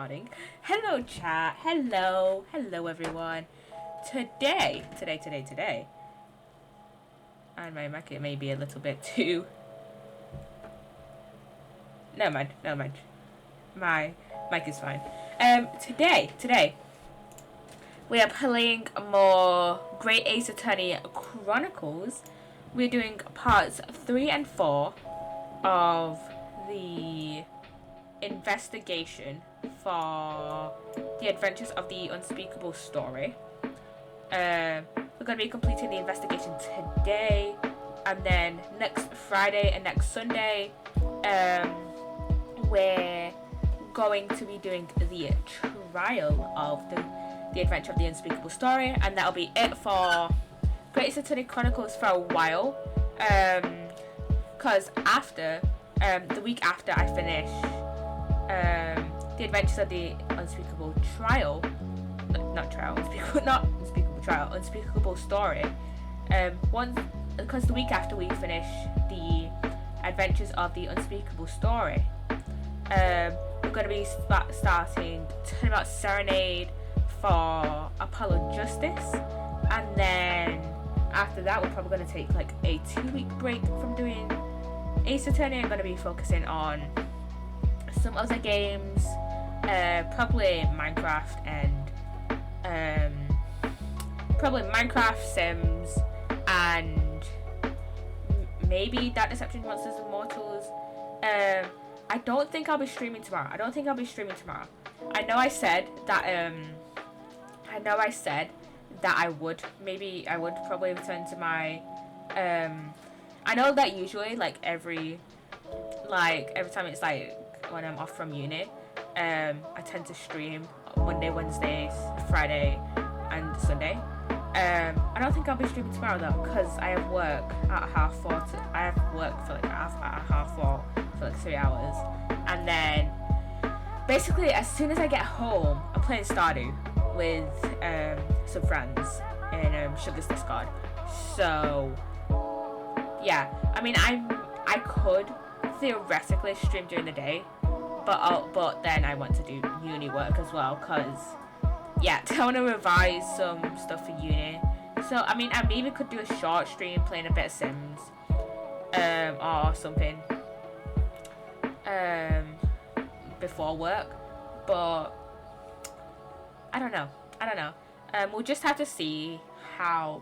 recording. Hello chat, hello everyone. Today, and my mic may be a little bit too... Never mind. My mic is fine. Today, we are playing more Great Ace Attorney Chronicles. We're doing parts 3 and 4 of the investigation for the adventures of the unspeakable story. We're going to be completing the investigation today, and then next Friday and next Sunday, we're going to be doing the trial of the adventure of the unspeakable story, and that'll be it for Great Ace Attorney Chronicles for a while, because after the week after I finish the adventures of the unspeakable trial, unspeakable story, because the week after we finish the adventures of the unspeakable story, we're going to be starting Turnabout Serenade for Apollo Justice, and then after that we're probably going to take like a 2-week break from doing Ace Attorney. I'm going to be focusing on some other games, probably Minecraft Sims, and maybe Dark Deception Monsters and Mortals. I don't think I'll be streaming tomorrow. I know I said that I would probably return to my I know that usually every time it's like when I'm off from uni, I tend to stream Monday, Wednesday, Friday and Sunday. I don't think I'll be streaming tomorrow though, because I have work at 4:30. I have work for at 4:30 for 3 hours, and then basically as soon as I get home, I'm playing Stardew with some friends in Sugar's Discord. So yeah, I mean I could theoretically stream during the day, but then I want to do uni work as well, because I want to revise some stuff for uni. So I mean I maybe could do a short stream playing a bit of Sims or something before work, but I don't know. We'll just have to see how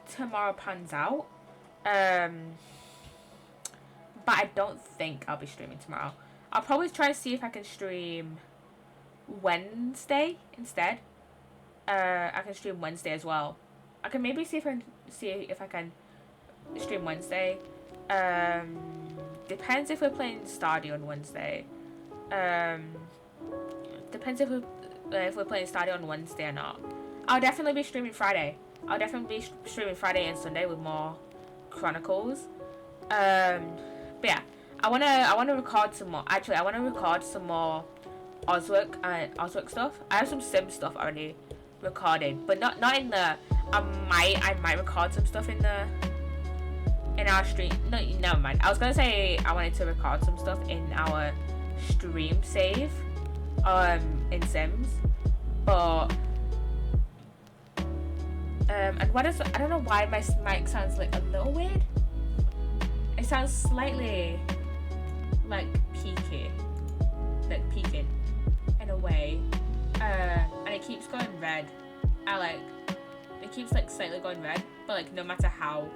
tomorrow pans out. But I don't think I'll be streaming tomorrow. I'll probably try to see if I can stream Wednesday instead. I can stream Wednesday as well. I can maybe see if I can stream Wednesday. Depends if we're playing Stardew on Wednesday. Depends if we're playing Stardew on Wednesday or not. I'll definitely be streaming Friday. And Sunday with more Chronicles. But yeah, I wanna record some more. Actually, I wanna record some more Osric stuff. I have some Sim stuff already recorded, but not in the. I might record some stuff in our stream. No, never mind. I was gonna say I wanted to record some stuff in our stream save, in Sims, but and what is, I don't know why my mic sounds like a little weird. It sounds slightly like peaking in a way, and it keeps going red. It keeps slightly going red, but no matter how.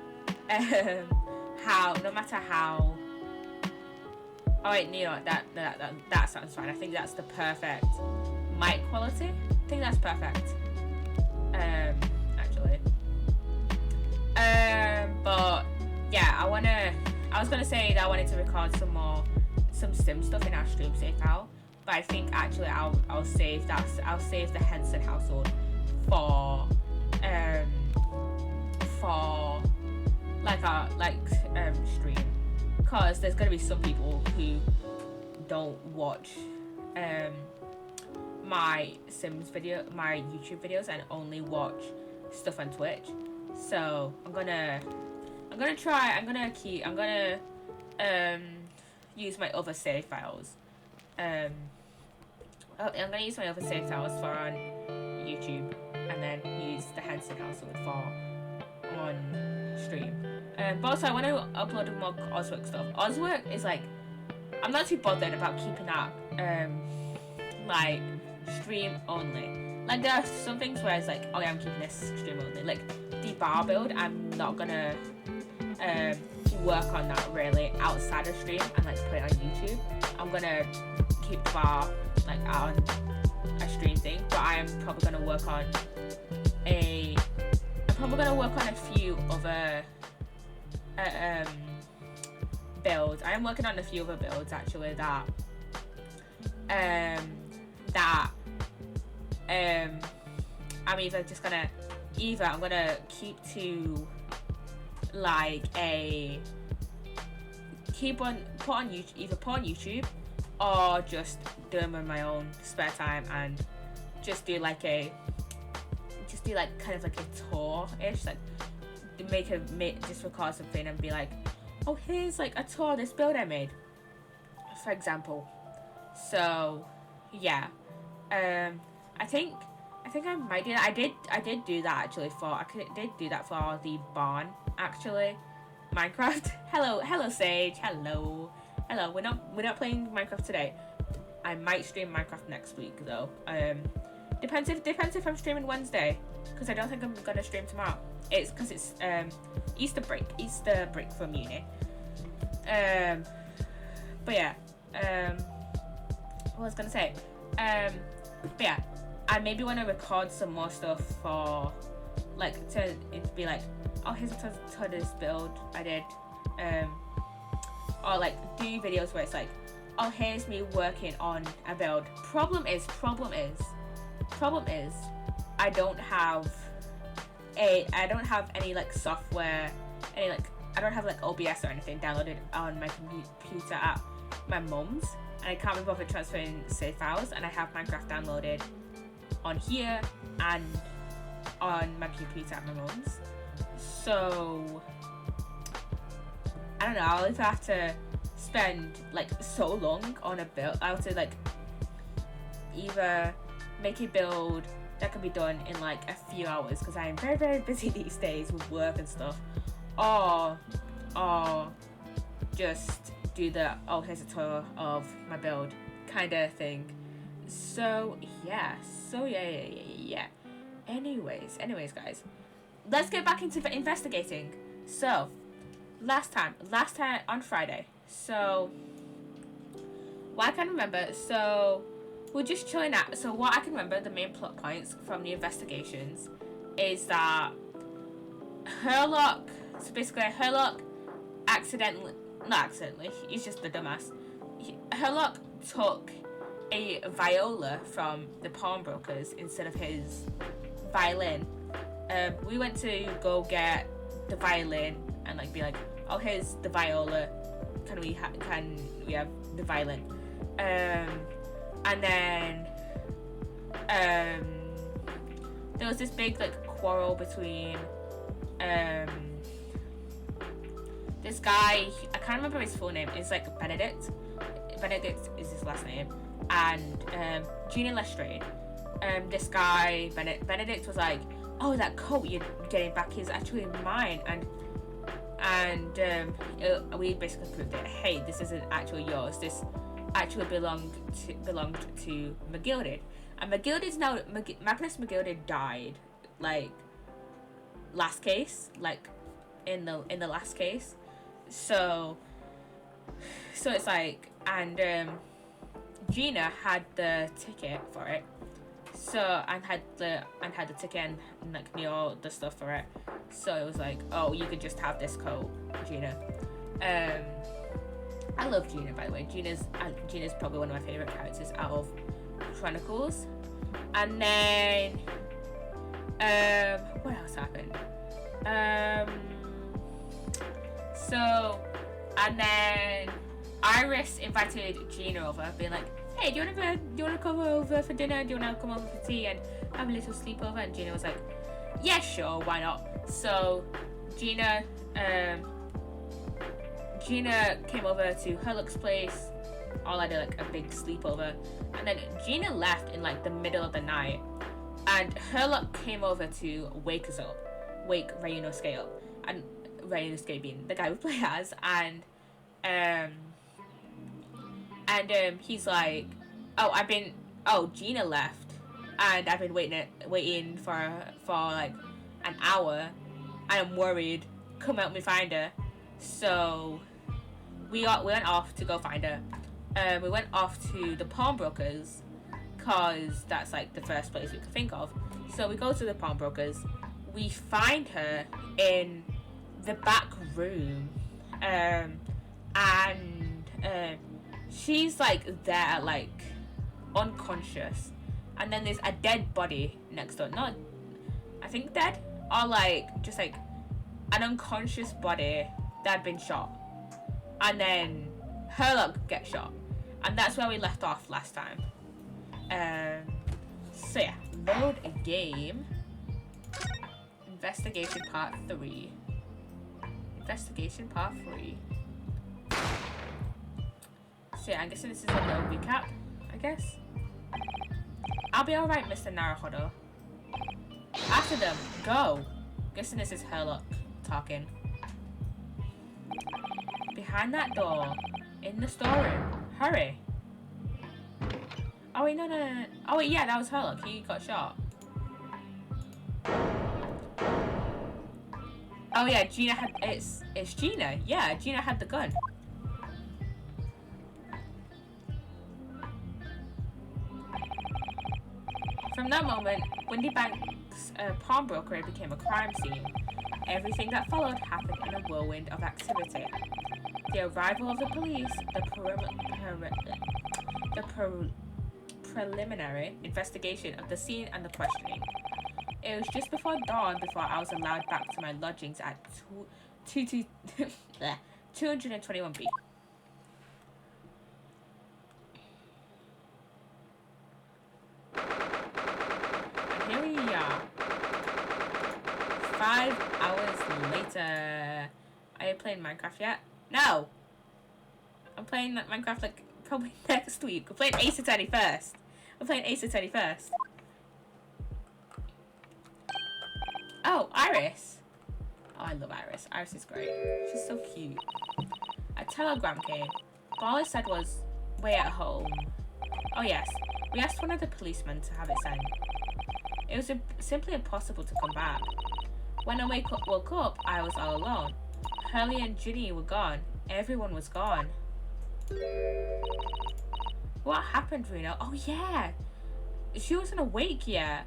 Oh wait, you know what? That sounds fine. I think that's the perfect mic quality. I think that's perfect. Actually. But yeah, I was gonna say that I wanted to record some Sim stuff in our stream safe now, but I think actually I'll save the Henson household for stream, because there's gonna be some people who don't watch my YouTube videos and only watch stuff on Twitch. So I'm gonna use my other save files I'm gonna use my other save files for on YouTube, and then use the Henson household for on stream. But also I want to upload more Oswork stuff. Oswork is like, I'm not too bothered about keeping that like stream only. Like there are some things where it's like, oh yeah, I'm keeping this stream only. Like the bar build, I'm not gonna work on that really outside of stream and like put it on YouTube. I'm gonna keep the bar like on a stream thing, but I'm probably gonna work on a few other builds. I am working on a few other builds actually that I'm I'm gonna keep to like put on YouTube or just do them in my own spare time and just do like kind of like a tour-ish, like just record something and be like, oh, here's like a tour of this build I made, for example. So yeah, I think I might do that. I did do that actually did do that for the barn actually. Minecraft. Hello Sage. Hello. We're not playing Minecraft today. I might stream Minecraft next week though. Depends if I'm streaming Wednesday, because I don't think I'm gonna stream tomorrow. It's because it's Easter break from uni. But yeah. What was I gonna say? But yeah, I maybe want to record some more stuff for like to be like, oh, here's a Tudor's build I did, or like do videos where it's like, oh, here's me working on a build. Problem is I don't have any like software, I don't have like OBS or anything downloaded on my computer at my mum's, and I can't be bothered transferring save files, and I have Minecraft downloaded on here and on my computer at my mum's. So I don't know, I'll either have to spend like so long on a build, I'll have to like either make a build that can be done in like a few hours, because I am very, very busy these days with work and stuff, or just do the, oh, here's a tour of my build kind of thing. So yeah. Anyways guys, let's get back into investigating. So last time on Friday, so what I can remember, so we're just chilling out. So what I can remember, the main plot points from the investigations is that Herlock not accidentally, he's just the dumbass. Herlock took a viola from the pawnbrokers instead of his violin. We went to go get the violin and like be like, oh, here's the viola, can we have the violin? And then there was this big like quarrel between this guy, I can't remember his full name, it's like Benedict is his last name, and Gina Lestrade. This guy Benedict was like, oh, that coat you're getting back is actually mine, and we basically proved it. Hey, this isn't actually yours, this actually belonged to McGilded. And McGilded's now Magnus McGilded died like last case, like in the last case. So it's like, and Gina had the ticket for it. So and had the ticket and like knew all the stuff for it. So it was like, oh, you could just have this coat, Gina. I love Gina, by the way. Gina's probably one of my favorite characters out of Chronicles. And then what else happened? So, and then Iris invited Gina over, being like, hey, do you wanna come over for dinner? Do you wanna come over for tea and have a little sleepover? And Gina was like, yeah, sure, why not? So Gina came over to Herlock's place all had like a big sleepover, and then Gina left in like the middle of the night, and Herlock came over to wake us up, wake Ryunosuke up, and Ryunosuke being the guy we play as, and he's like, Gina left, and I've been waiting for like an hour, and I'm worried. Come help me find her. So we went off to go find her. We went off to the pawnbrokers, cause that's like the first place we could think of. So we go to the pawnbrokers. We find her in the back room, and she's like there, like unconscious, and then there's a dead body next door. Not, I think dead, or like just like an unconscious body that had been shot, and then Herlock gets shot, and that's where we left off last time. So yeah, load a game. Investigation part 3. Investigation part 3. So yeah, I'm guessing this is a little recap, I guess. I'll be alright, Mr. Naruhodo. After them, go! Guessing this is Herlock talking. Behind that door, in the storeroom. Hurry! Oh wait, no. Oh wait, yeah, that was Herlock. He got shot. Oh yeah, Gina had, it's Gina. Yeah, Gina had the gun. From that moment, Windy Bank's pawnbroker became a crime scene. Everything that followed happened in a whirlwind of activity. The arrival of the police, the preliminary investigation of the scene, and the questioning. It was just before dawn before I was allowed back to my lodgings at 221B. And here we are. 5 hours later. Are you playing Minecraft yet? No! I'm playing Minecraft like probably next week. We're playing Ace Attorney first. Oh, Iris. Oh, I love Iris. Iris is great. She's so cute. A telegram came. But all it said was, "We're at home." Oh yes, we asked one of the policemen to have it sent. It was simply impossible to come back. When I woke up, I was all alone. Hurley and Ginny were gone. Everyone was gone. What happened, Reno? Oh yeah, she wasn't awake yet.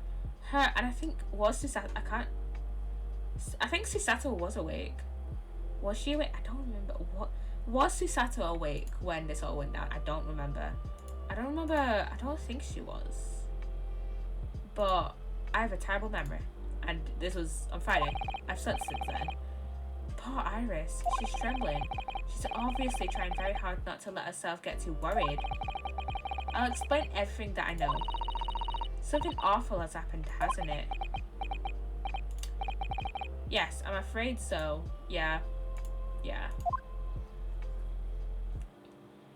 Her and I think was Susato. I think Susato was awake. Was she awake? I don't remember. What was Susato awake when this all went down? I don't remember. I don't think she was. But I have a terrible memory, and this was on Friday. I've slept since then. Poor Iris. She's trembling. She's obviously trying very hard not to let herself get too worried. I'll explain everything that I know. Something awful has happened, hasn't it? Yes, I'm afraid so. Yeah.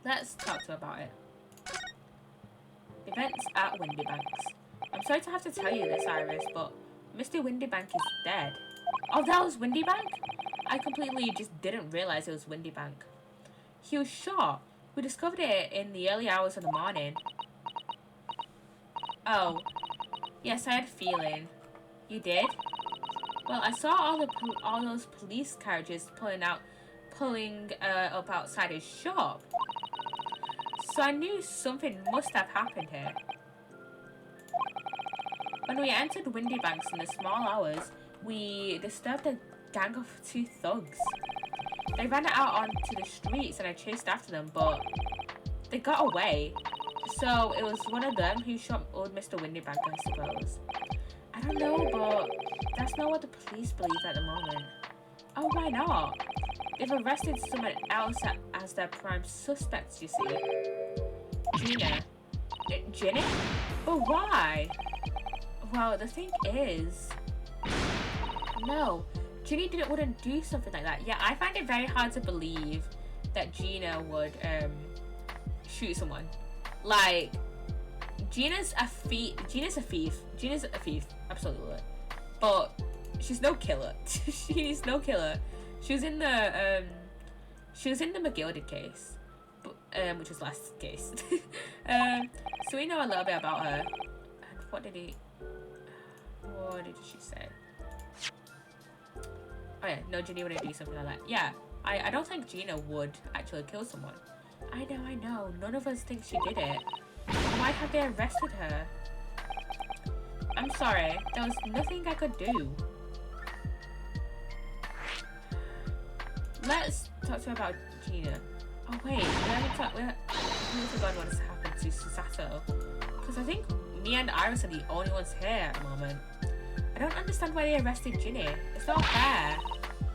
Let's talk to her about it. Events at Windybanks. I'm sorry to have to tell you this, Iris, but Mr. Windybank is dead. Oh, that was Windybank? I completely just didn't realize it was Windybank. He was shot. We discovered it in the early hours of the morning. Oh. Yes, I had a feeling. You did? Well, I saw all those police carriages pulling up outside his shop. So I knew something must have happened here. When we entered Windybanks in the small hours, we disturbed a gang of 2 thugs. They ran out onto the streets and I chased after them, but they got away. So it was one of them who shot old Mr. Windybank, I suppose. I don't know, but that's not what the police believe at the moment. Oh, why not? They've arrested someone else as their prime suspects, you see. Gina. Ginny? But why? Well, the thing is... No, Ginny wouldn't do something like that. Yeah, I find it very hard to believe that Gina would shoot someone. Like, Gina's a thief. Gina's a thief, absolutely. But she's no killer. She's no killer. She was in the McGilded case, which was last case. So we know a little bit about her. And what did she say? Oh yeah, no, Gina wouldn't do something like that. Yeah, I don't think Gina would actually kill someone. I know. None of us think she did it. Why have they arrested her? I'm sorry, there was nothing I could do. Let's talk to her about Gina. Oh wait, we haven't forgotten what has happened to Psssttt. Because I think me and Iris are the only ones here at the moment. I don't understand why they arrested Ginny. It's not fair.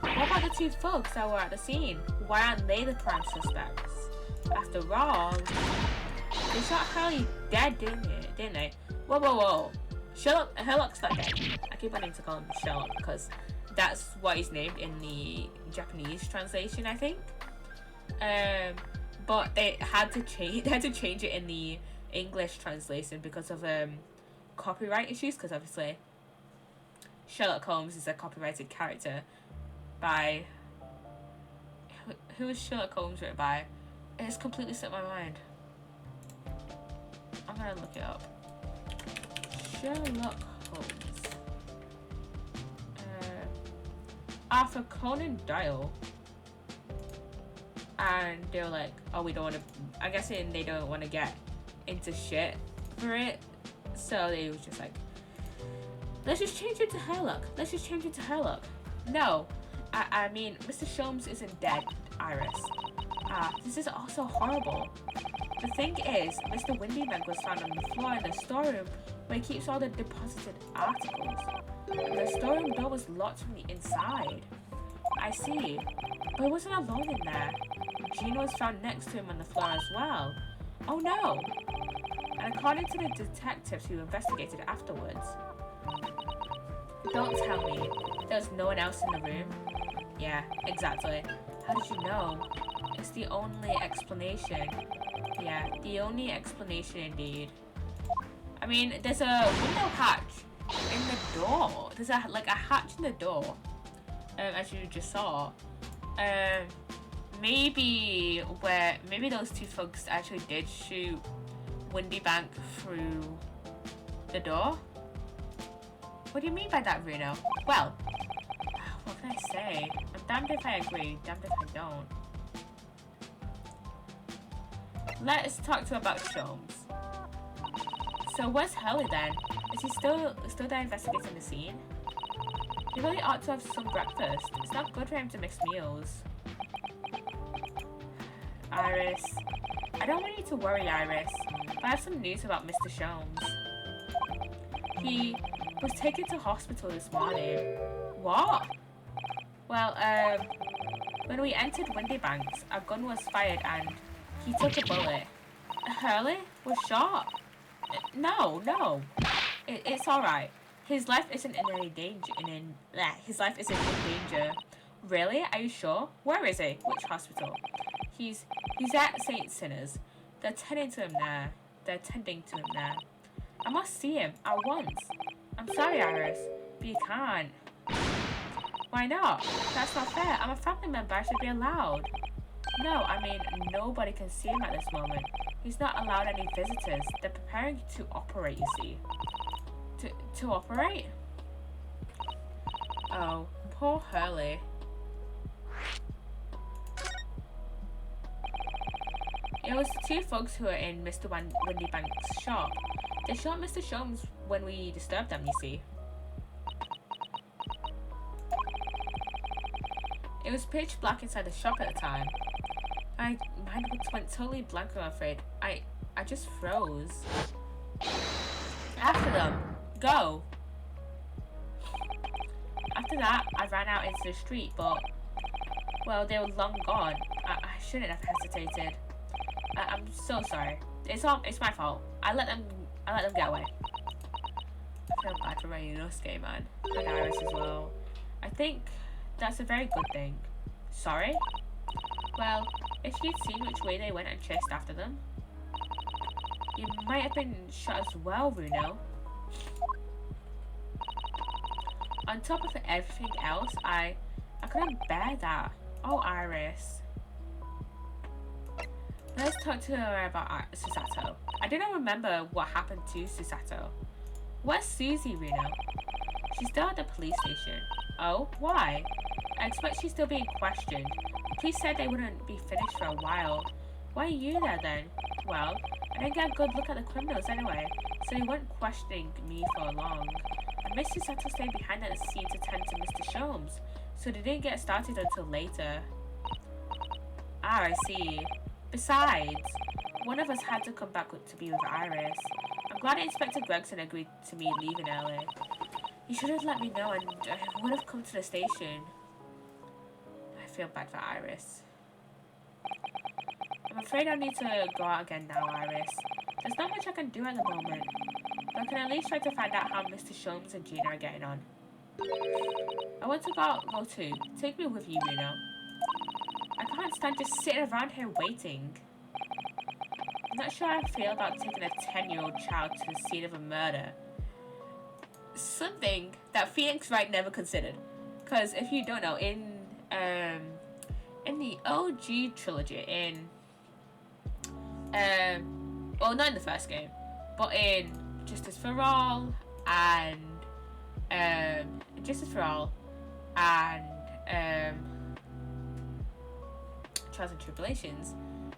What about the two folks that were at the scene? Why aren't they the prime suspects? After all, they shot Hurley dead, didn't they? Whoa. Sherlock's not dead. I keep wanting to call him Sherlock because that's what he's named in the Japanese translation, I think. But they had to change it in the English translation because of copyright issues. Because obviously, Sherlock Holmes is a copyrighted character by who is Sherlock Holmes written by? It's completely slipped my mind. I'm gonna look it up. Sherlock Holmes. Arthur Conan Doyle. And they were like, oh, we don't want to. I guess they don't want to get into shit for it. So they was just like, let's just change it to Sherlock. No, I mean, Mr. Sholmes isn't dead, Iris. This is also horrible. The thing is, Mr. Windybank was found on the floor in the storeroom where he keeps all the deposited articles. The storeroom door was locked from the inside. I see, but he wasn't alone in there. Gina was found next to him on the floor as well. Oh no! And according to the detectives who investigated afterwards, don't tell me there was no one else in the room. Yeah, exactly. How did you know? It's the only explanation. Yeah, the only explanation indeed. I mean, there's a window hatch in the door. There's a hatch in the door, as you just saw. Maybe those two folks actually did shoot Windybank through the door. What do you mean by that, Bruno? Well, what can I say? I'm damned if I agree, damned if I don't. Let's talk to her about Sholmes. So where's Hurley then? Is he still there investigating the scene? He really ought to have some breakfast. It's not good for him to mix meals. Iris. I don't want you to worry, Iris. But I have some news about Mr. Sholmes. He was taken to hospital this morning. What? Well, when we entered Windybanks, a gun was fired and he took a bullet. Hurley was shot. No. It's alright. His life isn't in any danger. His life isn't in danger. Really? Are you sure? Where is he? Which hospital? He's at St. Sinners. They're tending to him there. I must see him at once. I'm sorry, Iris, but you can't. Why not? That's not fair. I'm a family member. I should be allowed. No, I mean, nobody can see him at this moment. He's not allowed any visitors. They're preparing to operate, you see. To operate? Oh, poor Hurley. It was the two folks who were in Mr. Windybank's shop. They shot Mr. Sholmes when we disturbed them, you see. It was pitch black inside the shop at the time. My mind went totally blank, I'm afraid. I just froze. After them. Go. After that, I ran out into the street, but, well, they were long gone. I shouldn't have hesitated. I'm so sorry. It's my fault. I let them get away. I feel bad for my Inosuke, man. And Iris as well. I think that's a very good thing. Sorry? Well, if you'd seen which way they went and chased after them. You might have been shot as well, Bruno. On top of everything else, I couldn't bear that. Oh, Iris. Let's talk to her about Psssttt. I do not remember what happened to Psssttt. Where's Susie, Bruno? She's still at the police station. Oh, why? I expect she's still being questioned. The police said they wouldn't be finished for a while. Why are you there then? Well, I didn't get a good look at the criminals anyway, so they weren't questioning me for long. And Mr. Psssttt stayed behind at the scene to tend to Mr. Sholmes, so they didn't get started until later. Ah, I see. Besides, one of us had to come back to be with Iris. I'm glad Inspector Gregson agreed to me leaving early. He should have let me know and I would have come to the station. I feel bad for Iris. I'm afraid I need to go out again now, Iris. There's not much I can do at the moment, but I can at least try to find out how Mr. Sholmes and Gina are getting on. I want to go too. Take me with you, Bruno. I can't stand just sitting around here waiting. I'm not sure how I feel about taking a 10-year-old child to the scene of a murder. Something that Phoenix Wright never considered. Because if you don't know, in the OG trilogy, well, not in the first game, but in Justice for All and Trials and Tribulations,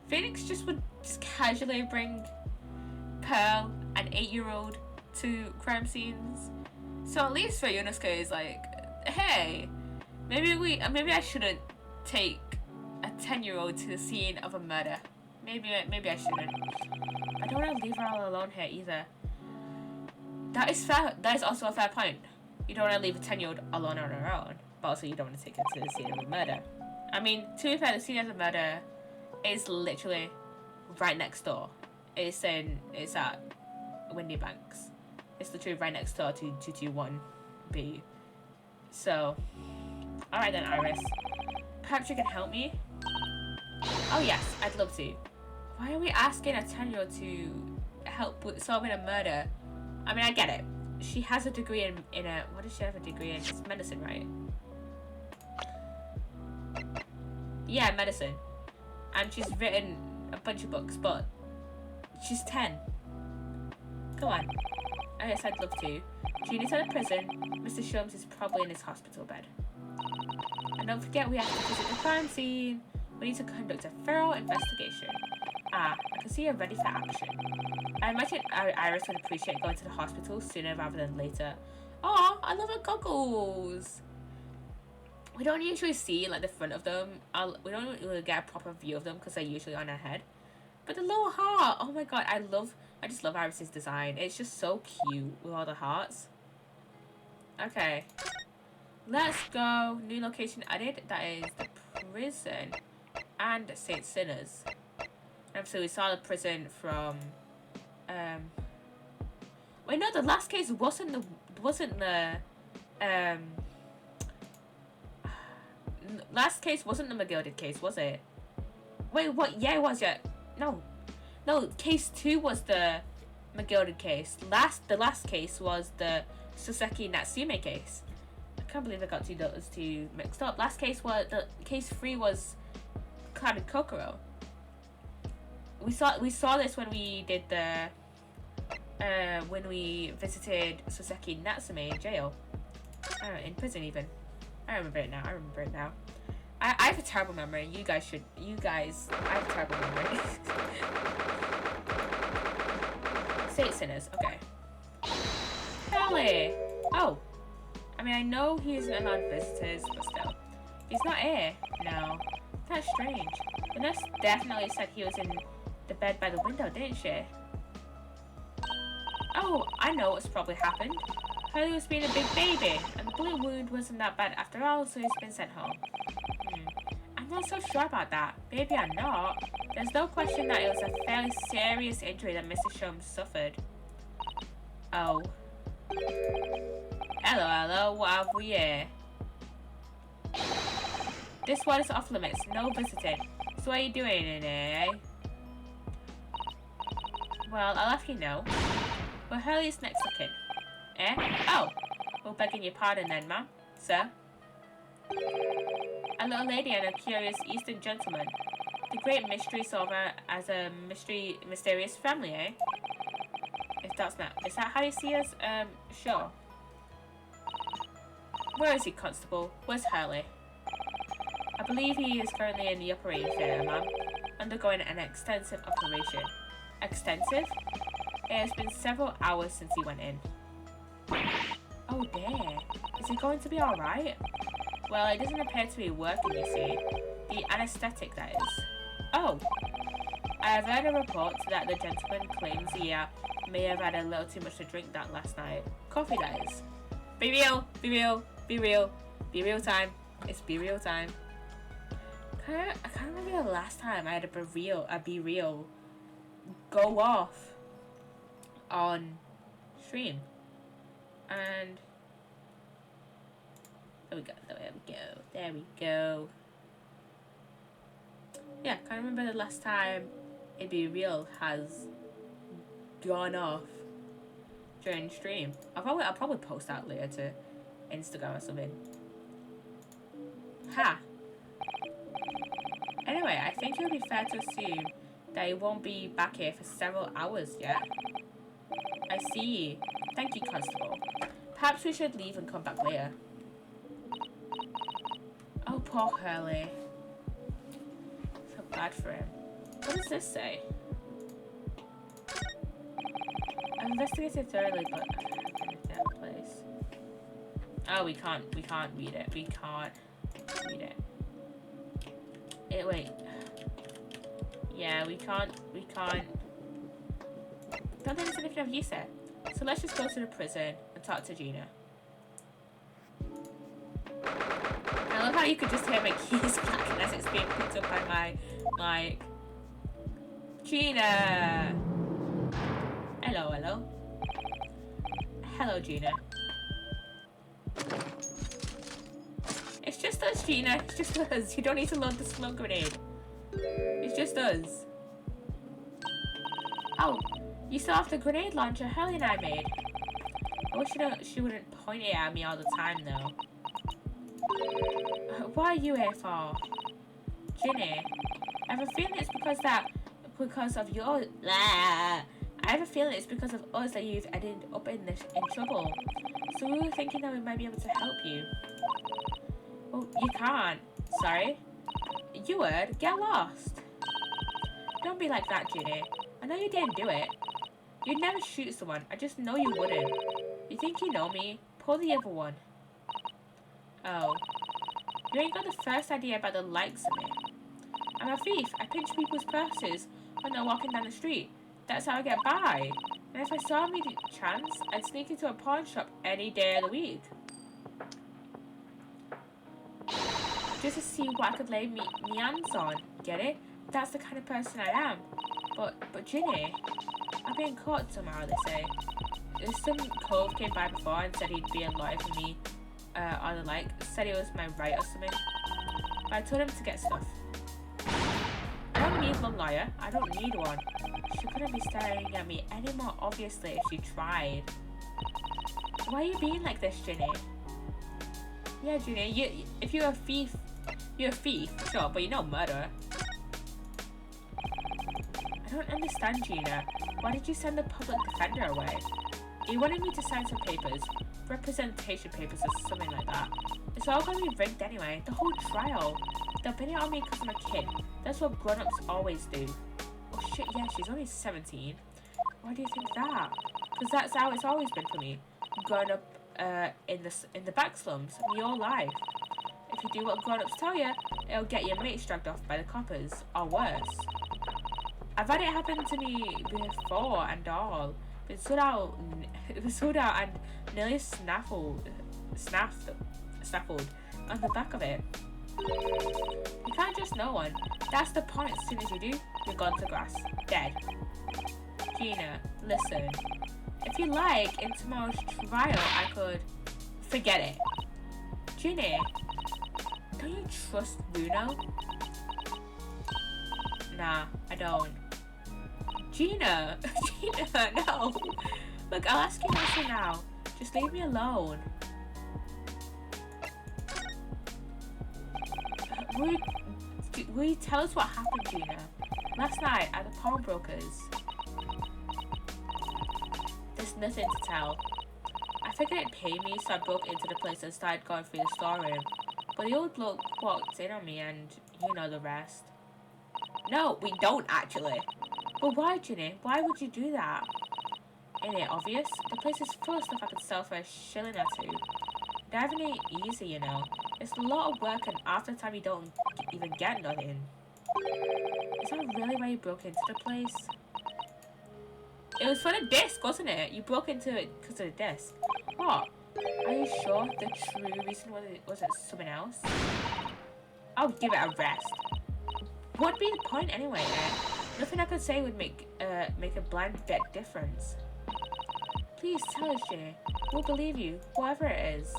Phoenix would casually bring Pearl, an 8-year-old, to crime scenes. So at least for Yunosuke is like, hey, maybe I shouldn't take a 10-year-old to the scene of a murder. Maybe I shouldn't. I don't want to leave her all alone here either. That is fair. That is also a fair point. You don't want to leave a 10-year-old alone on her own, but also you don't want to take her to the scene of a murder. I mean, to be fair, the scene of the murder is literally right next door. It's at Windy Banks. It's literally right next door to 221B. So, alright then, Iris. Perhaps you can help me? Oh yes, I'd love to. Why are we asking a 10-year-old to help with solving a murder? I mean, I get it. She has a degree in a... What does she have a degree in? It's medicine, right? Yeah, medicine. And she's written a bunch of books, but she's 10. Come on. Oh yes, I'd love to. Gina's at a prison. Mr. Sholmes is probably in his hospital bed. And don't forget, we have to visit the crime scene. We need to conduct a thorough investigation. Ah, I can see you're ready for action. I imagine Iris would appreciate going to the hospital sooner rather than later. Oh, I love her goggles. We don't usually see like the front of them. We don't really get a proper view of them because they're usually on her head. But the little heart, oh my god, I just love Iris's design. It's just so cute with all the hearts. Okay, let's go. New location added. That is the prison and St. Sinners. And so we saw the prison from. Wait, no, the last case wasn't the last case wasn't the McGilded case, was it? Wait, what? Yeah, it was. Yeah, no. Case 2 was the McGilded case. The last case was the Soseki Natsume case. I can't believe I got those two mixed up. Last case was case 3 was Clouded Kokoro. We saw this when we did the when we visited Soseki Natsume in jail. In prison even. I remember it now. I have a terrible memory. I have a terrible memory. St. Sinners, okay. Kelly! Oh. I mean, I know he isn't allowed visitors, but still. He's not here. No. That's strange. The nurse definitely said he was in the bed by the window, didn't she? Oh, I know what's probably happened. Hurley was being a big baby, and the bullet wound wasn't that bad after all, so he's been sent home. I'm not so sure about that. Maybe I'm not. There's no question that it was a fairly serious injury that Mr. Sholmes suffered. Oh. Hello, what have we here? This one is off limits, no visiting. So what are you doing in here, eh? Well, I'll have you know. We're Hurley's next of kin. Eh? Oh! Well, begging your pardon then, ma'am. Sir? A little lady and a curious Eastern gentleman. The great mystery solver as a mysterious family, eh? If that's not... Is that how you see us? Sure. Where is he, Constable? Where's Hurley? I believe he is currently in the operating theatre, ma'am, undergoing an extensive operation. Extensive? It has been several hours since he went in. Oh dear. Is he going to be alright? Well, it doesn't appear to be working, you see. The anaesthetic, that is. Oh! I have heard a report that the gentleman claims he may have had a little too much to drink that last night. Coffee, that is. Be real! Be real! Be real! Be real time! It's be real time. I can't remember the last time I had a be real go off on stream. And there we go, there we go. Yeah, can't remember the last time a be real has gone off during stream. I'll probably post that later to Instagram or something. Ha! Anyway, I think it would be fair to assume that he won't be back here for several hours yet. I see. Thank you, Constable. Perhaps we should leave and come back later. Oh, poor Hurley. I feel bad for him. What does this say? I've investigated thoroughly, but I can't find that place. Oh, we can't read it. We can't read it. Wait. Yeah, we can't. Don't think it's anything of use there. So let's just go to the prison and talk to Gina. I love how you could just hear my keys clacking as it's being picked up by my mic. Gina! Hello, hello. Hello, Gina. It's just us, Gina. It's just us. You don't need to load the smoke grenade. It's just us. Oh, you still have the grenade launcher Hurley and I made. I wish she wouldn't point it at me all the time, though. What are you here for? Ginny, I have a feeling it's because of your... I have a feeling it's because of us that you've ended up in trouble. So we were thinking that we might be able to help you. Well, you can't. Sorry. You would. Get lost. Don't be like that, Ginny. I know you didn't do it. You'd never shoot someone. I just know you wouldn't. You think you know me? Pull the other one. Oh. You ain't got the first idea about the likes of me. I'm a thief. I pinch people's purses when they're walking down the street. That's how I get by. And if I saw me chance, I'd sneak into a pawn shop any day of the week. Just to see what I could lay me hands on. Get it? That's the kind of person I am. But Ginny, I've been caught somehow, they say. Some cove came by before and said he'd be a lawyer for me, or the like. Said he was my right or something. But I told him to get stuff. I don't need one lawyer. I don't need one. She couldn't be staring at me any more obviously if she tried. Why are you being like this, Ginny? Yeah, Ginny, if you're a thief, sure, but you're not a murderer. I don't understand, Gina. Why did you send the public defender away? He wanted me to sign some papers, representation papers or something like that. It's all going to be rigged anyway, the whole trial. They'll pin it on me because I'm a kid. That's what grown-ups always do. Oh shit, yeah, she's only 17. Why do you think that? Because that's how it's always been for me. Growing up in the back slums my whole life. If you do what grown-ups tell you, it'll get your mates dragged off by the coppers, or worse. I've had it happen to me before and all. Been stood out and nearly snaffled on the back of it. You can't just know one. That's the point. As soon as you do, you're gone to grass. Dead. Gina, listen. If you like, in tomorrow's trial, I could... Forget it. Ginny, don't you trust Bruno? Nah, I don't. Gina! Gina, no! Look, I'll ask you nicely now. Just leave me alone. Will you tell us what happened, Gina? Last night at the pawnbrokers. There's nothing to tell. I figured it'd pay me, so I broke into the place and started going through the storeroom. But the old bloke walked in on me and you know the rest. No, we don't actually. But why, Ginny? Why would you do that? Ain't it obvious? The place is full of stuff I could sell for a shilling or two. Diving ain't easy, you know. It's a lot of work and after the time you don't even get nothing. Is that really why you broke into the place? It was for the disc, wasn't it? You broke into it because of the disc. What? Are you sure the true reason wasn't something else? I'll give it a rest. What'd be the point anyway, eh? Nothing I could say would make a blind bit difference. Please tell us, Ginny. We'll believe you, whatever it is.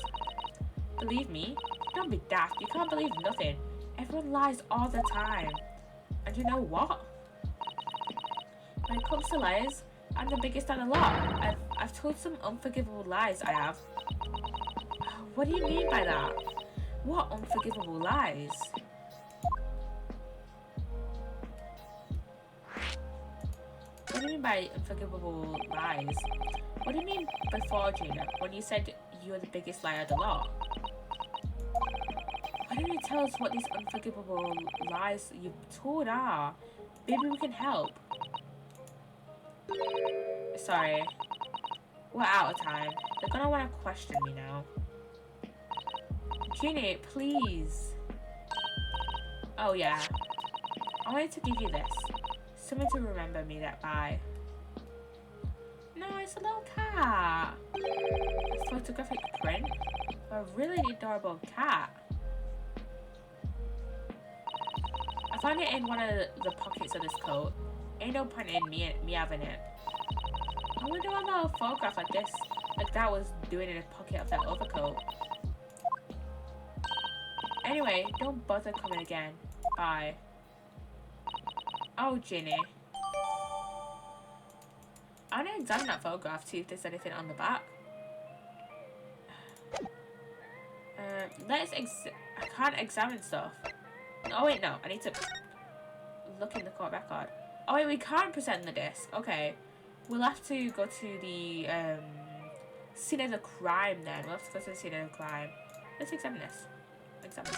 Believe me? Don't be daft. You can't believe nothing. Everyone lies all the time. And you know what? When it comes to lies, I'm the biggest of the lot. I've told some unforgivable lies, I have. What do you mean by that? What unforgivable lies? What do you mean by unforgivable lies? What do you mean before, Gina, when you said you were the biggest liar of the lot? Why don't you tell us what these unforgivable lies you've told are? Maybe we can help. Sorry. We're out of time. They're gonna want to question me now. Ginny, please. Oh yeah. I wanted to give you this. Something to remember me that by. No, it's a little cat. A photographic print. A really adorable cat. I found it in one of the pockets of this coat. Ain't no point in me having it. I wonder what a little photograph like that was doing in a pocket of that overcoat. Anyway, don't bother coming again. Bye. Oh, Ginny. I want to examine that photograph to see if there's anything on the back. I can't examine stuff. Oh wait, no. I need to look in the court record. Oh wait, we can't present the disc. Okay. We'll have to go to the scene of the crime then. We'll have to go to the scene of the crime. Let's examine this. Examine.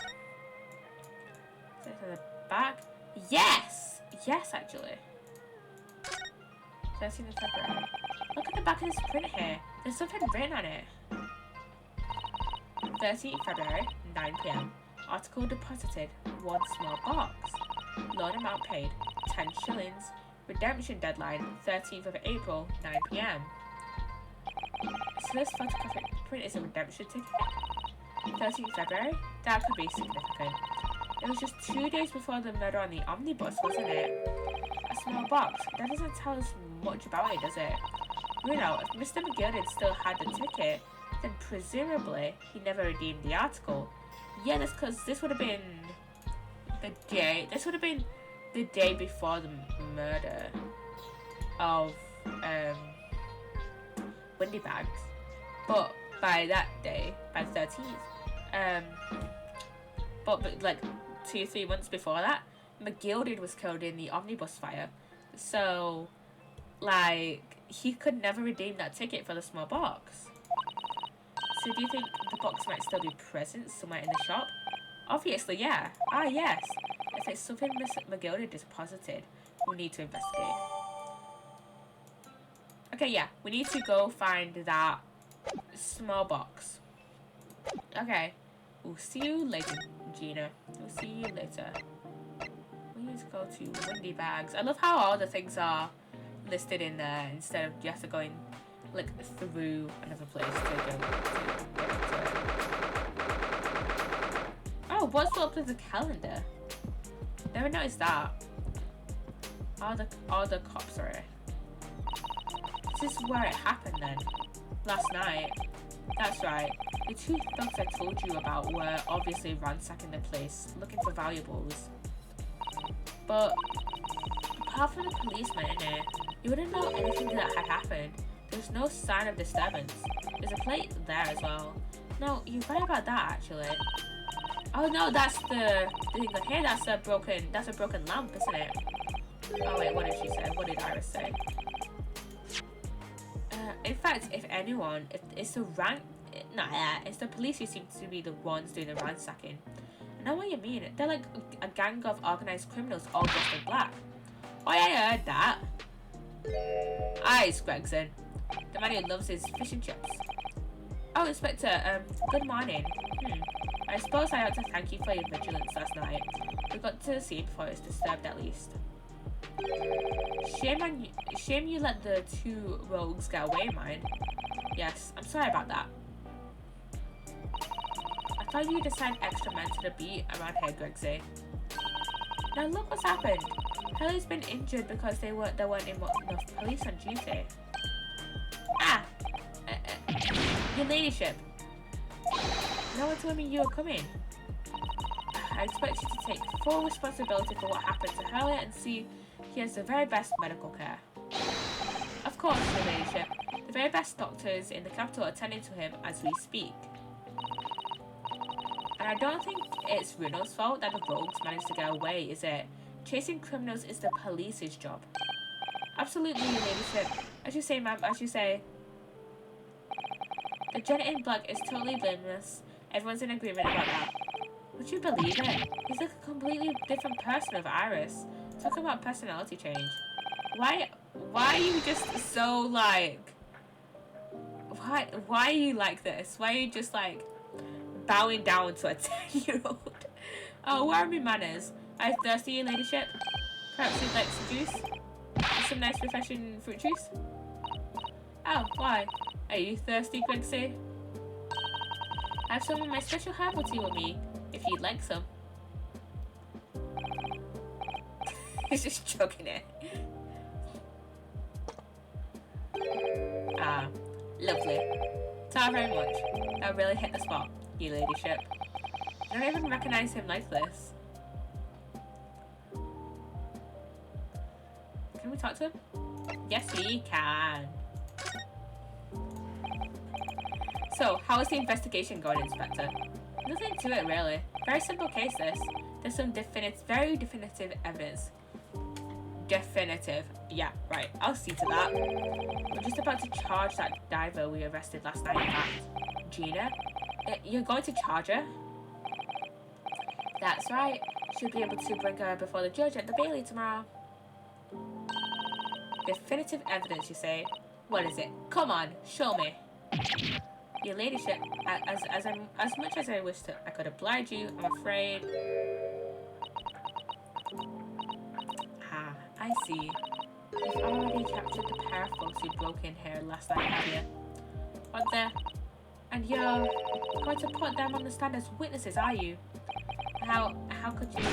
So it's on the back. Yes! Yes, actually. 13th of February. Look at the back of this print here. There's something written on it. 13th February, 9 PM. Article deposited. 1 small box. Loan amount paid. 10 shillings. Redemption deadline. 13th of April, 9 PM. So this photographic print is a redemption ticket. 13th February? That could be significant. It was just 2 days before the murder on the omnibus, wasn't it? A small box. That doesn't tell us much about it, does it? You know, if Mr. McGilded still had the ticket, then presumably he never redeemed the article. Yeah, that's because this would have been the day. This would have been the day before the murder of Windy Bags. But by that day, by the 13th, but like 2-3 months before that, McGilded was killed in the omnibus fire. So, like, he could never redeem that ticket for the small box. So do you think the box might still be present somewhere in the shop? Obviously, yeah. Ah, yes. If it's something Miss McGilded deposited, we need to investigate. Okay, yeah. We need to go find that small box. Okay. We'll see you later, Gina. We'll see you later. We need to go to Windy Bags. I love how all the things are listed in there instead of you have to go in, like, through another place to go to get to it. Oh, what's up with the calendar? Never noticed that. All the cops are here. This is where it happened then. Last night. That's right. The 2 thugs I told you about were obviously ransacking the place, looking for valuables. But apart from the policeman in it, You wouldn't know anything that had happened. There's no sign of disturbance. There's a plate there as well. No, you're right about that actually. Oh no, that's the thing on here. That's a broken lamp, isn't it? Oh wait, what did she say? What did Iris say? In fact, if anyone, it's the police who seem to be the ones doing the ransacking. I know what you mean. They're like a gang of organized criminals all dressed in black. Oh yeah, I heard that. It's Gregson, the man who loves his fish and chips. Oh, Inspector, good morning. I suppose I ought to thank you for your vigilance last night. We got to the scene before it was disturbed at least. Shame you let the two rogues get away, mind. Yes, I'm sorry about that. I thought you'd assign extra men to the beat around here, Gregsy. Now look what's happened. Hurley's been injured because there weren't enough police on duty. Your ladyship. No one told me you were coming. I expect you to take full responsibility for what happened to Hurley and see he has the very best medical care. Of course, your ladyship. The very best doctors in the capital are attending to him as we speak. And I don't think it's Runo's fault that the rogues managed to get away, is it? Chasing criminals is the police's job. Absolutely, your ladyship. As you say, ma'am, as you say. The gent in black is totally blameless. Everyone's in agreement about that. Would you believe it? He's like a completely different person of Iris. Talk about personality change. Why are you just so like... Why are you like this? Why are you just like bowing down to a 10-year-old? Oh, where are my manners? I'm thirsty, your ladyship. Perhaps you'd like some juice? Some nice refreshing fruit juice? Oh, why? Are you thirsty, Gregsy? I have some of my special herbal tea with me, if you'd like some. He's just chugging it. Lovely. Thank you very much. That really hit the spot, your ladyship. I don't even recognise him like this. Can we talk to him? Yes, we can. So, how is the investigation going, Inspector? Nothing to it, really. Very simple case, this. There's some very definitive evidence. Definitive. Yeah, right. I'll see to that. We're just about to charge that diver we arrested last night, in fact. Gina? You're going to charge her? That's right. She'll be able to bring her before the judge at the Bailey tomorrow. Definitive evidence, you say? What is it? Come on, show me. Your ladyship, as much as I wish I could oblige you, I'm afraid. I see. You've already captured the pair of folks who broke in here last night, have you? What the? And you're going to put them on the stand as witnesses, are you? How could you?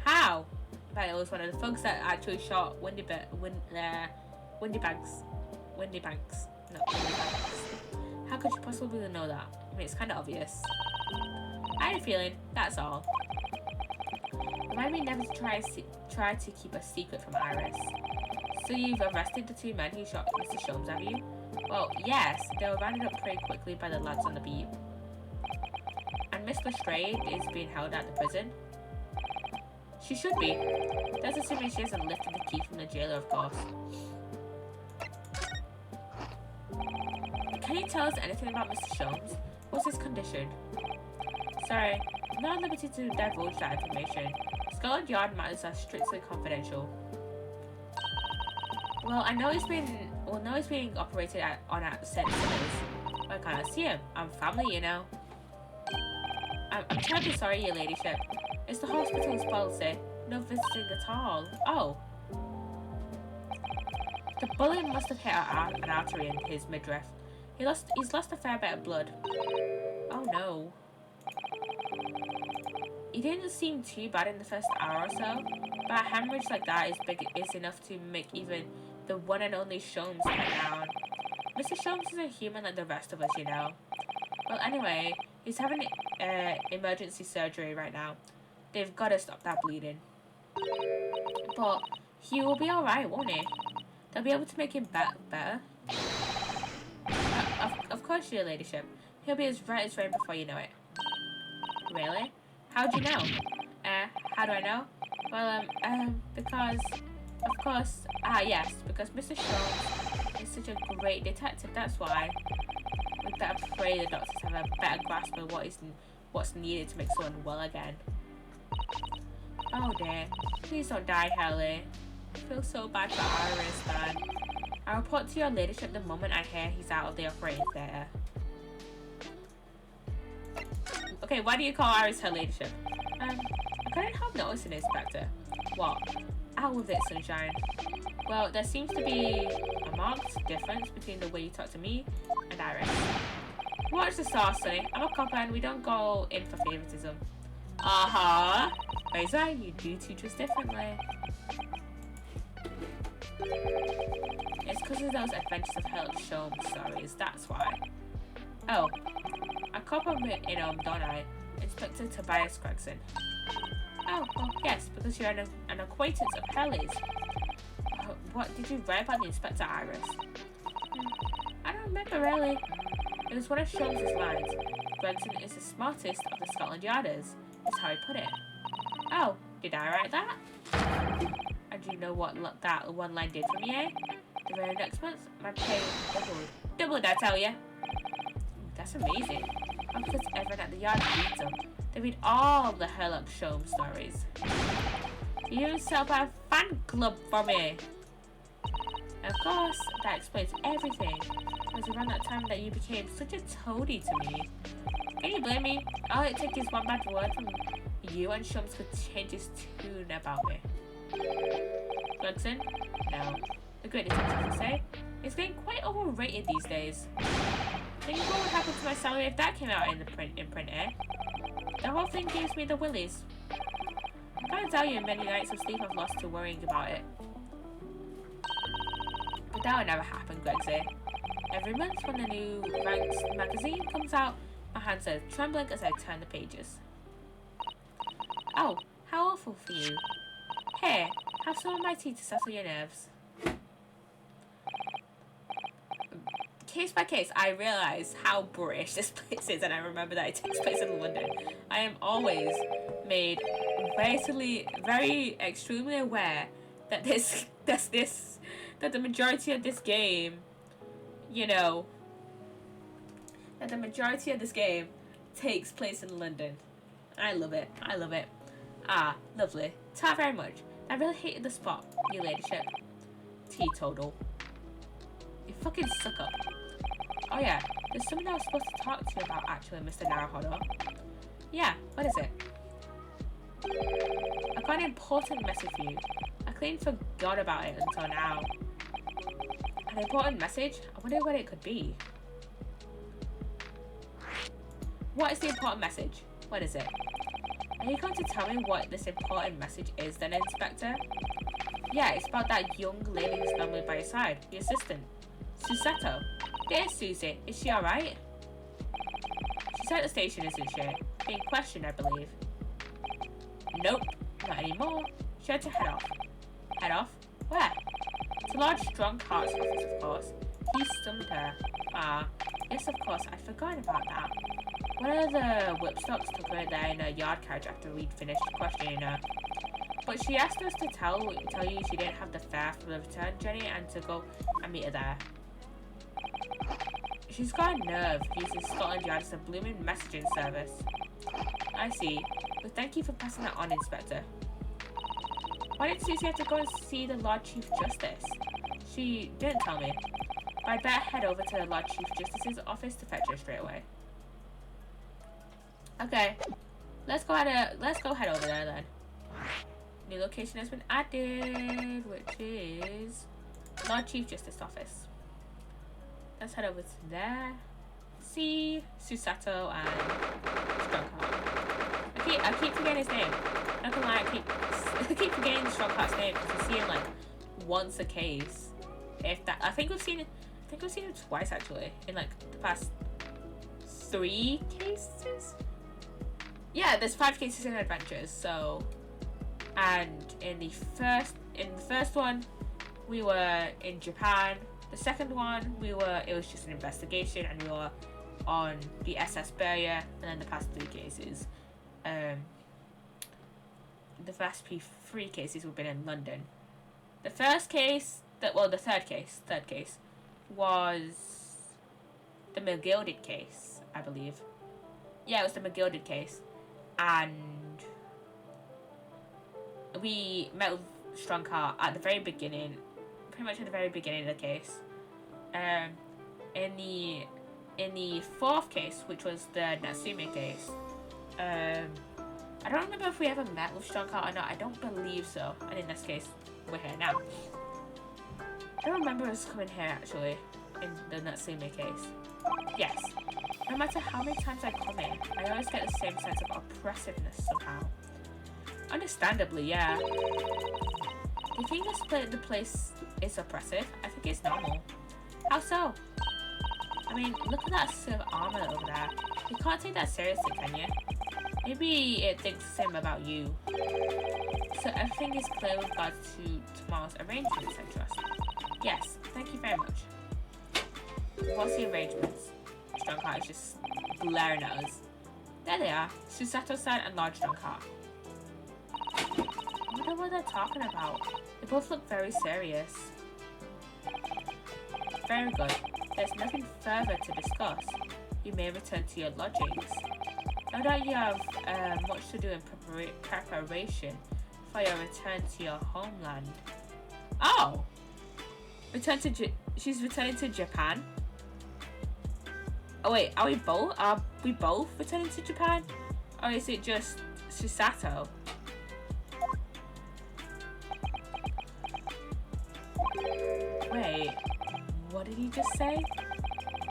How? But it was one of the folks that actually shot Windy Banks. No, Windy Banks. How could you possibly know that? I mean, it's kind of obvious. I had a feeling, that's all. Remind me never to try to keep a secret from Iris. So you've arrested the two men who shot Mr. Sholmes, have you? Well, yes, they were rounded up pretty quickly by the lads on the beat. And Miss Lestrade is being held at the prison. She should be. That's assuming she hasn't lifted the key from the jailer, of course. Can you tell us anything about Mr. Sholmes? What's his condition? Sorry, I'm not at liberty to divulge that information. Scotland Yard matters are strictly confidential. Well, I know he's being operated on at St. Simmons. Why can't I see him? I'm family, you know. I'm terribly sorry, your ladyship. It's the hospital's policy. No visiting at all. Oh. The bullet must have hit an artery in his midriff. He's lost a fair bit of blood. Oh no. He didn't seem too bad in the first hour or so, but a hemorrhage like that is enough to make even the one and only Sholmes cut down. Mr. Sholmes isn't human like the rest of us, you know. Well, anyway, he's having emergency surgery right now. They've got to stop that bleeding. But he will be alright, won't he? they'll be able to make him better. Of course, your ladyship. He'll be as right as rain before you know it. Really? How do you know? How do I know? Well, because, of course, yes, because Mr. Sholmes is such a great detective, that's why. We better pray the doctors have a better grasp of what's needed to make someone well again. Oh dear, please don't die, Haley. I feel so bad for Iris, man. I'll report to your ladyship the moment I hear he's out of the operating theatre. Okay, why do you call Iris her ladyship? I couldn't help noticing, Inspector. What? Out with it, Sunshine. Well, there seems to be a marked difference between the way you talk to me and Iris. Watch the stars, Sonny. I'm a copper and we don't go in for favoritism. Razor, you do teach us differently. It's because of those Adventures of Sherlock Holmes stories, that's why. Oh, a copper in don't I? Inspector Tobias Gregson. Oh, well, yes, because you're an acquaintance of Haley's. What did you write about the Inspector, Iris? I don't remember really. It was one of Sholmes' lines. Gregson is the smartest of the Scotland Yarders, is how he put it. Oh, did I write that? And do you know what that one line did for me, eh? The very next month, my pay doubled. Doubled, I tell ya. That's amazing. And because everyone at the yard reads them, they read all the Sherlock Holmes stories. You even set up a fan club for me. Of course, that explains everything. It was around that time that you became such a toady to me. Can you blame me? All it takes is one bad word from you and Holmes could change his tune about me. Gregson? No. The great detective would say. It's getting quite overrated these days. Think what would happen to my salary if that came out in print, eh? The whole thing gives me the willies. I can't tell you how many nights of sleep I've lost to worrying about it. But that would never happen, Gregsy. Every month when the new Ranks magazine comes out, my hands are trembling as I turn the pages. Oh, how awful for you. Here, have some of my tea to settle your nerves. Case by case, I realise how British this place is, and I remember that it takes place in London. I am always made very extremely aware that that the majority of this game, that the majority of this game takes place in London. I love it. I love it. Ah, lovely. Ta very much. I really hated the spot, your ladyship. Teetotal. You fucking suck up. Oh yeah, there's something I was supposed to talk to you about actually, Mr. Naruhodo. Yeah, what is it? I've got an important message for you. I clean forgot about it until now. An important message? I wonder what it could be. What is the important message? What is it? Are you going to tell me what this important message is then, Inspector? Yeah, it's about that young lady who's normally by your side, the assistant. Psssttt. Dear Susie, is she alright? She's at the station, isn't she? Being questioned, I believe. Nope, not anymore. She had to head off. Head off? Where? To Lord Strongheart's office, of course. He summoned her. Ah, yes, of course, I'd forgotten about that. One of the whipstocks took her there in a yard carriage after we'd finished questioning her. But she asked us to tell you she didn't have the fare for the return journey and to go and meet her there. She's got a nerve using Scotland Yard as a blooming messaging service. I see. But thank you for passing that on, Inspector. Why did Susie have to go and see the Lord Chief Justice? She didn't tell me. But I'd better head over to the Lord Chief Justice's office to fetch her straight away. Okay. Let's go head over there then. New location has been added, which is Lord Chief Justice office. Let's head over to there. See Psssttt and Strongheart. I keep forgetting his name. Not gonna lie, I keep forgetting Strongheart's name because we see him like once a case. If that, I think we've seen him twice actually in like the past 3 cases. Yeah, there's 5 cases in Adventures. So, and in the first one, we were in Japan. The second one, it was just an investigation, and we were on the SS Beria, and then the past 3 cases. The past 3 cases we've been in London. The third case was the McGilded case, I believe. Yeah, it was the McGilded case, and we met with Strongheart at the very beginning, pretty much at the very beginning of the case. In the 4th case, which was the Natsume case, I don't remember if we ever met with Strongheart or not. I don't believe so. And in this case, we're here now. I don't remember us coming here actually in the Natsume case. Yes. No matter how many times I come in, I always get the same sense of oppressiveness somehow. Understandably, yeah. Do you think the place is oppressive? I think it's normal. How so? I mean, look at that silver armor over there. You can't take that seriously, can you? Maybe it thinks the same about you. So everything is clear with regards to tomorrow's arrangements, I trust. Yes, thank you very much. What's the arrangements? Strongheart is just glaring at us. There they are, Pssttt-san and Large Strongheart. I wonder what they're talking about. They both look very serious. Very good. There's nothing further to discuss. You may return to your lodgings. No doubt you have much to do in preparation for your return to your homeland. Oh! She's returning to Japan? Oh wait, are we both returning to Japan? Or is it just Pssttt? Wait, what did he just say?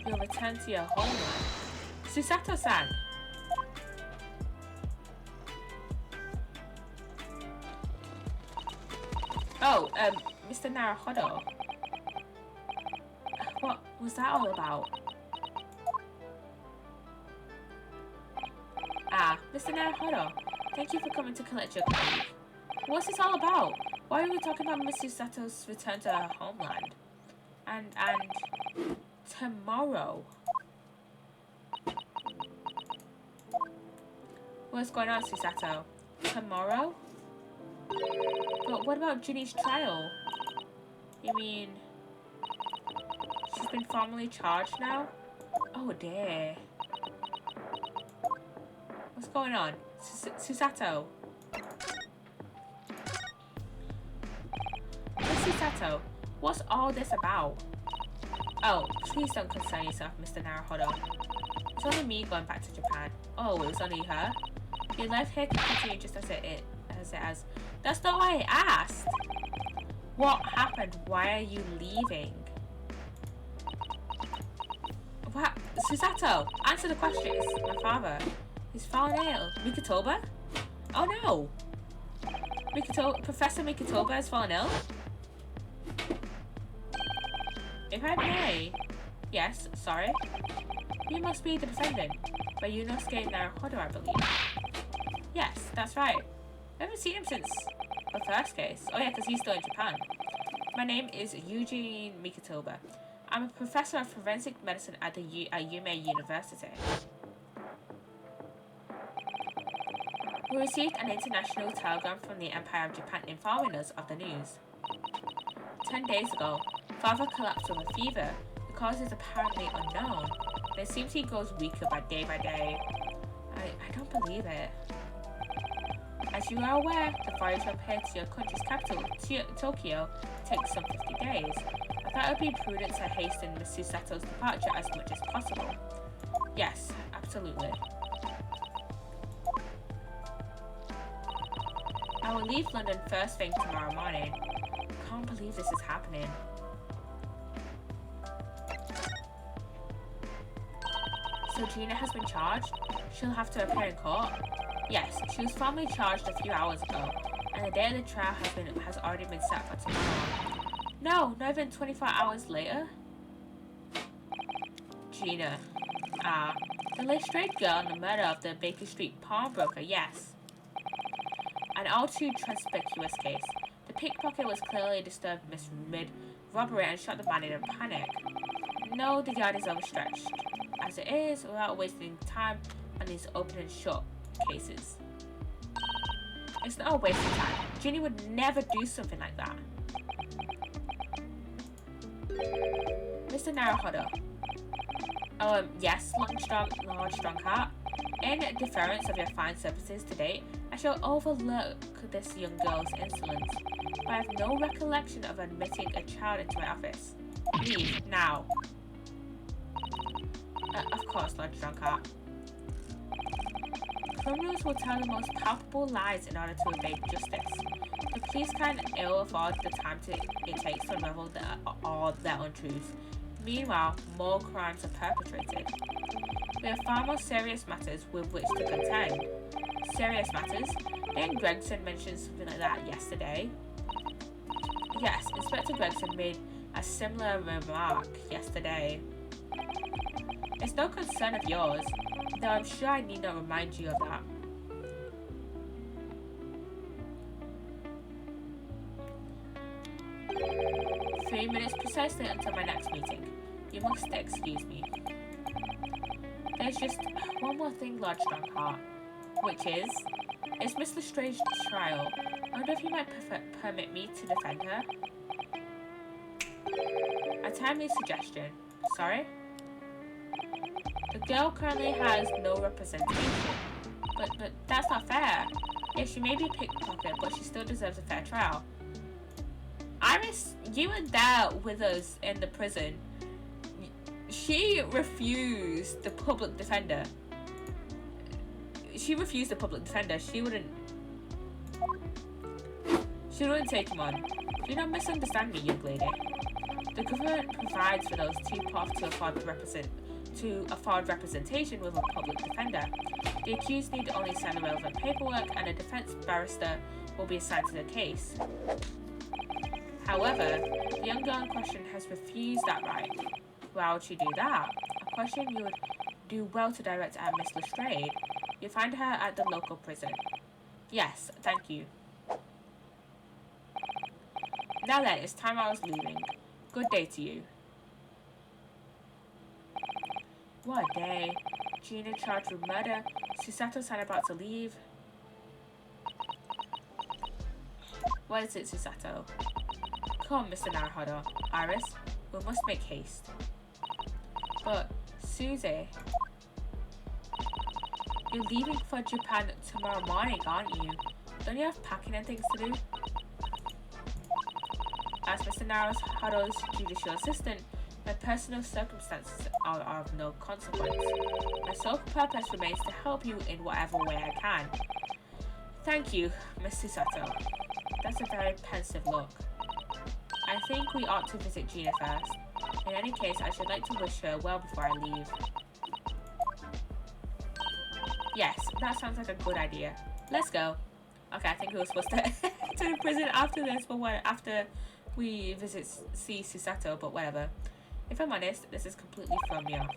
You'll return to your homeland. Pssttt-san! Oh, Mr. Naruhodo. What was that all about? Ah, Mr. Naruhodo, thank you for coming to collect your colleague. What's this all about? Why are we talking about Miss Psst's return to her homeland? And tomorrow. What's going on, Pssttt? Tomorrow? But what about Ginny's trial? You mean she's been formally charged now? Oh dear. What's going on? Pssttt? Pssttt, what's all this about? Oh, please don't concern yourself, Mr. Naruhodo. It's only me going back to Japan. Oh, it was only her? Your life here can continue just as it has. That's not why I asked. What happened? Why are you leaving? What? Pssttt, answer the questions. My father. He's fallen ill. Mikotoba? Oh no. Professor Mikotoba has fallen ill? If I may. Yes, sorry. You must be the defendant. But Yunosuke Naruhodo, I believe. Yes, that's right. I haven't seen him since the first case. Oh yeah, because he's still in Japan. My name is Eugene Mikotoba. I'm a professor of forensic medicine at Yume University. We received an international telegram from the Empire of Japan informing us of the news. 10 days ago, Father collapsed with a fever. The cause is apparently unknown, and it seems he grows weaker by day. I don't believe it. As you are aware, the voyage up here to your country's capital, Tokyo, takes some 50 days. I thought it would be prudent to hasten Miss Psst's departure as much as possible. Yes, absolutely. I will leave London first thing tomorrow morning. I can't believe this is happening. So Gina has been charged? She'll have to appear in court? Yes, she was formally charged a few hours ago, and the day of the trial has already been set for tomorrow. No, not even 24 hours later? Gina. Ah, the Lestrade girl and the murder of the Baker Street pawnbroker, yes. An all too conspicuous case. The pickpocket was clearly disturbed mid-robbery and shot the man in a panic. No, the yard is overstretched. As it is, without wasting time on these open and shut cases. It's not a waste of time. Ginny would never do something like that. Mr. Naruhodo. Yes, large strong heart. In deference of your fine services to date, I shall overlook this young girl's insolence, but I have no recollection of admitting a child into my office. Leave, now. Of course, Lord Strongheart. Criminals will tell the most palpable lies in order to evade justice. The police can ill afford the time it takes to unravel all their untruths. Meanwhile, more crimes are perpetrated. We have far more serious matters with which to contend. Serious matters? Didn't Gregson mention something like that yesterday? Yes, Inspector Gregson made a similar remark yesterday. It's no concern of yours, though I'm sure I need not remind you of that. "3 minutes precisely until my next meeting. You must excuse me." There's just one more thing, Lord Strongheart, which is, it's Miss Lestrange's trial. I wonder if you might permit me to defend her? A timely suggestion. Sorry? The girl currently has no representation. But that's not fair. Yes, she may be a pickpocket, but she still deserves a fair trial. Iris, you were there with us in the prison. She refused the public defender. She wouldn't take him on. Do not misunderstand me, young lady. The government provides for those too poor to afford representation with a public defender. The accused need only sign the relevant paperwork and a defense barrister will be assigned to the case. However, the young girl in question has refused that right. Why would she do that? A question you would do well to direct at Miss Lestrade. You'll find her at the local prison. Yes, thank you. Now then, it's time I was leaving. Good day to you. What a day. Gina charged with murder. Psssttt about to leave. What is it, Psssttt? Come, Mr. Naruhodo. Iris, we must make haste. But, Susie, you're leaving for Japan tomorrow morning, aren't you? Don't you have packing and things to do? As Mr. Naruhodo's judicial assistant, my personal circumstances are of no consequence. My sole purpose remains to help you in whatever way I can. Thank you, Miss Psssttt. That's a very pensive look. I think we ought to visit Gina first. In any case, I should like to wish her well before I leave. Yes, that sounds like a good idea. Let's go. Okay, I think we were supposed to to the prison after this, but after we see Psssttt, but whatever. If I'm honest, this is completely thrown me off.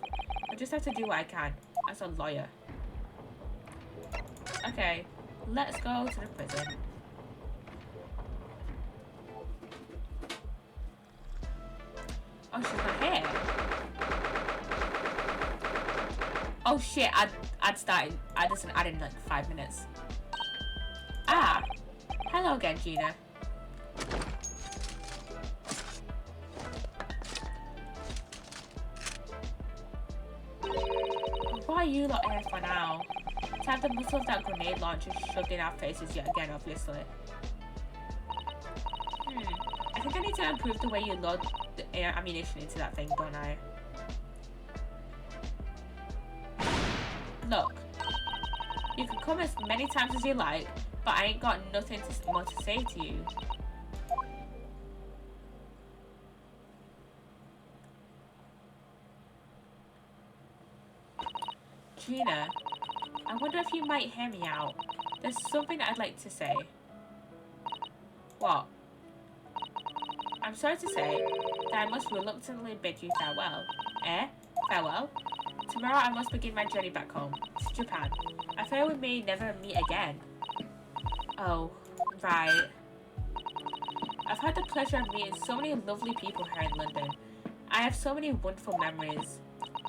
I just have to do what I can as a lawyer. Okay, let's go to the prison. Oh, she's not here. Oh shit, I'd started. I just added in like 5 minutes. Ah, hello again, Gina. Why are you lot here for now? To have the muscle of that grenade launcher shoved in our faces yet again, obviously. I think I need to improve the way you load the air ammunition into that thing, don't I? Look, you can come as many times as you like, but I ain't got nothing more to say to you. Gina, I wonder if you might hear me out. There's something I'd like to say. What? I'm sorry to say that I must reluctantly bid you farewell. Farewell? Tomorrow I must begin my journey back home, to Japan. I fear we may never meet again. Oh, right. I've had the pleasure of meeting so many lovely people here in London. I have so many wonderful memories.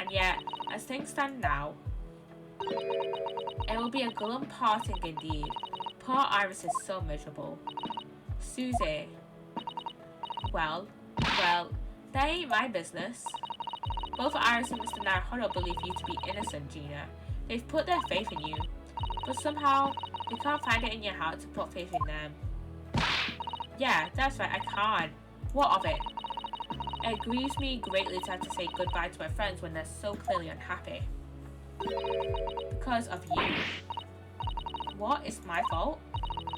And yet, as things stand now, it will be a glum parting indeed. Poor Iris is so miserable. Susie. Well, that ain't my business. Both Iris and Mr. Naruhodo believe you to be innocent, Gina. They've put their faith in you. But somehow, you can't find it in your heart to put faith in them. Yeah, that's right, I can't. What of it? It grieves me greatly to have to say goodbye to my friends when they're so clearly unhappy. Because of you. What? It's my fault?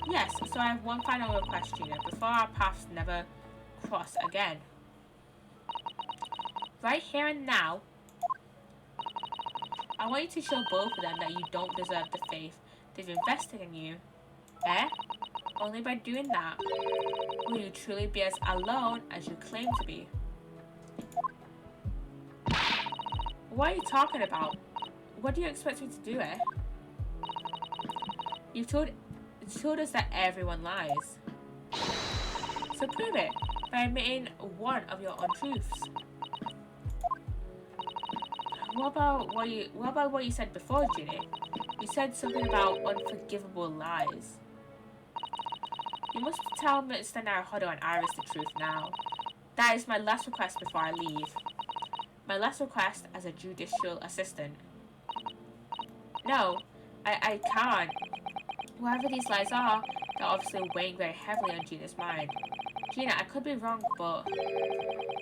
Yes, so I have one final request, Gina, before our paths never cross again. Right here and now, I want you to show both of them that you don't deserve the faith they've invested in you. Eh? Only by doing that will you truly be as alone as you claim to be. What are you talking about? What do you expect me to do, eh? You've told us that everyone lies. So prove it by admitting one of your untruths. What about what you said before, Ginny? You said something about unforgivable lies. You must tell Mr. Naruhodo and Iris the truth now. That is my last request before I leave. My last request as a judicial assistant. No, I can't. Whatever these lies are, they're obviously weighing very heavily on Gina's mind. Gina, I could be wrong, but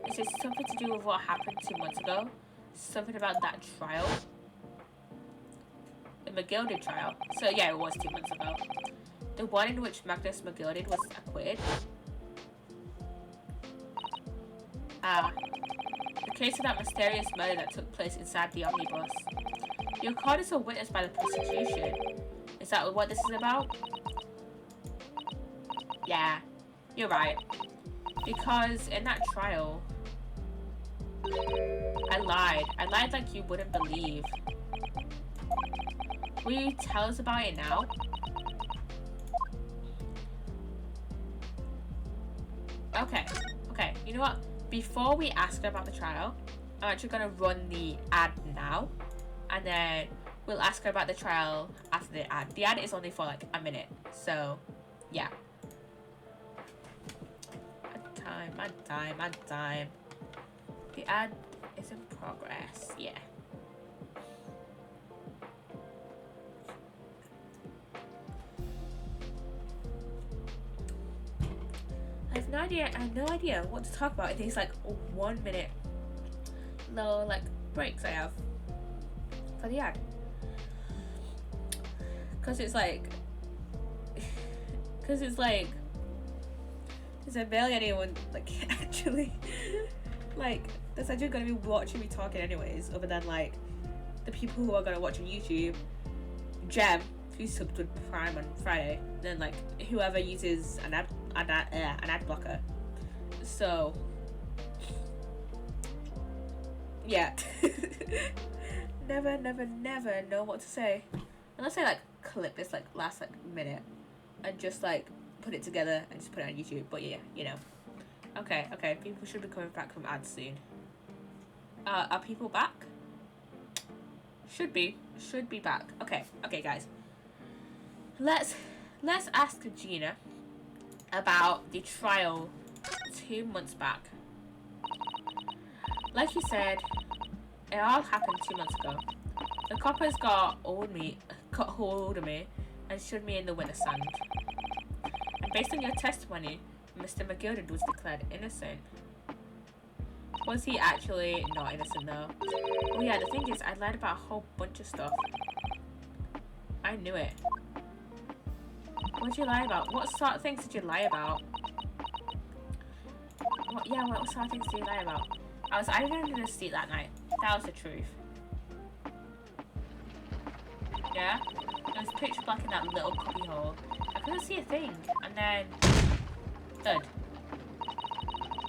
is it something to do with what happened 2 months ago? Something about that trial? The McGilded trial. So yeah, it was 2 months ago. The one in which Magnus McGilded was acquitted. The case of that mysterious murder that took place inside the omnibus. You're called as a witness by the prosecution. Is that what this is about? Yeah, you're right. Because in that trial, I lied. I lied like you wouldn't believe. Will you tell us about it now? Okay. You know what? Before we ask her about the trial, I'm actually gonna run the ad now, and then we'll ask her about the trial after the ad. The ad is only for like a minute, so yeah. Ad time. The ad is in progress. Yeah. I have no idea what to talk about in these like 1 minute little like breaks I have for the ad. Cause it's like is there barely anyone like actually like that's actually gonna be watching me talking anyways, other than like the people who are gonna watch on YouTube, Jem, who's subbed with Prime on Friday, then like whoever uses an ad blocker. So yeah. never know what to say unless I like clip this like last like minute and just like put it together and just put it on YouTube. But yeah, you know. Okay, people should be coming back from ads soon. Are people back? Should be back. Okay, guys. Let's ask Gina about the trial 2 months back. Like you said, it all happened 2 months ago. The coppers got hold of me and stood me in the witness stand. And based on your testimony, Mr. McGilded was declared innocent. Was he actually not innocent though? Oh yeah, the thing is, I lied about a whole bunch of stuff. I knew it. What did you lie about? What sort of things did you lie about? What sort of things did you lie about? I was either in a seat that night. That was the truth. Yeah? It was pitch black in that little cubby hole. I couldn't see a thing. And then... thud.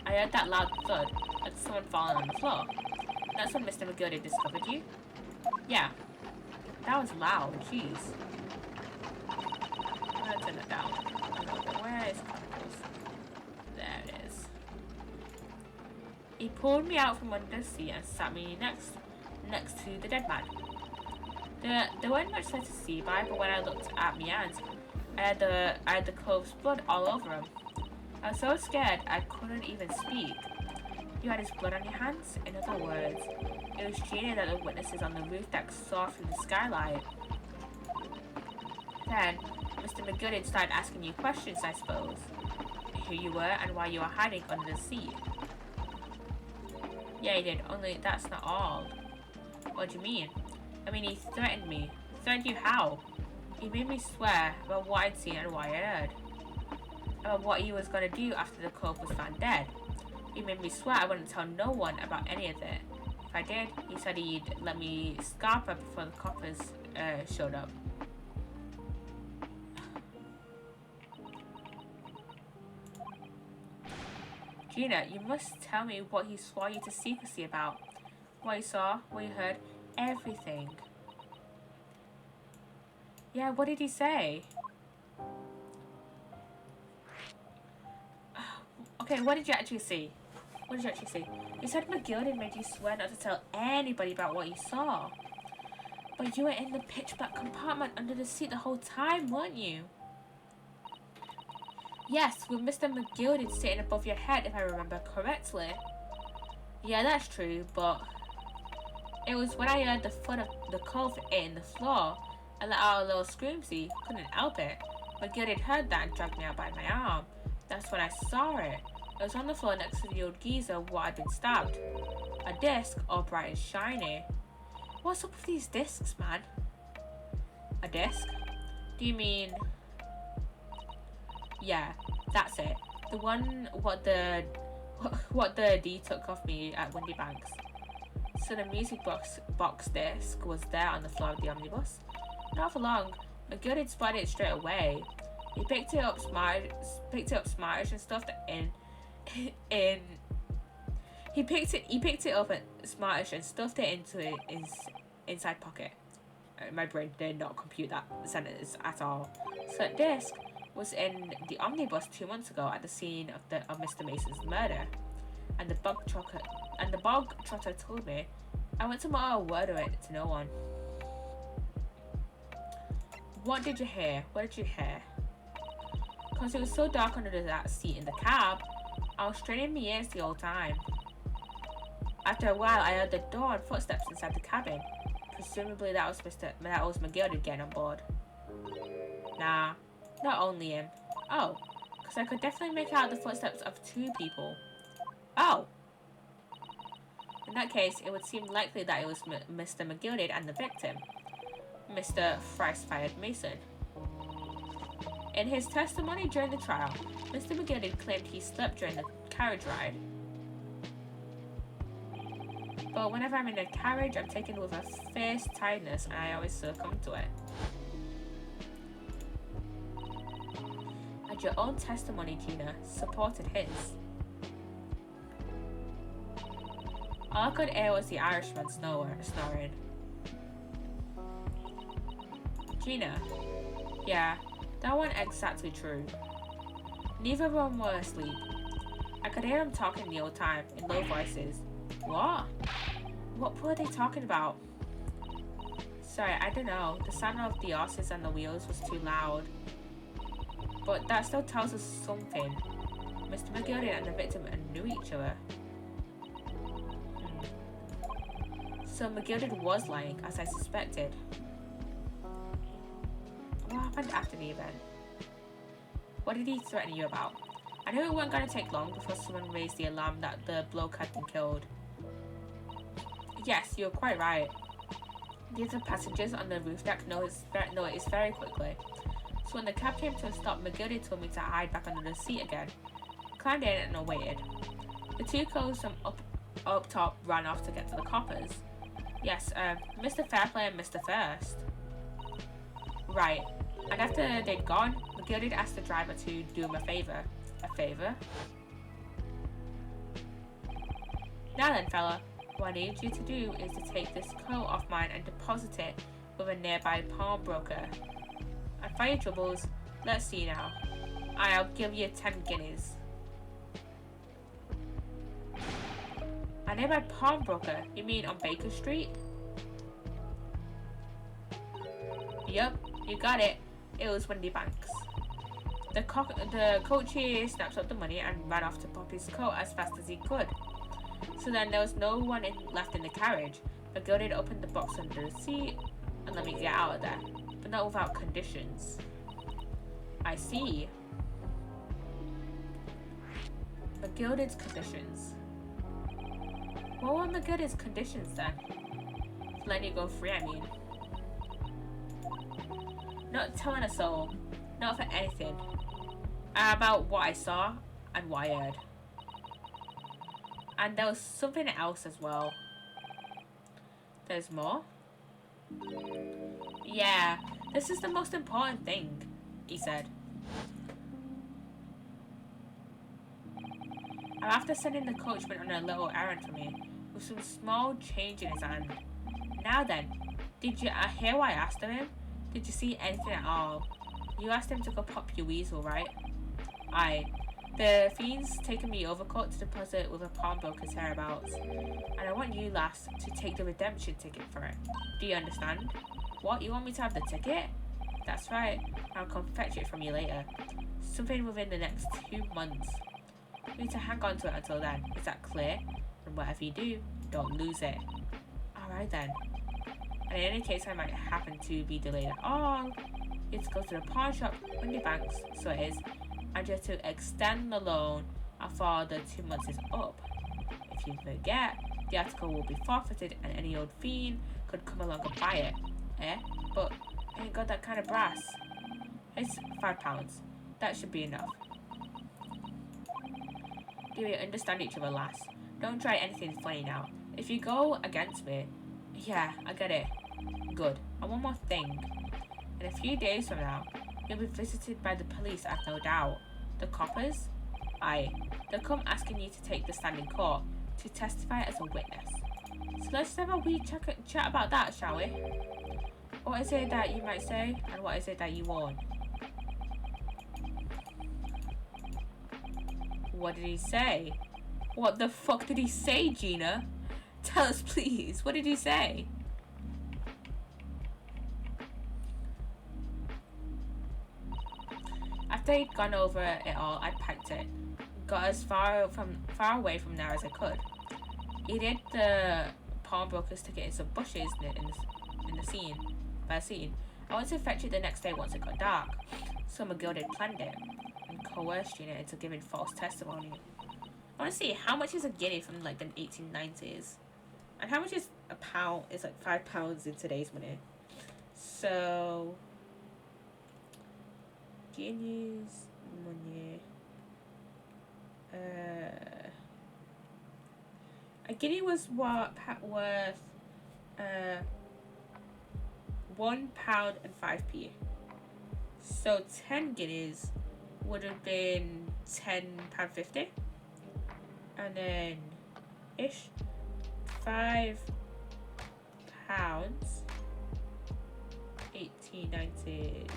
I heard that loud thud, like someone falling on the floor. That's when Mr. McGilded discovered you? Yeah. That was loud. Jeez. I'm gonna turn that down. Where is Chronicles? There. He pulled me out from under the seat and sat me next to the dead man. There weren't much there to see by, but when I looked at my hands, I had the cove's blood all over him. I was so scared I couldn't even speak. You had his blood on your hands? In other words, it was Gina that the witnesses on the roof deck saw through the skylight. Then, Mr. McGilded started asking you questions, I suppose. Who you were and why you were hiding under the seat. Yeah, he did, only that's not all. What do you mean? I mean, he threatened me. Threatened you how? He made me swear about what I'd seen and what I heard. About what he was going to do after the cove was found dead. He made me swear I wouldn't tell no one about any of it. If I did, he said he'd let me scarp her before the coppers showed up. Gina, you must tell me what he swore you to secrecy about. What you saw, what you heard, everything. Yeah, what did he say? Okay, what did you actually see? What did you actually see? You said McGilded made you swear not to tell anybody about what you saw. But you were in the pitch black compartment under the seat the whole time, weren't you? Yes, with Mr. McGilded sitting above your head, if I remember correctly. Yeah, that's true, but it was when I heard the foot of the cove in the floor. I let out a little screamsy, couldn't help it. McGilded heard that and dragged me out by my arm. That's when I saw it. It was on the floor next to the old geezer where I'd been stabbed. A disc, all bright and shiny. What's up with these discs, man? A disc? Do you mean... Yeah, that's it. The one what the D took off me at Windy Banks. So the music box disc was there on the floor of the omnibus. Not for long, McGilded spotted it straight away. He picked it up smartish and stuffed it in. He picked it up and smartish and stuffed it into his inside pocket. My brain did not compute that sentence at all. So that disc was in the omnibus 2 months ago at the scene of Mr. Mason's murder, and the bog trotter told me. I went to mutter a word of it to no one. What did you hear? What did you hear? Because it was so dark under that seat in the cab, I was straining my ears the whole time. After a while, I heard the door and footsteps inside the cabin. Presumably that was McGilded getting on board. Nah, not only him. Oh, because I could definitely make out the footsteps of 2 people. Oh! In that case, it would seem likely that it was Mr. McGilded and the victim, Mr. Thrice-Fired Mason. In his testimony during the trial, Mr. McGilded claimed he slept during the carriage ride. But whenever I'm in a carriage, I'm taken with a fierce tiredness and I always succumb to it. And your own testimony, Gina, supported his. All I could hear was the Irishman snoring. Gina. Yeah, that wasn't exactly true. Neither of them were asleep. I could hear them talking the whole time, in low voices. What? What were they talking about? Sorry, I don't know. The sound of the horses and the wheels was too loud. But that still tells us something. Mr. McGilded and the victim knew each other. So McGilded was lying, as I suspected. What happened after the event? What did he threaten you about? I knew it wasn't going to take long before someone raised the alarm that the bloke had been killed. Yes, you're quite right. The other passengers on the roof deck noticed very quickly. So when the cab came to a stop, McGilded told me to hide back under the seat again. I climbed in and waited. The 2 cows from up top ran off to get to the coppers. Yes, Mr. Fairplay and Mr. First. Right. And after they'd gone, McGilded asked the driver to do him a favour. A favour? Now then, fella, what I need you to do is to take this coat off mine and deposit it with a nearby pawnbroker. And for your troubles, let's see now. I'll give you 10 guineas. nearby pawnbroker? You mean on Baker Street? Yup, you got it. It was Wendy Banks. The coachee snaps up the money and ran off to pop his coat as fast as he could. So then there was no one left in the carriage. McGilded opened the box under the seat and let me get out of there, but not without conditions. I see. McGilded's conditions. What were McGilded's conditions then? Letting you go free, I mean. Not telling a soul. Not for anything. About what I saw and what I heard. And there was something else as well. There's more? Yeah, this is the most important thing, he said. After sending the coachman on a little errand for me, with some small change in his hand. Now then, did you hear what I asked of him? Did you see anything at all? You asked him to go pop your weasel, right? Aye. The fiend's taken me overcoat to deposit with a pawnbroker's hereabouts. And I want you, lass, to take the redemption ticket for it. Do you understand? What, you want me to have the ticket? That's right. I'll come fetch it from you later. Something within the next 2 months. You need to hang on to it until then. Is that clear? And whatever you do, don't lose it. Alright then. And in any case, I might happen to be delayed at all. You have to go to the pawn shop, Wendy Banks, so it is, and you have to extend the loan after the 2 months is up. If you forget, the article will be forfeited and any old fiend could come along and buy it. Eh? But I ain't got that kind of brass. It's £5. That should be enough. Do we understand each other, lass? Don't try anything funny now. If you go against me... Yeah, I get it. Good. And one more thing. In a few days from now, you'll be visited by the police, I've no doubt. The coppers? Aye. They'll come asking you to take the stand in court to testify as a witness. So let's have a wee chat about that, shall we? What is it that you might say, and what is it that you won't? What did he say? What the fuck did he say, Gina? Tell us, please. What did he say? After he'd gone over it all, I packed it. Got as far away from there as I could. He did the pawnbroker's ticket in some bushes in the scene. I went to fetch it the next day once it got dark. So McGilded planned it and coerced Gina into giving false testimony. I want to see how much is a guinea from like the 1890s, and how much is a pound? It's like £5 in today's money. So guineas money. A guinea was worth £1.05. So 10 guineas would have been £10.50. And then ish £5 1890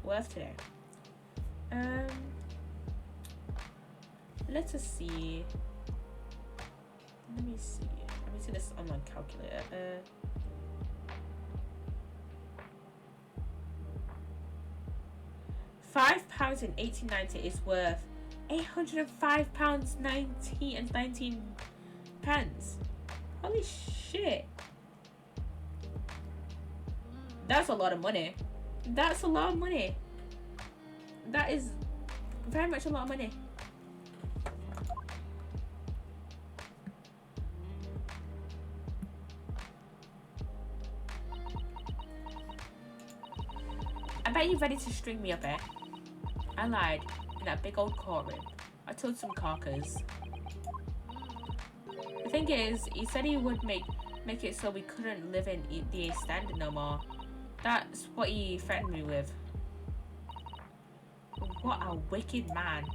worth today. Let us see. Let me see this online calculator. £5 in 1890 is worth £805.19 pence. Holy shit. That's a lot of money. That's a lot of money. That is very much a lot of money. I bet you're ready to string me up, eh? I lied in that big old courtroom. I told some carcass. The thing is, he said he would make it so we couldn't live in the East End no more. That's what he threatened me with. What a wicked man.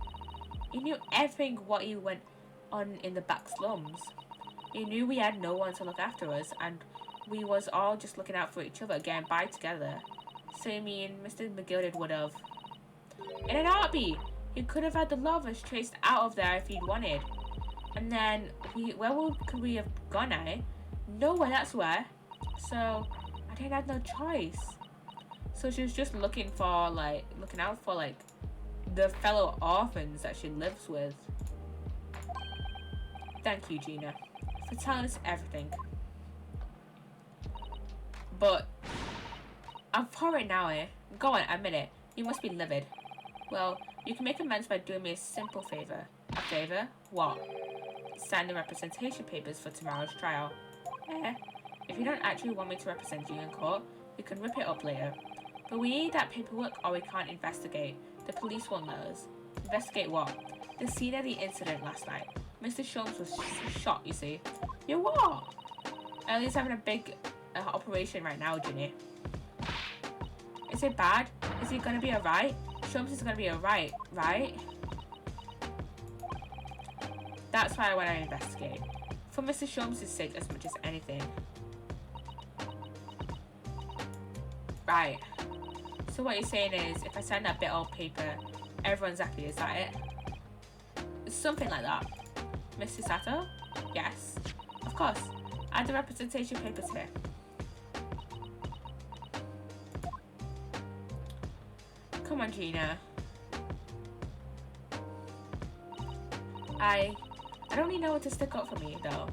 He knew everything what he went on in the back slums. He knew we had no one to look after us, and we was all just looking out for each other, getting by together. So you mean Mr. McGilded would have... In an heartbeat! He could have had the lovers chased out of there if he'd wanted. And then could we have gone, eh? Nowhere, that's where. So I didn't have no choice. So she was just looking out for like the fellow orphans that she lives with. Thank you, Gina, for telling us everything. But I'm for it now, eh? Go on, admit it. You must be livid. Well, you can make amends by doing me a simple favor. A favor? What? Sign the representation papers for tomorrow's trial. If you don't actually want me to represent you in court, you can rip it up later. But we need that paperwork or we can't investigate. The police won't let us. Investigate what? The scene of the incident last night. Mr. Sholmes was shot, you see. You what? Ellie's having a big operation right now, Ginny. Is it bad? Is he gonna be alright? Sholmes is gonna be alright, right? That's why I want to investigate. For Mr. Sholmes' sake as much as anything. Right. So what you're saying is, if I sign that bit of paper, everyone's happy, is that it? Something like that. Mr. Sato? Yes. Of course. Add the representation papers here. Come on, Gina. I don't really know what to stick up for me, though.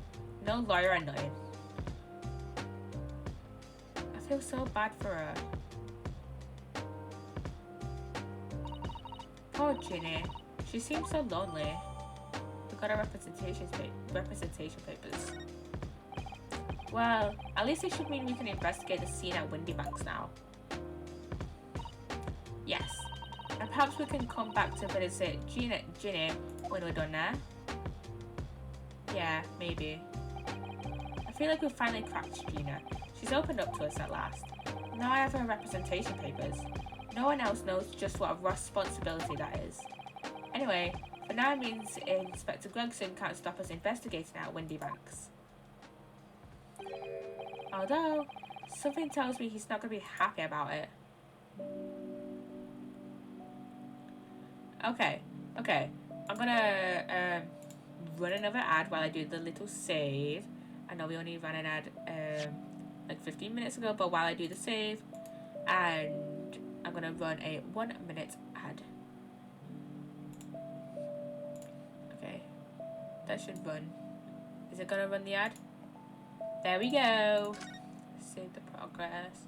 No lawyer or nothing. I feel so bad for her. Poor Ginny. She seems so lonely. We got her representation papers. Well, at least it should mean we can investigate the scene at Windy Banks now. Yes. And perhaps we can come back to visit Ginny when we're done there. Yeah, maybe. I feel like we've finally cracked Gina. She's opened up to us at last. Now I have her representation papers. No one else knows just what a responsibility that is. Anyway, for now it means Inspector Gregson can't stop us investigating at Windy Banks. Although, something tells me he's not going to be happy about it. Okay. I'm gonna run another ad while I do the little save. I know we only ran an ad like 15 minutes ago, but while I do the save, and I'm gonna run a 1 minute ad. Okay, that should run. Is it gonna run the ad? There we go. Save the progress.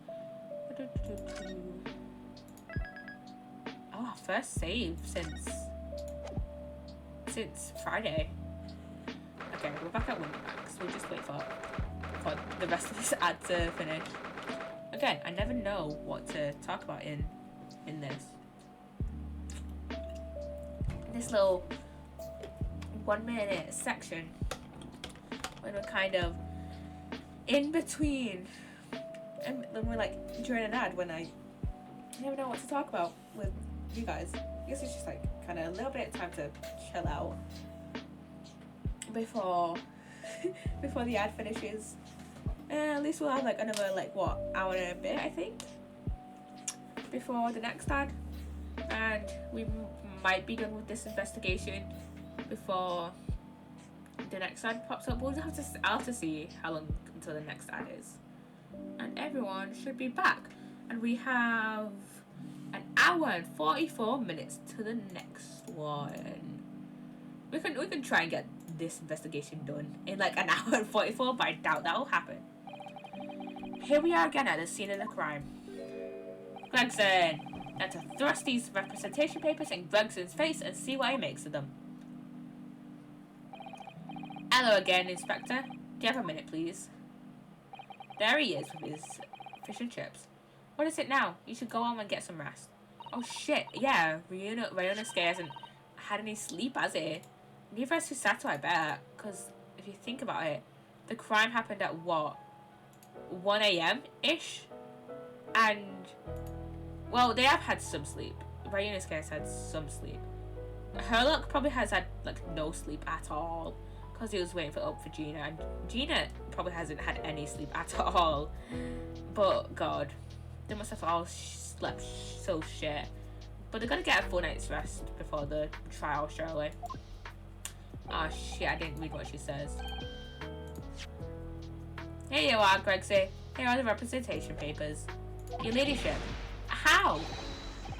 Oh, first save since Friday. Okay, we're back at Windy Banks. We'll just wait for the rest of this ad to finish. Again, I never know what to talk about in this little 1 minute section when we're kind of in between, and then we're like during an ad when I never know what to talk about with you guys. I guess it's just like kind of a little bit of time to chill out before the ad finishes. And at least we'll have like another hour and a bit, I think, before the next ad, and we might be done with this investigation before the next ad pops up. I'll have to see how long until the next ad is, and everyone should be back, and we have an hour and 44 minutes to the next one. We can try and get this investigation done in like an hour and 44, but I doubt that will happen. Here we are again at the scene of the crime. Gregson! Now to thrust these representation papers in Gregson's face and see what he makes of them. Hello again, Inspector. Do you have a minute, please? There he is with his fish and chips. What is it now? You should go home and get some rest. Oh shit, yeah, Ryunosuke hasn't had any sleep, has he? Neither has Susato, I bet. Because if you think about it, the crime happened at what? 1 a.m.-ish? And, well, they have had some sleep. Ryunosuke has had some sleep. Herlock probably has had, no sleep at all. Because he was waiting for Gina. And Gina probably hasn't had any sleep at all. But, God. They must have all slept so shit. But they're going to get a full night's rest before the trial, surely. Oh shit, I didn't read what she says. Here you are, Gregsy. Here are the representation papers. Your ladyship. How?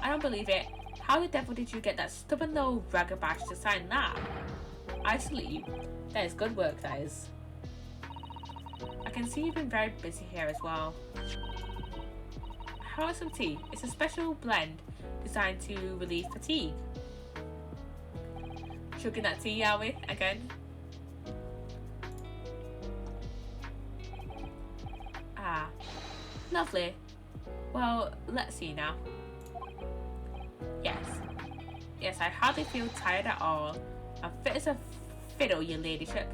I don't believe it. How the devil did you get that stubborn little ragabash to sign that? I salute you. That is good work, that is. I can see you've been very busy here as well. How about some tea? It's a special blend designed to relieve fatigue. Chugging that tea, are we? Again. Ah, lovely. Well, let's see now. Yes. Yes, I hardly feel tired at all. I'm fit as a fiddle, your ladyship.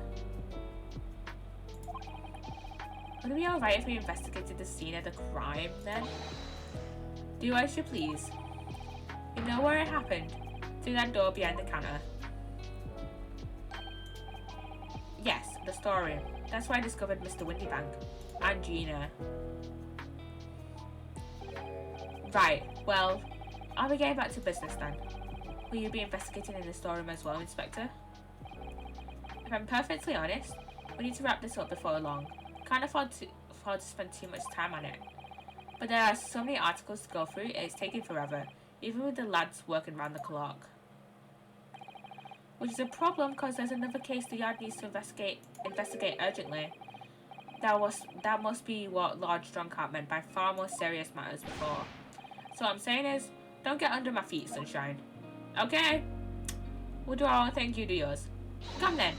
Would it be alright if we investigated the scene of the crime, then? Do as you please. You know where it happened? Through that door behind the counter. Yes, the storeroom. That's where I discovered Mr. Windybank. And Gina. Right, well, I'll be getting back to business then. Will you be investigating in the storeroom as well, Inspector? If I'm perfectly honest, we need to wrap this up before long. Can't afford to spend too much time on it. But there are so many articles to go through, it's taking forever, even with the lads working round the clock. Which is a problem because there's another case the yard needs to investigate urgently. That must be what Lord Strongheart meant by far more serious matters before. So what I'm saying is, don't get under my feet, sunshine. Okay? We'll do our own thing, you do yours. Come then,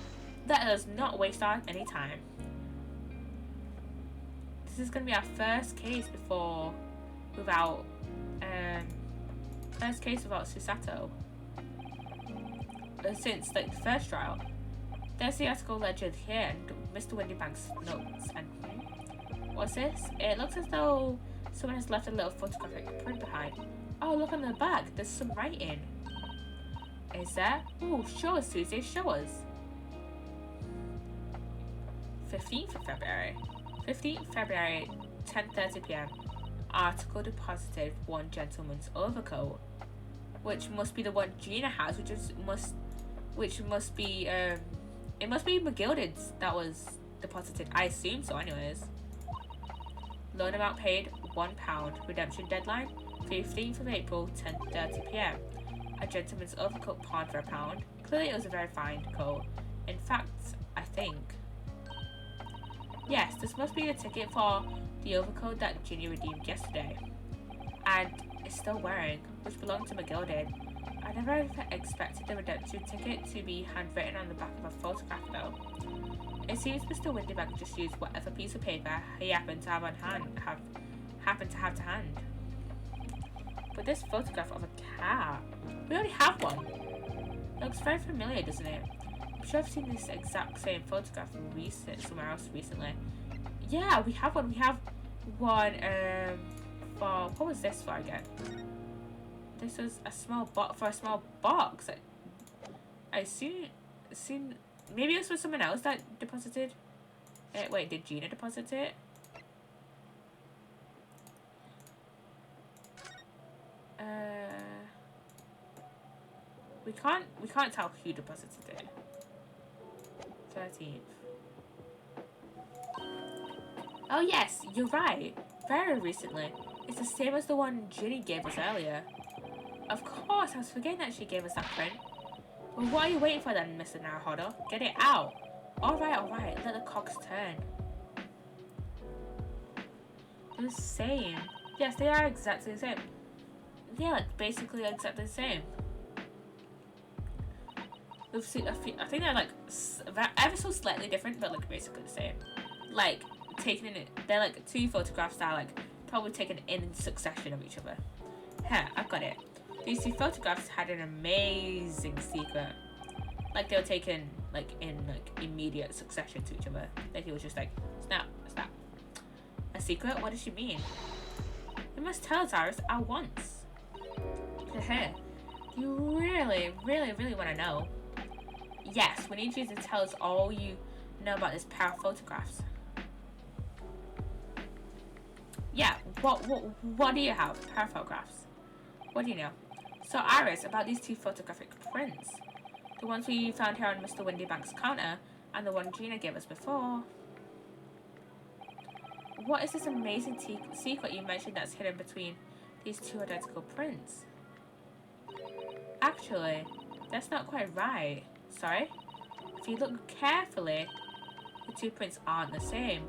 let us not waste any time. This is going to be our first case without Psssttt. Since like the first trial. There's the article ledger here and Mr. Windybank's notes and what's this? It looks as though someone has left a little photographic print behind. Oh, look on the back, there's some writing. Is there? Oh, show us, Susie, show us. 15th of February. 15th February, 10:30 p.m. Article deposited one gentleman's overcoat, which must be the one Gina has, which must be it must be McGilded's that was deposited. I assume so, anyways. Loan amount paid £1. Redemption deadline 15th of April, 10:30 p.m. A gentleman's overcoat pawned for £1. Clearly, it was a very fine coat. In fact, I think. Yes, this must be the ticket for the overcoat that Ginny redeemed yesterday. And is still wearing, which belonged to McGilded. I never expected the redemption ticket to be handwritten on the back of a photograph though. It seems Mr. Windybank just used whatever piece of paper he happened to have to hand. But this photograph of a cat, we already have one. It looks very familiar, doesn't it? I'm sure I've seen this exact same photograph somewhere else recently. Yeah, we have one. We have one for, what was this for again? This was a small box. I assume maybe it was for someone else that deposited. Wait, did Gina deposit it? We can't tell who deposited it. 13th. Oh yes, you're right. Very recently. It's the same as the one Ginny gave us earlier. Of course, I was forgetting that she gave us that print. Well, what are you waiting for then, Mr. Naruhodo? Get it out. Alright, let the cocks turn. They're the same. Yes, they are exactly the same. Yeah, like basically exactly the same. We've seen a few, I think they're like ever so slightly different, but like basically the same. Like taken in, they're like two photographs that are like probably taken in succession of each other. Here, I've got it. These two photographs had an amazing secret. Like they were taken like in like immediate succession to each other. Like it was just like snap. A secret? What does she mean? You must tell us, Iris, at once. You really want to know? Yes, we need you to tell us all you know about this pair of photographs. Yeah, what do you have? Pair of photographs. What do you know? So Iris, about these two photographic prints. The ones we found here on Mr. Windybank's counter, and the one Gina gave us before. What is this amazing secret you mentioned that's hidden between these two identical prints? Actually, that's not quite right. Sorry? If you look carefully, the two prints aren't the same.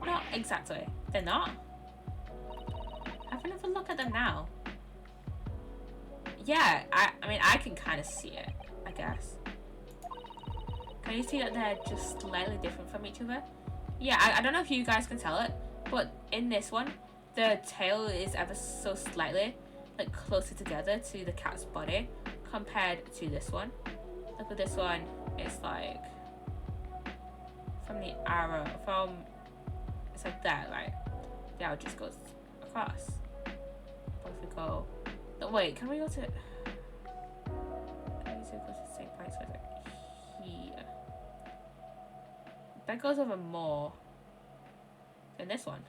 Not exactly. They're not? Have another look at them now. Yeah, I mean, I can kind of see it, I guess. Can you see that they're just slightly different from each other? Yeah, I don't know if you guys can tell it, but in this one, the tail is ever so slightly, like, closer together to the cat's body compared to this one. Look at this one, it's like, from the arrow, it's like that, right? The arrow just goes across. But if we go, wait, can we go to, go to the same point, so it's like here. That goes over more than this one.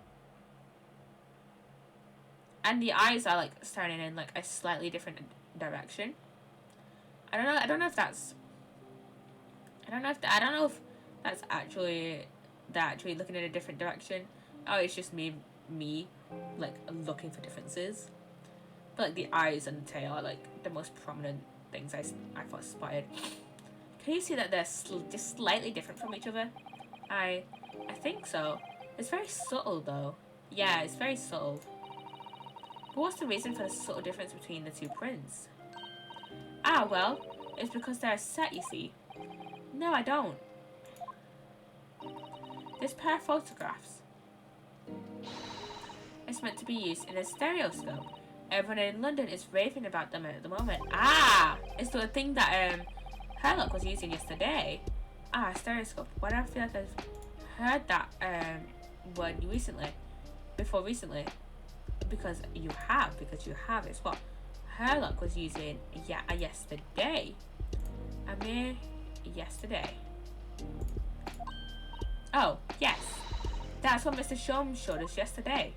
And the eyes are like starting in like a slightly different direction. I don't know if that's actually looking in a different direction. Oh, it's just me like looking for differences. But like the eyes and the tail are like the most prominent things I thought spotted. Can you see that they're just slightly different from each other? I think so. It's very subtle though. Yeah, it's very subtle. But what's the reason for the subtle difference between the two prints? Ah, well, it's because they're set, you see. No, I don't. This pair of photographs is meant to be used in a stereoscope. Everyone in London is raving about them at the moment. Ah! It's the thing that Herlock was using yesterday. Ah, stereoscope. Why do I feel like I've heard that word recently? Because you have. It's what Herlock was using yesterday. A mere yesterday. Oh, yes. That's what Mr. Shum showed us yesterday.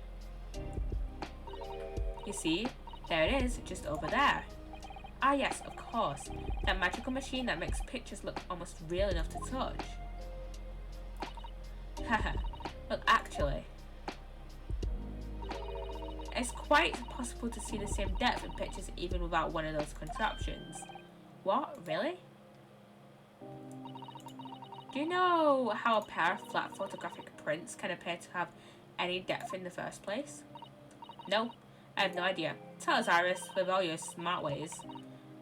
You see, there it is, just over there. Ah yes, of course. That magical machine that makes pictures look almost real enough to touch. Haha. Well, actually, it's quite possible to see the same depth in pictures even without one of those contraptions. What? Really? Do you know how a pair of flat photographic prints can appear to have any depth in the first place? No, I have no idea. Tell us, Iris, with all your smart ways.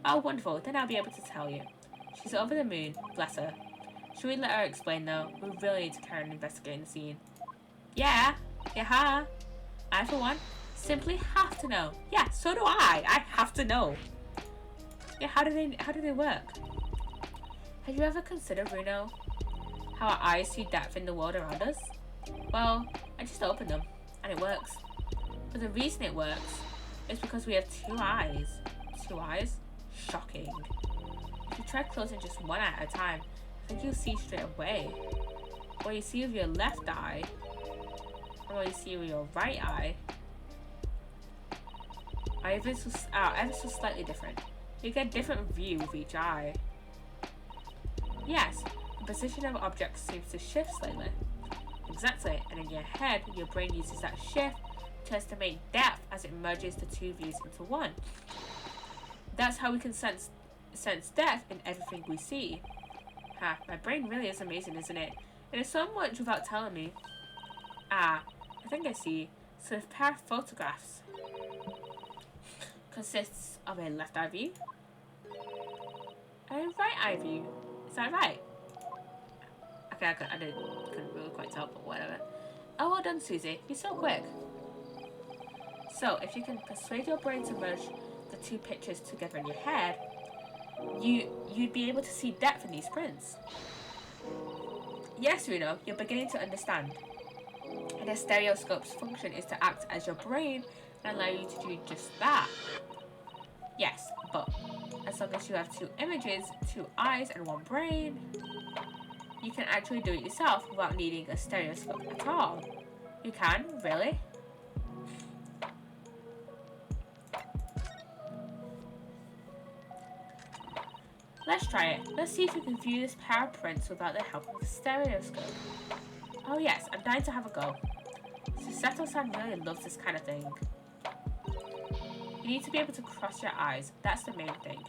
Oh, wonderful. Then I'll be able to tell you. She's over the moon. Bless her. Should we let her explain, though? We really need to carry on investigating the scene. Yeah. Yeah. I, for one, simply have to know. Yeah, so do I. I have to know. Yeah, how do they work? Have you ever considered, Bruno, how our eyes see depth in the world around us? Well, I just open them, and it works. But the reason it works is because we have two eyes. Two eyes? Shocking. If you try closing just one eye at a time, I think you'll see straight away. What you see with your left eye and what you see with your right eye are ever so slightly different. You get a different view with each eye. Yes, the position of objects seems to shift slightly. Exactly, and in your head, your brain uses that shift to estimate depth as it merges the two views into one. That's how we can sense depth in everything we see. Ha, my brain really is amazing, isn't it? It is so much without telling me. Ah, I think I see. So the pair of photographs consists of a left eye view and a right eye view. Is that right? Okay, I couldn't really quite tell, but whatever. Oh, well done, Susie. You're so quick. So, if you can persuade your brain to merge the two pictures together in your head, you'd be able to see depth in these prints. Yes, Runo, you're beginning to understand. And a stereoscope's function is to act as your brain and allow you to do just that. Yes, but as long as you have two images, two eyes, and one brain, you can actually do it yourself without needing a stereoscope at all. You can? Really? Let's try it. Let's see if we can view this pair of prints without the help of a stereoscope. Oh yes, I'm dying to have a go. Psssttt-san really loves this kind of thing. You need to be able to cross your eyes. That's the main thing.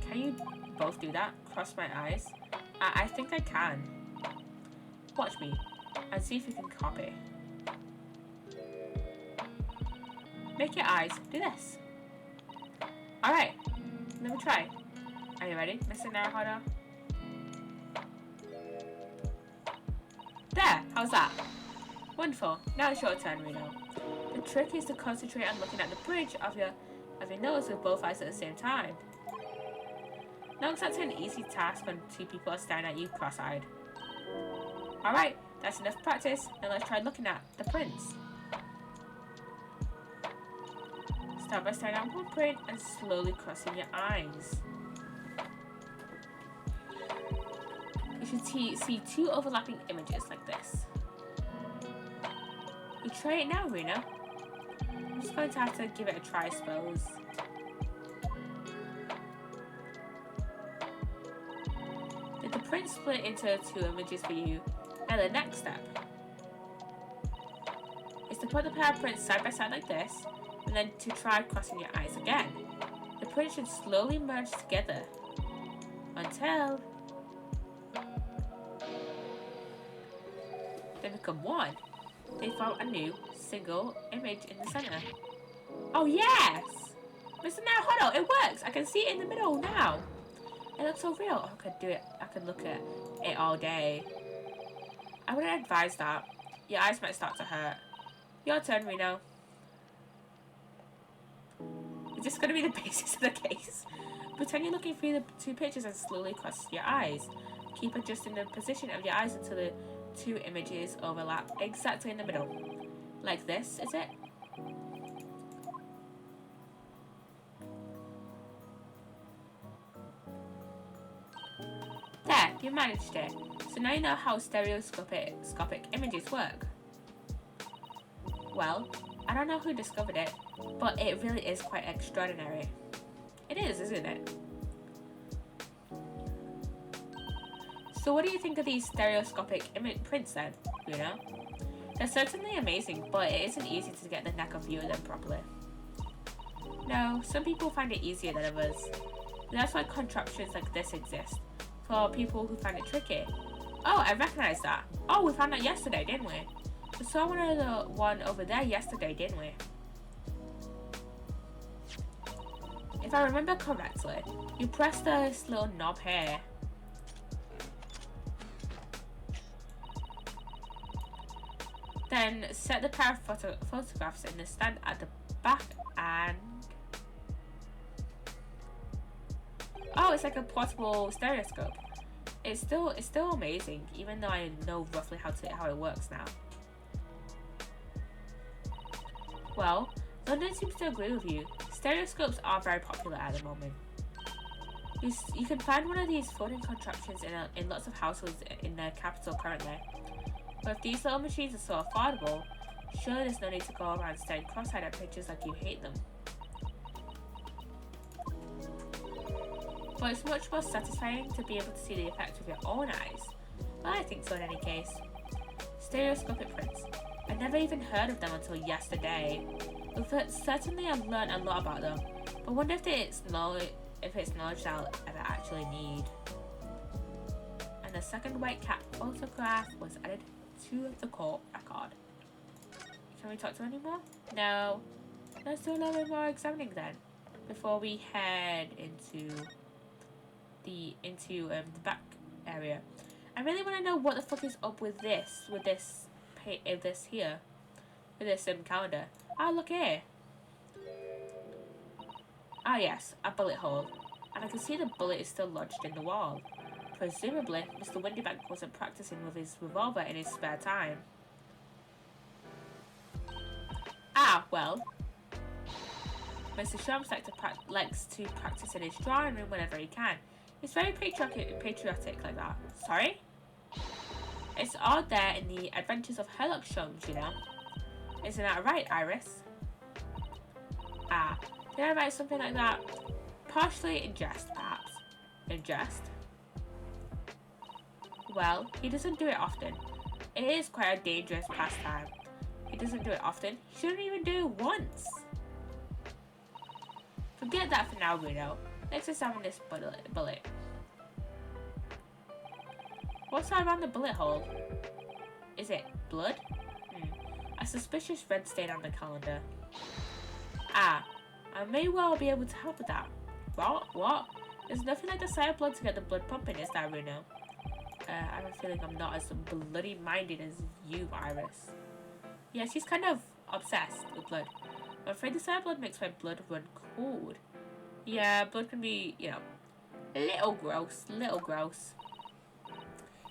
Can you both do that? Cross my eyes? I think I can. Watch me and see if you can copy. Make your eyes do this. Alright, let me try. Are you ready, Mr. Naruhodo? There, how's that? Wonderful. Now it's your turn, Reno. The trick is to concentrate on looking at the bridge of your nose with both eyes at the same time. Not exactly an easy task when two people are staring at you cross-eyed. Alright, that's enough practice. Now let's try looking at the prints. Start by staring at one print and slowly crossing your eyes. You should see two overlapping images like this. You try it now, Rena. I'm just going to have to give it a try, I suppose. Did the print split into two images for you? Now the next step is to put the pair of prints side by side like this, and then to try crossing your eyes again. The prints should slowly merge together until they become one. They form a new single image in the center. Oh yes! Mr. Naruhodo, it works! I can see it in the middle now. It looks so real. Oh, I could do it. I could look at it all day. I wouldn't advise that. Your eyes might start to hurt. Your turn, Reno. Is this going to be the basis of the case? Pretend you're looking through the two pictures and slowly cross your eyes. Keep adjusting the position of your eyes until the two images overlap exactly in the middle. Like this, is it? There, you managed it. So now you know how stereoscopic images work. Well, I don't know who discovered it, but it really is quite extraordinary. It is, isn't it? So what do you think of these stereoscopic prints then, you know? They're certainly amazing, but it isn't easy to get the knack of viewing them properly. No, some people find it easier than others. That's why contraptions like this exist, for people who find it tricky. Oh, I recognize that. Oh, we found that yesterday, didn't we? We saw one over there yesterday, didn't we? If I remember correctly, you press this little knob here. Then set the pair of photographs in the stand at the back and... Oh, it's like a portable stereoscope. It's still amazing, even though I know roughly how it works now. Well, London seems to agree with you. Stereoscopes are very popular at the moment. You can find one of these floating contraptions in lots of households in the capital currently. But if these little machines are so affordable, surely there's no need to go around staring cross-eyed at pictures like you hate them. But it's much more satisfying to be able to see the effect with your own eyes. Well, I think so in any case. Stereoscopic prints. I never even heard of them until yesterday. But certainly I've learned a lot about them. But I wonder if it's knowledge I'll ever actually need. And the second white cat photograph was added to the court record. Can we talk to anyone? No. Let's do a little bit more examining then, before we head into the back area. I really want to know what the fuck is up with this calendar. Oh, look here. Ah yes, a bullet hole. And I can see the bullet is still lodged in the wall. Presumably, Mr. Windybank wasn't practicing with his revolver in his spare time. Ah, well. Mr. Sharps likes to practice in his drawing room whenever he can. He's very patriotic like that. Sorry? It's all there in the Adventures of Sherlock Holmes, you know. Isn't that right, Iris? Ah, did I write something like that? Partially in jest, perhaps. in jest. Well, he doesn't do it often. It is quite a dangerous pastime. He doesn't do it often. He shouldn't even do it once. Forget that for now, Bruno. Let's examine this bullet. What's that around the bullet hole? Is it blood? A suspicious red stain on the calendar. Ah, I may well be able to help with that. What? There's nothing like the sight of blood to get the blood pumping, is there, Bruno? I have a feeling I'm not as bloody minded as you, Iris. Yeah, she's kind of obsessed with blood. I'm afraid the sight of blood makes my blood run cold. Yeah, blood can be, you know, a little gross.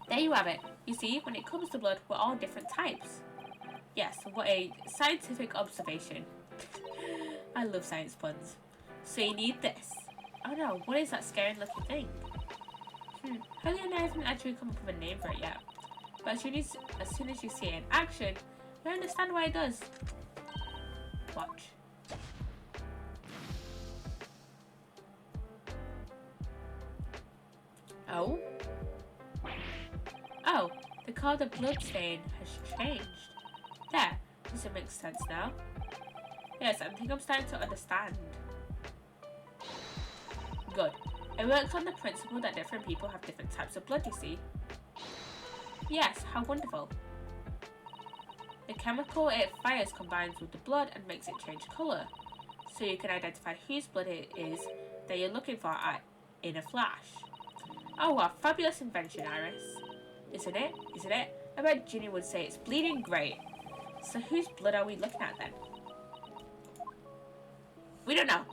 There you have it. You see, when it comes to blood, we're all different types. Yes, what a scientific observation. I love science puns. So you need this. Oh no, what is that scary looking thing? Holly and I haven't actually come up with a name for it yet. But as soon as you see it in action, you'll understand why it does. Watch. Oh? Oh, the color of the blood stain has changed. There, does it make sense now? Yes, I think I'm starting to understand. Good. It works on the principle that different people have different types of blood, you see. Yes, how wonderful. The chemical it fires combines with the blood and makes it change colour, so you can identify whose blood it is that you're looking for in a flash. Oh, what a fabulous invention, Iris. Isn't it? I bet Ginny would say it's bleeding great. So whose blood are we looking at then? We don't know.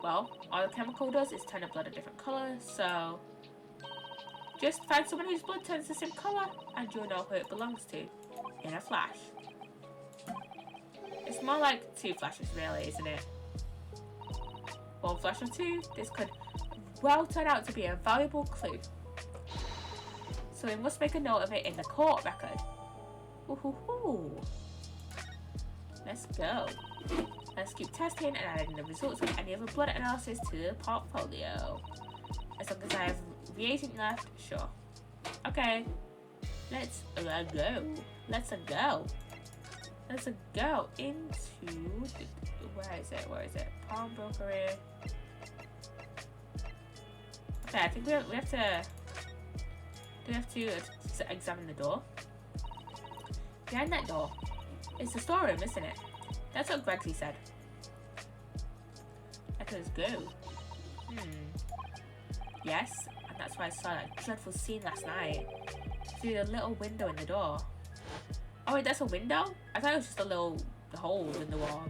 Well, all the chemical does is turn the blood a different colour, so just find someone whose blood turns the same colour and you'll know who it belongs to in a flash. It's more like 2 flashes really, isn't it? 1 flash or 2, this could well turn out to be a valuable clue. So we must make a note of it in the court record. Woohoo! Let's go. Let's keep testing and adding the results of any other blood analysis to the portfolio. As long as I have reagent left, sure. Okay. Let's go. Let's go into where is it? Pawnbrokery. Okay, I think we have to. Do we have to examine the door? Behind that door, it's the storeroom, isn't it? That's what Gregory said. Let us go. Yes, and that's why I saw that dreadful scene last night. Through the little window in the door. Oh wait, that's a window? I thought it was just a little hole in the wall.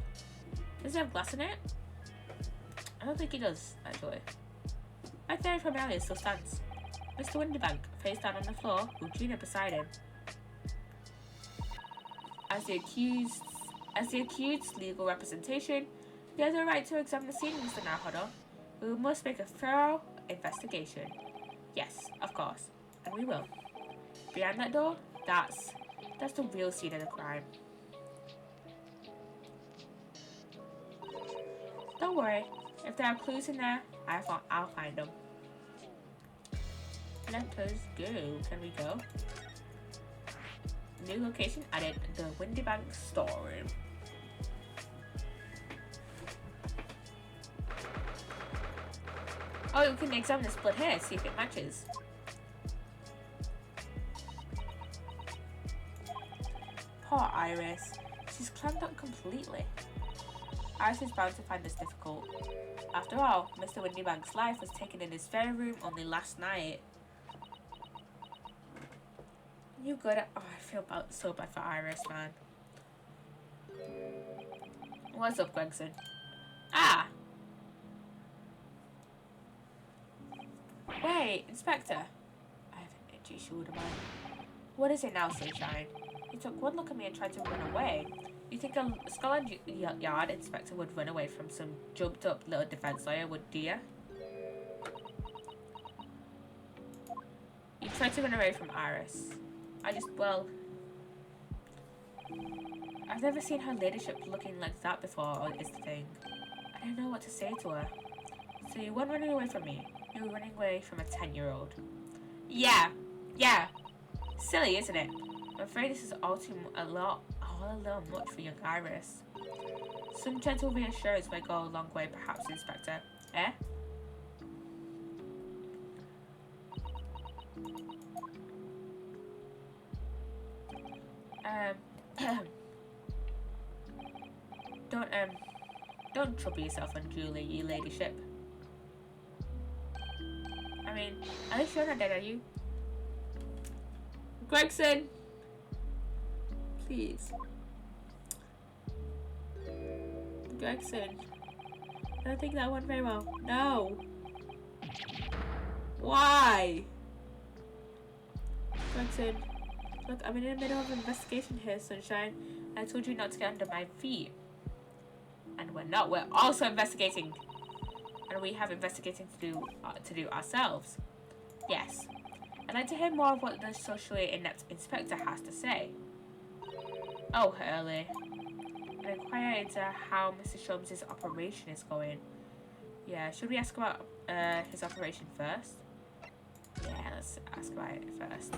Does it have glass in it? I don't think it does, actually. My theory from earlier still stands. Mr. Windybank, face down on the floor, with Gina beside him. As the accused's legal representation, you have the right to examine the scene, Mr. Nahodo. We must make a thorough investigation. Yes, of course, and we will. Behind that door, that's the real scene of the crime. Don't worry, if there are clues in there, I'll find them. Let us go. Can we go? New location added, the Windybank storeroom. Oh, we can examine this blood here, see if it matches. Poor Iris. She's clammed up completely. Iris is bound to find this difficult. After all, Mr. Windybank's life was taken in his very room only last night. You got it. Oh, I feel so bad for Iris, man. What's up, Gregson? Ah! Wait, Inspector. I have an itchy shoulder, man. What is it now, Sunshine? You took one look at me and tried to run away. You think a Scotland Yard inspector would run away from some jumped up little defense lawyer, would you? You tried to run away from Iris. I've never seen her ladyship looking like that before, is the thing. I don't know what to say to her. So you weren't running away from me. You were running away from a 10-year-old. Yeah. Silly, isn't it? I'm afraid this is all a little much for young Iris. Some gentle reassurance may go a long way, perhaps, Inspector. Eh? Don't trouble yourself unduly, your ladyship. I mean, at least you're not dead, are you? Gregson! Please. Gregson. I don't think that went very well. No! Why? Gregson. Look, I'm in the middle of an investigation here, Sunshine. I told you not to get under my feet. And we're not. We're also investigating. And we have investigating to do ourselves. Yes. I'd like to hear more of what the socially inept inspector has to say. Oh, Hurley. An inquiry into how Mr. Sholmes' operation is going. Yeah, should we ask about his operation first? Yeah, let's ask about it first.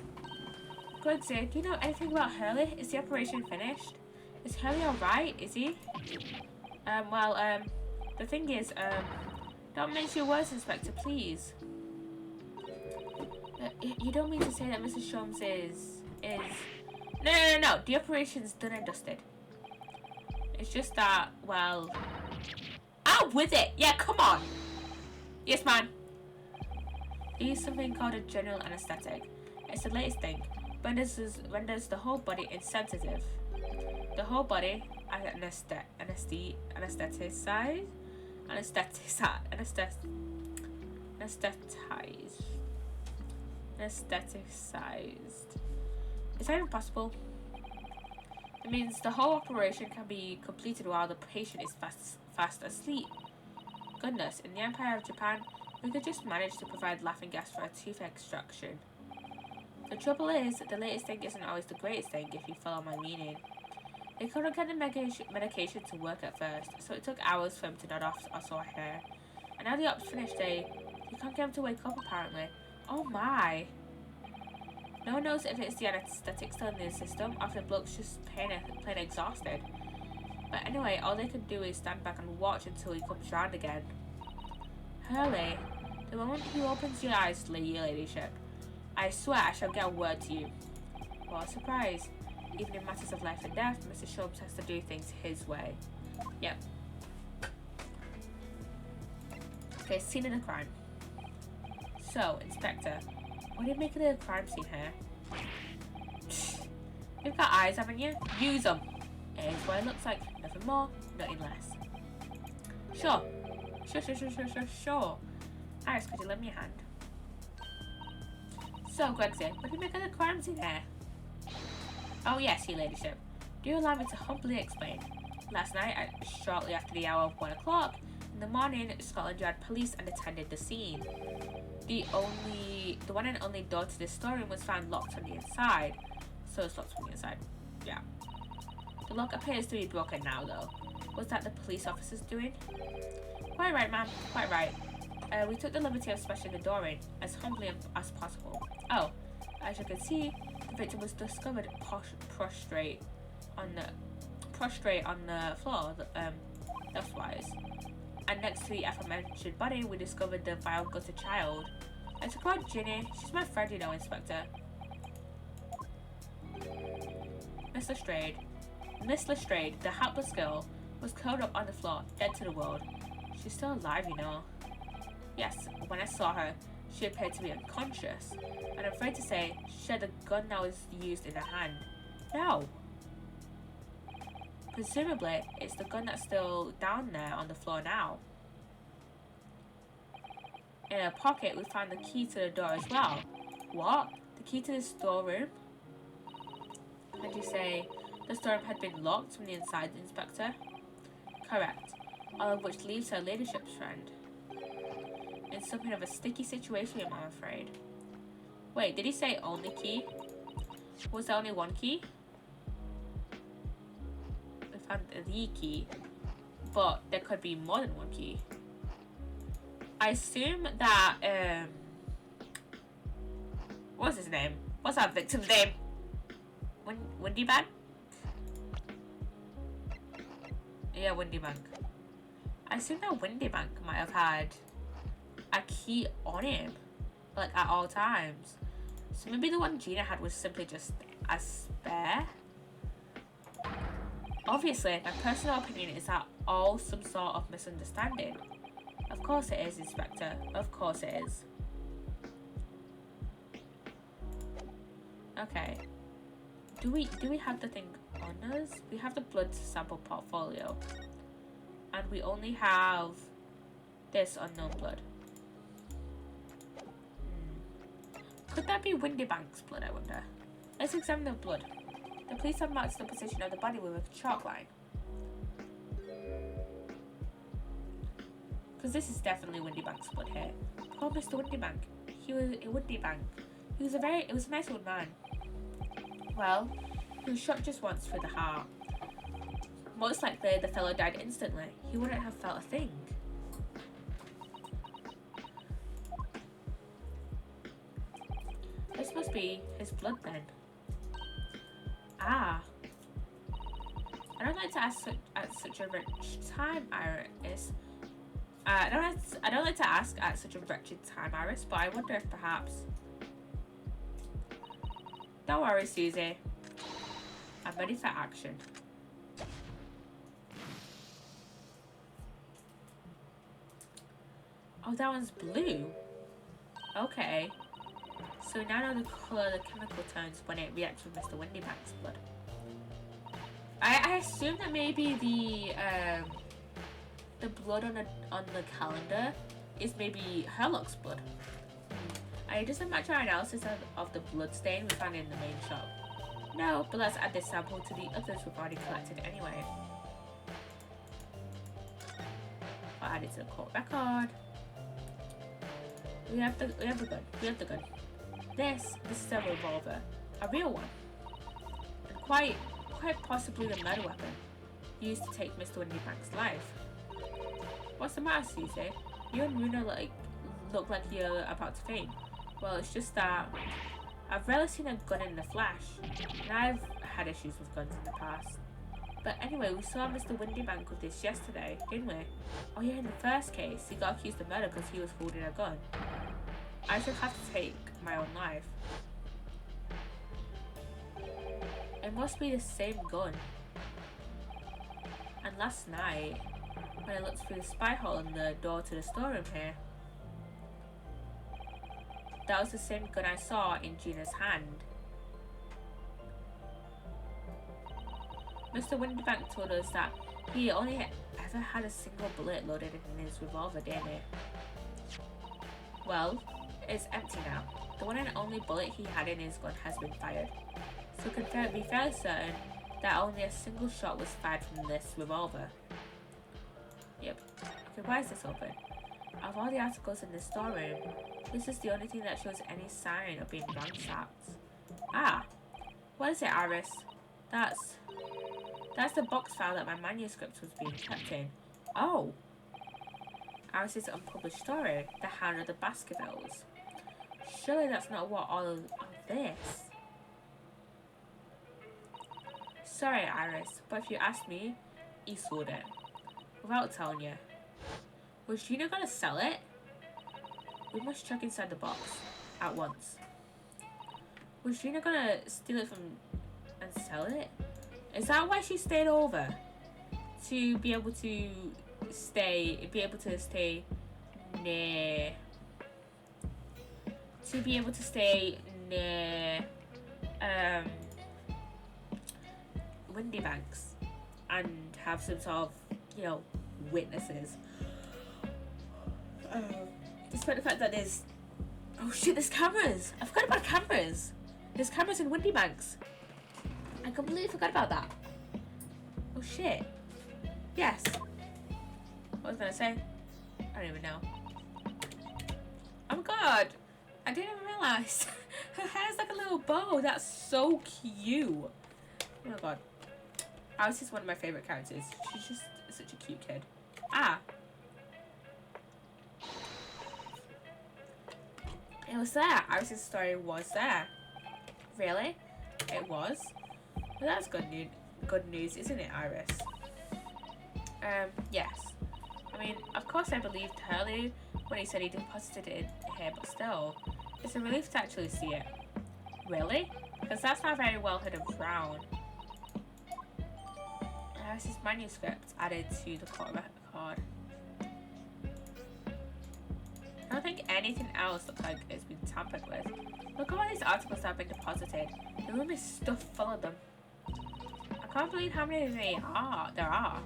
Gregson, do you know anything about Hurley? Is the operation finished? Is Hurley alright? Is he? The thing is, don't mince your words, Inspector, please. You don't mean to say that Mrs. Sholmes is... No. The operation's done and dusted. It's just that, well... Out with it! Yeah, come on! Yes, man. They use something called a general anesthetic. It's the latest thing. Renders the whole body insensitive. The whole body anesthetized. Is that even possible? It means the whole operation can be completed while the patient is fast asleep. Goodness, in the Empire of Japan, we could just manage to provide laughing gas for a tooth extraction. The trouble is, the latest thing isn't always the greatest thing, if you follow my meaning. They couldn't get the medication to work at first, so it took hours for him to nod off our hair. And now the op's finished, you can't get him to wake up, apparently. Oh my! No one knows if it's the anesthetic still in the system, or if the bloke's just plain exhausted. But anyway, all they can do is stand back and watch until he comes round again. Hurley, the moment he opens your eyes, your ladyship, I swear I shall get a word to you. What a surprise. Even in matters of life and death, Mr. Sholmes has to do things his way. Yep. Okay, scene of the crime. So, Inspector, what do you make of the crime scene here? You've got eyes, haven't you? Use them. It's what it looks like. Nothing more, nothing less. Sure. Iris, could you lend me a hand? So, Gregson, what do you make of the crime scene here? Oh yes, your ladyship. Do you allow me to humbly explain? Last night, shortly after the hour of 1 o'clock, in the morning, Scotland Yard police and attended the scene. The one and only door to this storeroom was found locked on the inside. So it's locked from the inside. Yeah. The lock appears to be broken now, though. Was that the police officers doing? Quite right, ma'am. Quite right. We took the liberty of smashing the door in as humbly as possible. Oh, as you can see, the victim was discovered prostrate on the floor. Leftwise. And next to the aforementioned body, we discovered the vile gutted child. I took out Ginny. She's my friend, you know, Inspector. Miss Lestrade, the hapless girl, was curled up on the floor, dead to the world. She's still alive, you know. Yes, when I saw her, she appeared to be unconscious, and I'm afraid to say she had a gun that was used in her hand. No. Presumably, it's the gun that's still down there on the floor now. In her pocket, we found the key to the door as well. What? The key to the storeroom? And you say the storeroom had been locked from the inside, Inspector? Correct. All of which leaves her ladyship's friend in something of a sticky situation, I'm afraid. Wait, did he say only key? Was there only one key? We found the key, but there could be more than one key. I assume that what's his name? What's our victim's name? Windy Bank? Yeah, Windy Bank. I assume that Windy Bank might have had a key on him, like at all times. So maybe the one Gina had was simply just a spare. Obviously, my personal opinion is that all some sort of misunderstanding. Of course it is, Inspector. Of course it is. Okay. Do we have the thing on us? We have the blood sample portfolio. And we only have this unknown blood. Could that be Windy Bank's blood, I wonder? Let's examine the blood. The police have marked the position of the body with a chalk line. Because this is definitely Windy Bank's blood here. Poor Mr. Windy Bank. He was a Windy Bank. It was a nice old man. Well, he was shot just once through the heart. Most likely, the fellow died instantly. He wouldn't have felt a thing. This must be his blood then. Ah. I don't like to ask at such a rich time, Iris. I don't like to ask at such a wretched time, Iris, but I wonder if perhaps... Don't worry, Susie. I'm ready for action. Oh, that one's blue. Okay. So we now know the colour the chemical turns when it reacts with Mr. Windy Bank's blood. I assume that maybe the blood on the calendar is maybe Herlock's blood. It doesn't match our analysis of the blood stain we found in the main shop. No, but let's add this sample to the others we've already collected anyway. I'll add it to the court record. We have the gun. This is a revolver, a real one, and quite possibly the murder weapon used to take Mr. Windy Bank's life. What's the matter, Susie? You and Runa look like you're about to faint. Well, it's just that I've rarely seen a gun in the flesh, and I've had issues with guns in the past. But anyway, we saw Mr. Windy Bank with this yesterday, didn't we? Oh yeah, in the first case, he got accused of murder because he was holding a gun. I should have to take my own life. It must be the same gun. And last night, when I looked through the spy hole in the door to the storeroom here, that was the same gun I saw in Gina's hand. Mr. Windybank told us that he only ever had a single bullet loaded in his revolver, didn't he? Well, it's empty now. The one and only bullet he had in his gun has been fired. So we can be fairly certain that only a single shot was fired from this revolver. Yep. Okay, why is this open? Of all the articles in the storeroom, this is the only thing that shows any sign of being ransacked. Ah! What is it, Iris? That's the box file that my manuscript was being kept in. Oh! Iris's unpublished story, The Hound of the Baskervilles. Surely that's not what all of this. Sorry, Iris, but if you ask me, he sold it. Without telling you. Was Gina gonna sell it? We must check inside the box. At once. Was Gina gonna steal it from and sell it? Is that why she stayed over? To be able to stay near Windy Banks and have some sort of, witnesses. Despite the fact that there's cameras. I forgot about cameras. There's cameras in Windy Banks. I completely forgot about that. Oh shit. Yes. What was I gonna say? I don't even know. Oh my god. I didn't even realise. Her hair's like a little bow. That's so cute. Oh my god. Alice is one of my favourite characters. She's just such a cute kid. Ah. was there. Iris's story was there. Really? It was? Well, that's good news. Good news, isn't it, Iris? Yes. I mean, of course I believed Hurley when he said he deposited it here, but still, it's a relief to actually see it. Really? Because that's not very well hidden frown. Iris's manuscript added to the court record. I don't think anything else looks like it's been tampered with. Look at all these articles that have been deposited. The room is stuffed full of them. I can't believe how many there are.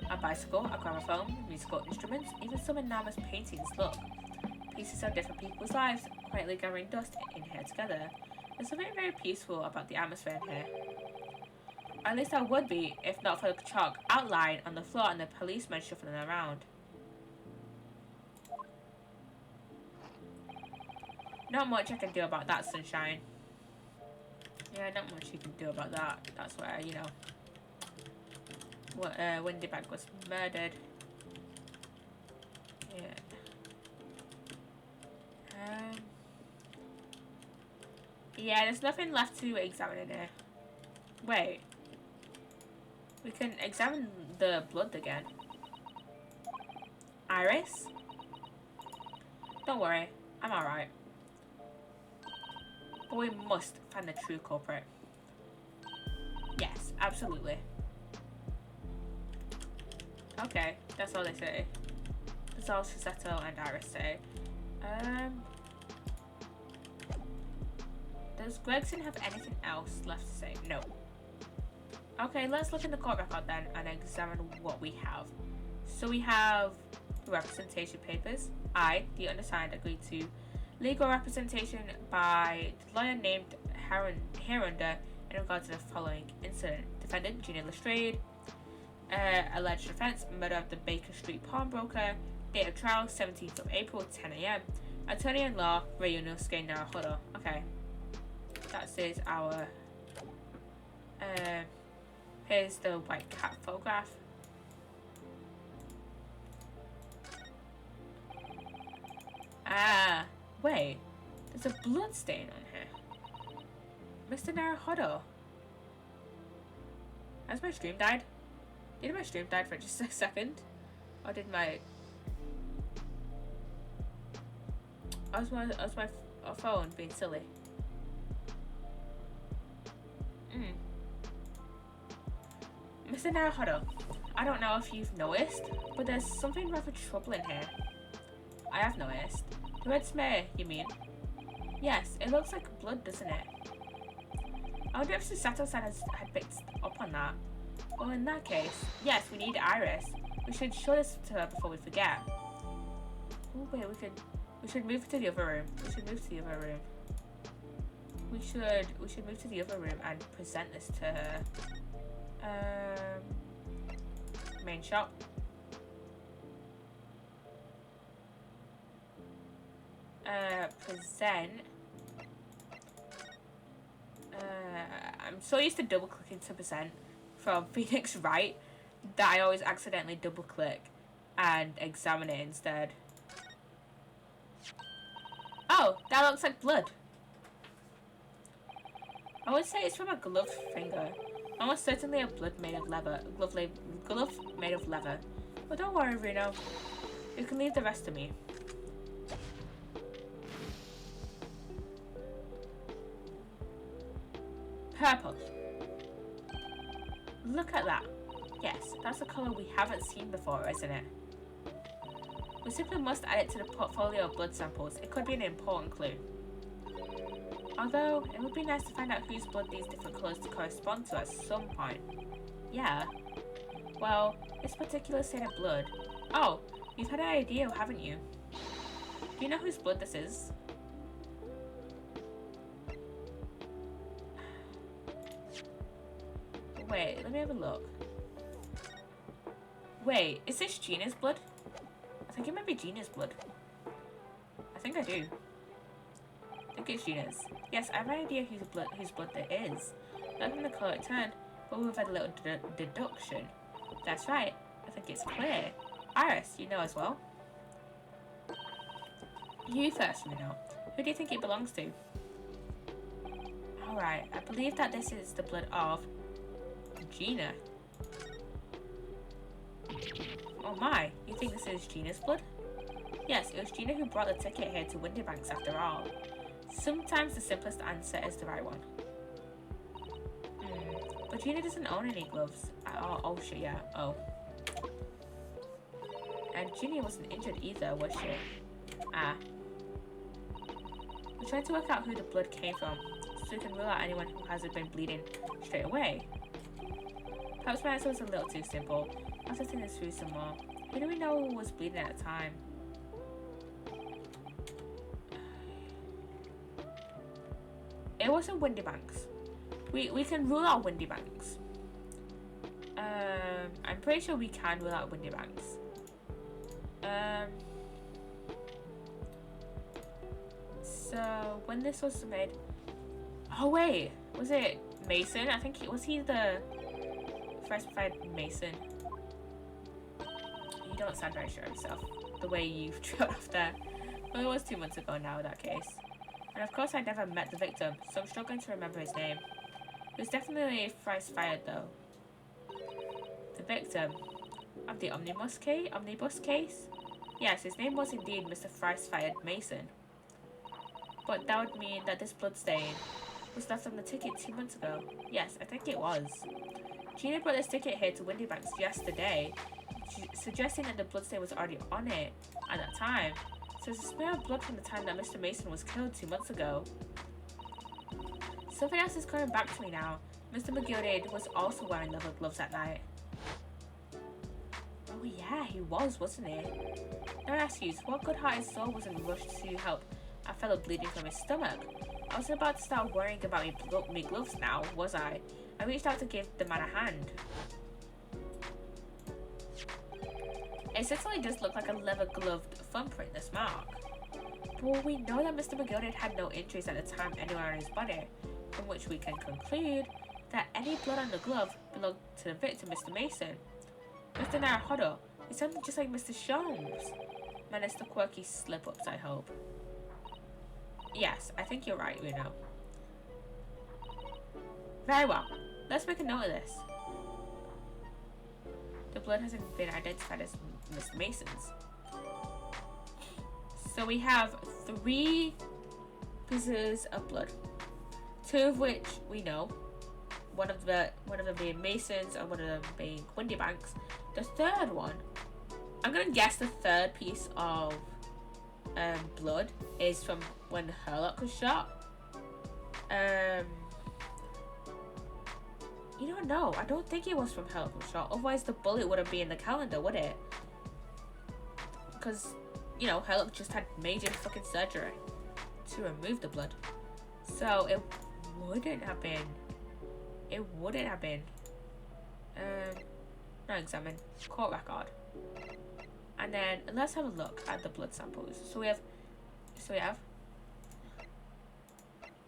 A bicycle, a gramophone, musical instruments, even some enormous paintings. Look, pieces of different people's lives quietly gathering dust in here together. There's something very peaceful about the atmosphere in here. At least I would be, if not for the chalk outline on the floor and the policemen shuffling around. Not much I can do about that, sunshine. Yeah, not much you can do about that. That's where, you know, Windybag was murdered. Yeah. Yeah, there's nothing left to examine in here. Wait. We can examine the blood again. Iris? Don't worry, I'm alright. But we must find the true culprit. Yes, absolutely. Okay, that's all they say. That's all Psssttt and Iris say. Does Gregson have anything else left to say? No. Okay, let's look in the court record then and examine what we have. So we have representation papers. I, the undersigned, agreed to legal representation by the lawyer named hereunder in regard to the following incident. Defendant, Gina Lestrade. Alleged offence, murder of the Baker Street pawnbroker. Date of trial, 17th of April, 10 a.m. Attorney-in-law, Ryunosuke Naruhodo. Okay. That is our... here's the white cat photograph. Ah, wait. There's a blood stain on here. Mr. Naruhodo. Has my stream died? Did my stream die for just a second? Or did my... was my phone being silly? Mr. Naruhodo, I don't know if you've noticed, but there's something rather troubling here. I have noticed. The red smear, you mean? Yes, it looks like blood, doesn't it? I wonder if Psssttt had picked up on that. Well, in that case, yes, we need Iris. We should show this to her before we forget. Oh wait, we should move to the other room. We should move to the other room. We should move to the other room and present this to her. Main shop. Present. I'm so used to double clicking to present from Phoenix Wright that I always accidentally double click and examine it instead. Oh, that looks like blood. I would say it's from a gloved finger. Almost certainly a glove made of leather. Glove made of leather. But don't worry, Reno. You can leave the rest to me. Purple. Look at that. Yes, that's a colour we haven't seen before, isn't it? We simply must add it to the portfolio of blood samples. It could be an important clue. Although, it would be nice to find out whose blood these different colours correspond to at some point. Yeah. Well, this particular stain of blood... Oh, you've had an idea, haven't you? Do you know whose blood this is? Wait, let me have a look. Wait, is this Gina's blood? I think it might be Gina's blood. I think I do. I think it's Gina's. Yes, I have an idea whose blood it is. Not from the colour it turned, but we've had a little deduction. That's right. I think it's clear. Iris, you know as well. You first, Reno. Who do you think it belongs to? Alright, I believe that this is the blood of Gina. Oh my, you think this is Gina's blood? Yes, it was Gina who brought the ticket here to Windybanks after all. Sometimes the simplest answer is the right one. But Gina doesn't own any gloves at all. Oh shit, yeah. Oh. And Gina wasn't injured either, was she? Ah. We tried to work out who the blood came from, so we can rule out anyone who hasn't been bleeding straight away. Perhaps my answer was a little too simple. I'll have to think this through some more. Who do we know was bleeding at the time? It wasn't Windybanks. We can rule out Windybanks. I'm pretty sure we can rule out Windybanks. So when this was made, oh wait, was it Mason? I think was he the first fired Mason? You don't sound very sure of yourself, the way you've trailed off there. Well, it was 2 months ago now in that case. And of course I never met the victim, so I'm struggling to remember his name. He was definitely first fired though. The victim of the omnibus case? Yes, his name was indeed Mr. First-Fired Mason. But that would mean that this bloodstain was left on the ticket 2 months ago. Yes, I think it was. Gina brought this ticket here to Windybanks yesterday, suggesting that the bloodstain was already on it at that time. So there's a smear of blood from the time that Mr. Mason was killed 2 months ago. Something else is coming back to me now. Mr. McGilded was also wearing leather gloves that night. Oh yeah, he was, wasn't he? No excuse, what good-hearted soul wasn't rushed to help a fellow bleeding from his stomach? I wasn't about to start worrying about me gloves now, was I? I reached out to give the man a hand. It certainly does look like a leather-gloved thumbprint, this mark. But we know that Mr. McGilded had no injuries at the time anywhere on his body, from which we can conclude that any blood on the glove belonged to the victim, Mr. Mason. Mr. Naruhodo, it sounded just like Mr. Sholmes. Menace the quirky slip-ups, I hope. Yes, I think you're right, Uno. Very well. Let's make a note of this. The blood hasn't been identified as Mr. Mason's. So we have 3 pieces of blood. 2 of which we know. One of them being Mason's and one of them being Windybanks. The third one, I'm gonna guess the third piece of blood is from when Herlock was shot. You don't know. I don't think it was from Herlock was shot. Otherwise, the bullet wouldn't be in the calendar, would it? Because, you know, Herlock just had major fucking surgery to remove the blood. So it wouldn't have been. It wouldn't have been. Not examine. Court record. And then let's have a look at the blood samples. So we have.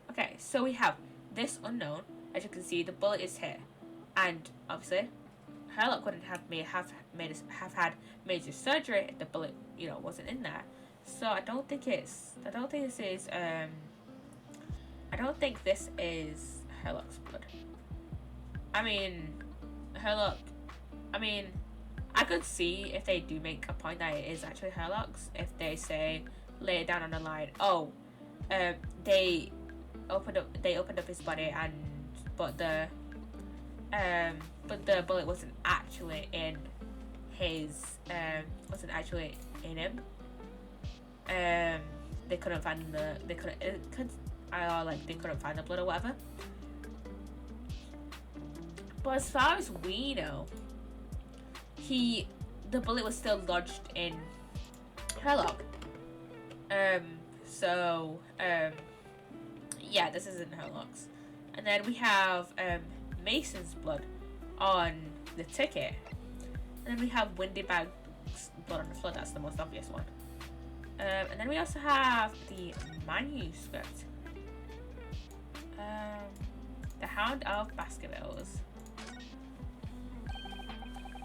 Okay, so we have this unknown. As you can see, the bullet is here, and obviously, Herlock wouldn't have had major surgery if the bullet, you know, wasn't in there. So I don't think this is Herlock's blood. I mean, I could see if they do make a point that it is actually Herlock's. If they say, lay it down on the line, oh, they opened up his body but the bullet wasn't actually in him. They couldn't find they couldn't find the blood or whatever. But as far as we know, the bullet was still lodged in Herlock. Yeah, this isn't Herlock's. And then we have Mason's blood on the ticket. And then we have Windybank's blood on the floor. That's the most obvious one. And then we also have the manuscript. The Hound of Baskervilles.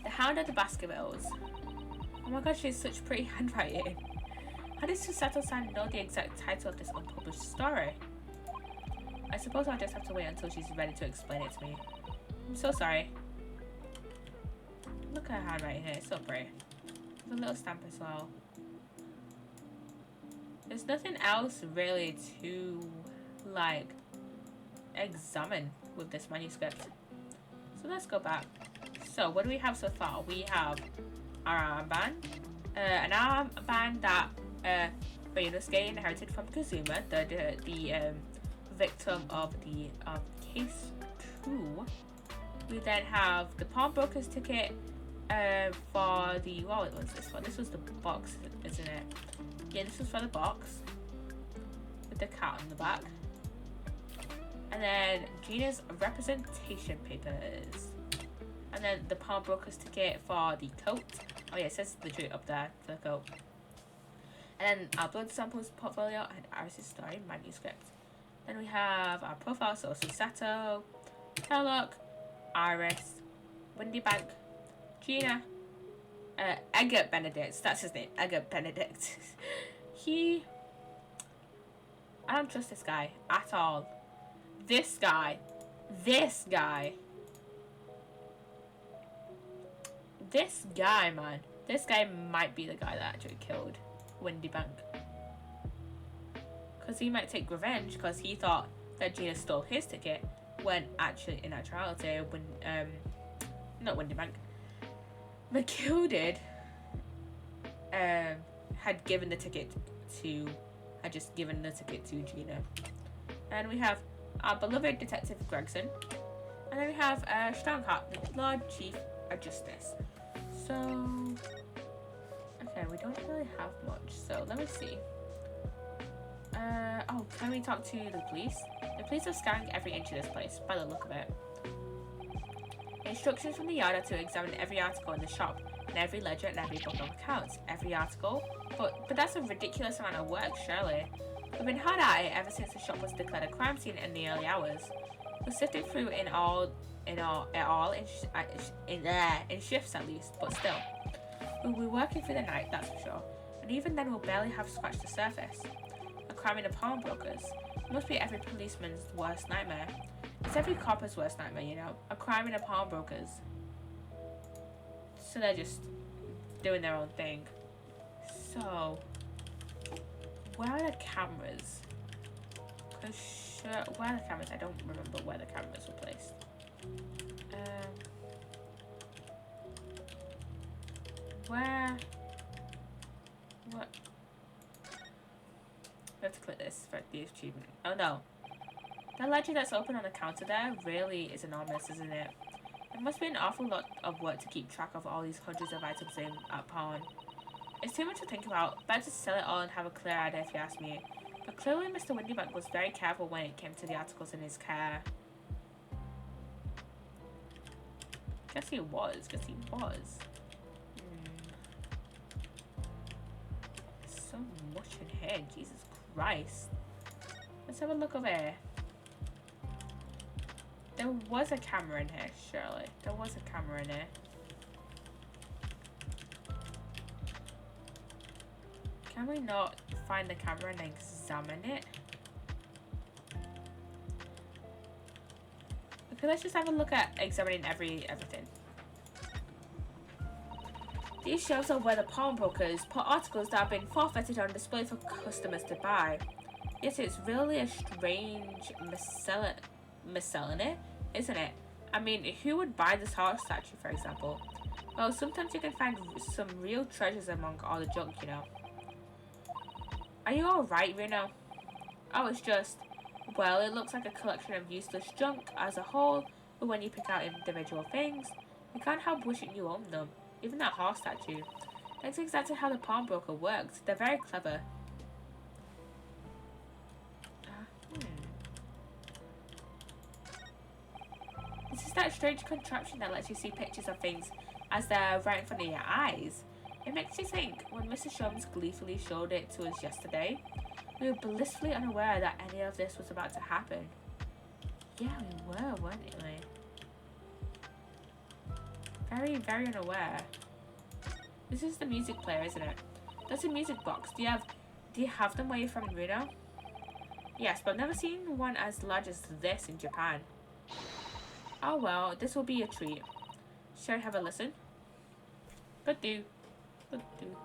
The Hound of the Baskervilles. Oh my god, she has such pretty handwriting. How does Psssttt know the exact title of this unpublished story? I suppose I'll just have to wait until she's ready to explain it to me. I'm so sorry. Look at her handwriting here, it's so pretty. There's a little stamp as well. There's nothing else really to, like, examine with this manuscript. So let's go back. So what do we have so far? We have our armband. An armband that Ryunosuke inherited from Kazuma, the victim of the case 2. We then have the pawnbroker's ticket for the, what was this for? This was the box, isn't it? Yeah, this was for the box with the cat on the back. And then Gina's representation papers. And then the pawnbroker's ticket for the coat. Oh yeah, it says legit up there for the coat. And then our blood samples portfolio and Iris' story manuscript. Then we have our profile, so Susato, Sherlock, Iris, Windy Bank, Gina, Edgar Benedict. That's his name, Edgar Benedict. I don't trust this guy at all. This guy, man. This guy might be the guy that actually killed Windy Bank. Because he might take revenge because he thought that Gina stole his ticket when actually, in actuality, when, not Windy Bank, McGilded had given the ticket to, Gina. And we have our beloved Detective Gregson. And then we have Strongheart, the Lord Chief of Justice. So, okay, we don't really have much. So, let me see. Oh, can we talk to the police? The police are scanning every inch of this place, by the look of it. Instructions from the yard are to examine every article in the shop, and every ledger and every book of accounts. Every article? But that's a ridiculous amount of work, surely. We've been hard at it ever since the shop was declared a crime scene in the early hours. We're sifting through in shifts at least, but still. We'll be working through the night, that's for sure. And even then we'll barely have scratched the surface. A crime in the pawnbrokers. It must be every policeman's worst nightmare. It's every copper's worst nightmare, you know. A crime in the pawnbrokers. So they're just doing their own thing. So, where are the cameras? Where are the cameras? I don't remember where the cameras were placed. Where? What? We have to click this for the achievement. Oh no. That ledger that's open on the counter there really is enormous, isn't it? It must be an awful lot of work to keep track of all these hundreds of items in at pawn. It's too much to think about. Better to sell it all and have a clear idea if you ask me. But clearly Mr. Windybank was very careful when it came to the articles in his care. Guess he was. So much in here, Jesus Christ. Let's have a look over here. There was a camera in here, surely. There was a camera in here. Can we not find the camera and examine it? Okay, let's just have a look at examining everything. These shelves are where the pawnbrokers put articles that have been forfeited on display for customers to buy. Yes, it's really a strange miscellany, isn't it? I mean, who would buy this horse statue, for example? Well, sometimes you can find some real treasures among all the junk, you know. Are you alright, Reno? Oh, it's just, well, it looks like a collection of useless junk as a whole, but when you pick out individual things, you can't help wishing you owned them. Even that horse statue. That's exactly how the pawnbroker works. They're very clever. This is that strange contraption that lets you see pictures of things as they're right in front of your eyes. It makes you think, when Mr. Sholmes gleefully showed it to us yesterday, we were blissfully unaware that any of this was about to happen. Yeah, we were, weren't we? Very, very unaware. This is the music player, isn't it? That's a music box. Do you have Do you have them where you're from, Reno? Yes, but I've never seen one as large as this in Japan. Oh well, this will be a treat. Shall I have a listen? Good do. Good do.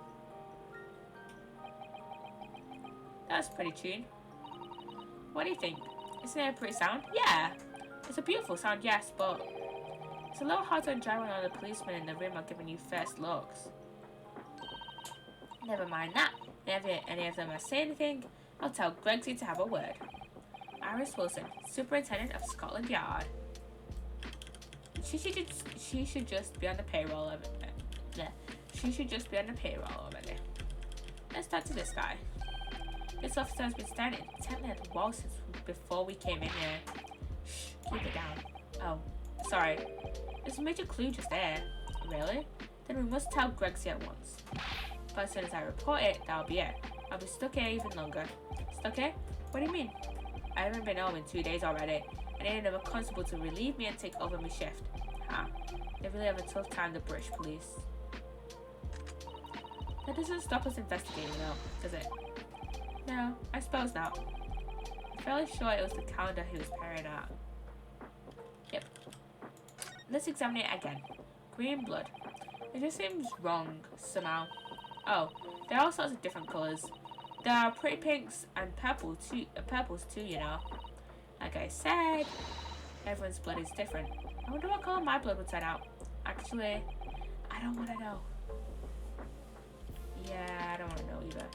That's a pretty tune. What do you think? Isn't it a pretty sound? Yeah. It's a beautiful sound, yes, but it's a little hard to enjoy when all the policemen in the room are giving you first looks. Never mind that. If any of them are saying anything, I'll tell Gregsy to have a word. Iris Wilson, Superintendent of Scotland Yard. She should just be on the payroll of it. Yeah. She should just be on the payroll already. Let's talk to this guy. This officer has been staring intently at the wall since before we came in here. Shh, keep it down. Oh, sorry. There's a major clue just there. Really? Then we must tell Gregsy at once. But as soon as I report it, that'll be it. I'll be stuck here even longer. Stuck here? What do you mean? I haven't been home in 2 days already. I need another constable to relieve me and take over my shift. Ha. They really have a tough time, the British police. That doesn't stop us investigating though, does it? No, I suppose not. I'm fairly sure it was the calendar he was peering at. Yep. Let's examine it again. Green blood. It just seems wrong, somehow. Oh, there are all sorts of different colours. There are pretty pinks and purples too, you know. Like I said, everyone's blood is different. I wonder what colour my blood would turn out. Actually, I don't want to know. Yeah, I don't want to know either.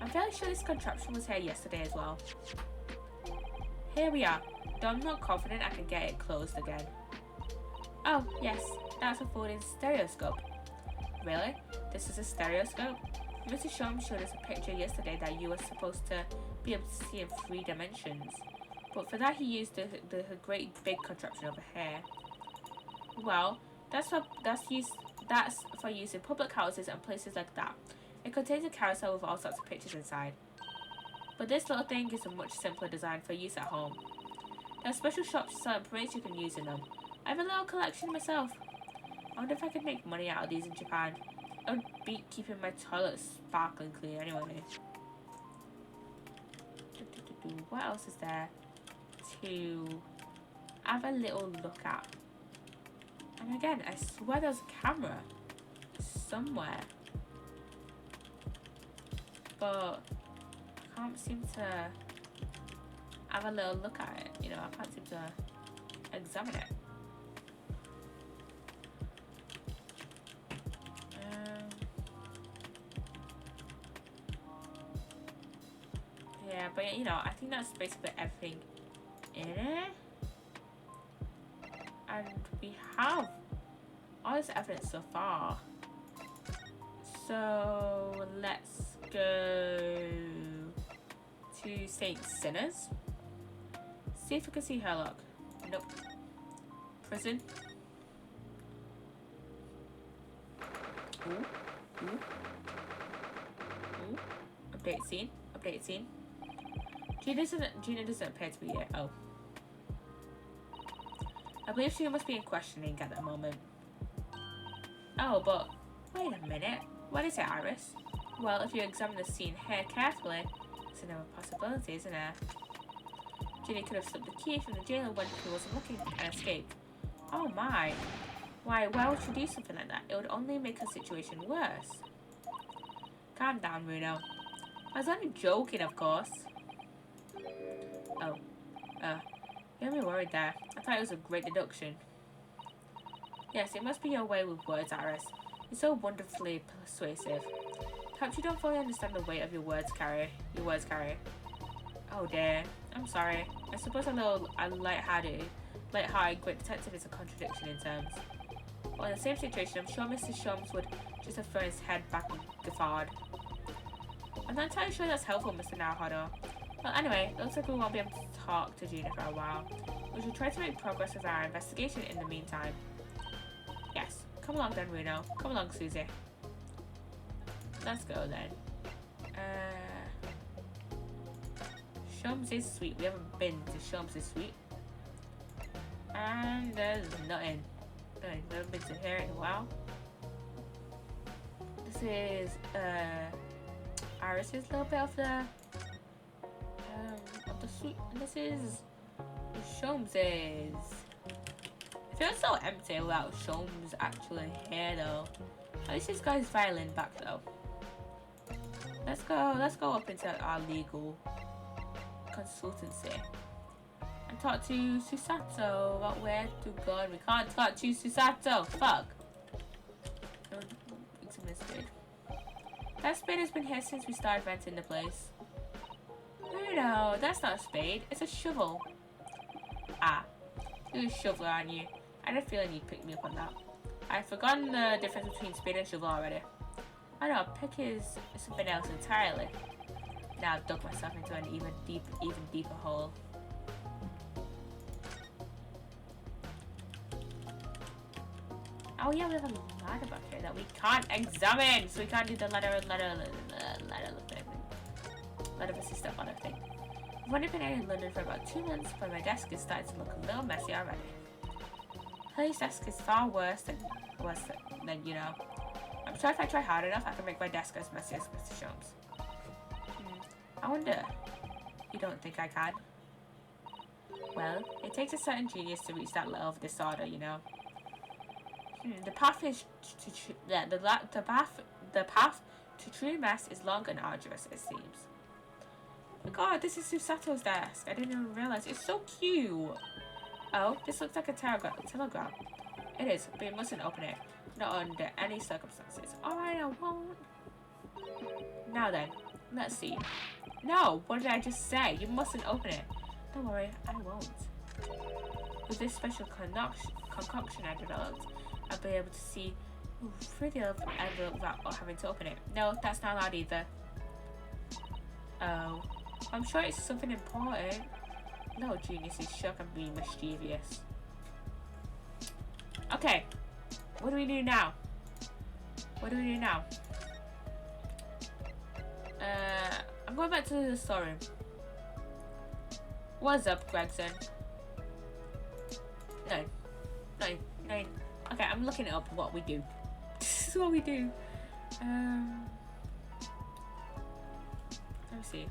I'm fairly sure this contraption was here yesterday as well. Here we are, though I'm not confident I can get it closed again. Oh, yes, that's a folding stereoscope. Really? This is a stereoscope? Mr. Sholmes showed us a picture yesterday that you were supposed to be able to see in 3 dimensions. But for that he used the great big contraption over here. Well, that's for use in public houses and places like that. It contains a carousel with all sorts of pictures inside. But this little thing is a much simpler design for use at home. There are special shops selling prints you can use in them. I have a little collection myself. I wonder if I could make money out of these in Japan. It would beat keeping my toilet sparkling clean anyway. What else is there to have a little look at? And again, I swear there's a camera somewhere. But I can't seem to have a little look at it. You know, I can't seem to examine it. Yeah, but you know, I think that's basically everything in it. And we have all this evidence so far. So let's go to St. Sinners. See if we can see her look. Nope. Prison. Ooh. Update scene. Update scene. Gina doesn't appear to be here. Oh. I believe she must be in questioning at the moment. Oh, but wait a minute. What is it, Iris? Well, if you examine the scene here carefully, it's another possibility, isn't it? Ginny could have slipped the key from the jailer when he wasn't looking and escaped. Oh my. Why would she do something like that? It would only make her situation worse. Calm down, Bruno. I was only joking, of course. Oh. You had me worried there. I thought it was a great deduction. Yes, it must be your way with words, Iris. You're so wonderfully persuasive. Perhaps you don't fully understand the weight of your words carry. Oh dear. I'm sorry. I suppose a light-hearted great detective is a contradiction in terms. Well, in the same situation, I'm sure Mr. Sholmes would just have thrown his head back and guffawed. I'm not entirely sure that's helpful, Mr. Naruhodo. Well, anyway, it looks like we won't be able to talk to Gina for a while. We should try to make progress with our investigation in the meantime. Yes. Come along then, Bruno. Come along, Susie. Let's go then. Sholmes' suite. We haven't been to Sholmes' suite. And there's nothing. We haven't been to here in a while. This is Iris's little bit of the sweet, and this is Sholmes's. It feels so empty without Sholmes actually here though. At least this guy's violin back though. Let's go up into our legal consultancy and talk to Psssttt about where to go. And we can't talk to Psssttt. Fuck. Examine the spade. That spade has been here since we started renting the place. No, that's not a spade. It's a shovel. Ah, you're a shoveler, aren't you? I had a feeling you'd pick me up on that. I've forgotten the difference between spade and shovel already. I know, pick is something else entirely. Now I've dug myself into an even deeper hole. Oh yeah, we have a ladder back here that we can't examine, so we can't do the ladder versus stuff on our thing. I've only been here in London for about 2 months, but my desk is starting to look a little messy already. Holly's desk is far worse than you know. I'm sure if I try hard enough, I can make my desk as messy as Mr. Sholmes. I wonder. You don't think I can? Well, it takes a certain genius to reach that level of disorder, you know. The path to true mess is long and arduous, it seems. Oh my god, this is Pssttt's desk. I didn't even realize. It's so cute. Oh, this looks like a telegram. It is, but you mustn't open it. Not under any circumstances. Alright, I won't. Now then, let's see. No, what did I just say? You mustn't open it. Don't worry, I won't. With this special concoction I developed, I'll be able to see through the envelope without having to open it. No, that's not allowed either. Oh, I'm sure it's something important. No, genius is shook and being mischievous. Okay, what do we do now? I'm going back to the storeroom. What's up, Gregson? No. Okay, I'm looking up what we do. This is what we do. Let me see.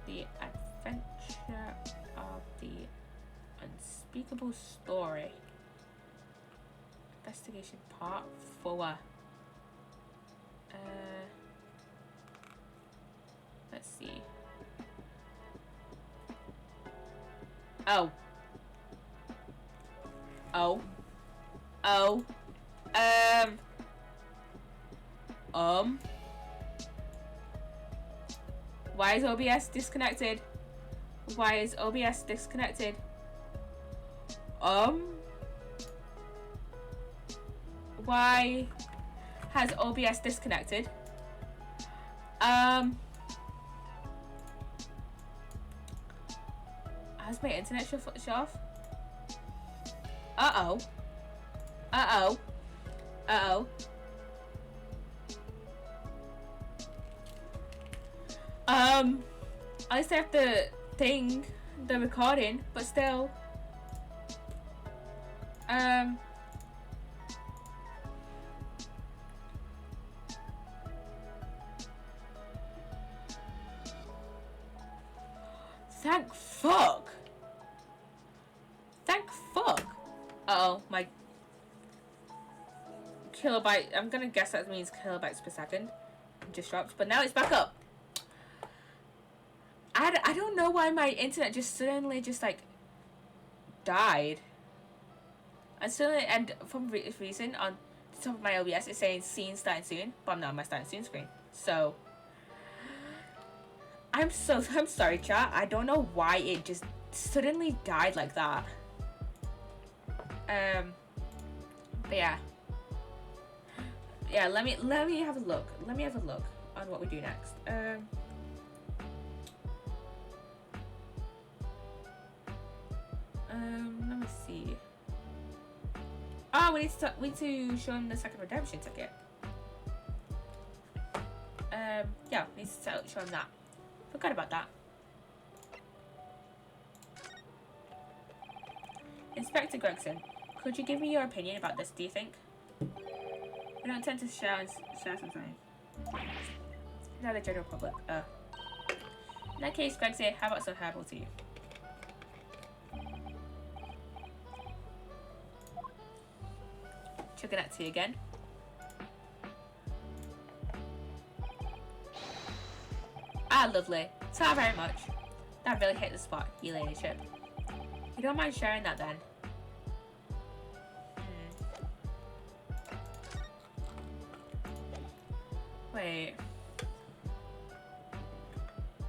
The Adventure of the Unspeakable Story. Investigation Part 4. Let's see. Why is OBS disconnected? Why has OBS disconnected? Has my internet shut off? Uh-oh. At least I have the recording, but still. Thank fuck. Uh-oh, my kilobyte, I'm gonna guess that means kilobytes per second. Just dropped, but now it's back up. I don't know why my internet just suddenly like died. And for reason on the top of my OBS it's saying scene starting soon, but I'm not on my starting soon screen. So I'm sorry, chat. I don't know why it just suddenly died like that. But yeah. Yeah, let me have a look. Let me have a look on what we do next. Let me see. Oh, we need to show him the second redemption ticket. Yeah, we need to show him that. Forgot about that. Inspector Gregson, could you give me your opinion about this, do you think? We don't tend to share sometimes. Not the general public. In that case, Greg said, how about some herbal tea? Chugging that tea again. Ah, lovely. So very much. That really hit the spot, your ladyship. You don't mind sharing that then? Wait.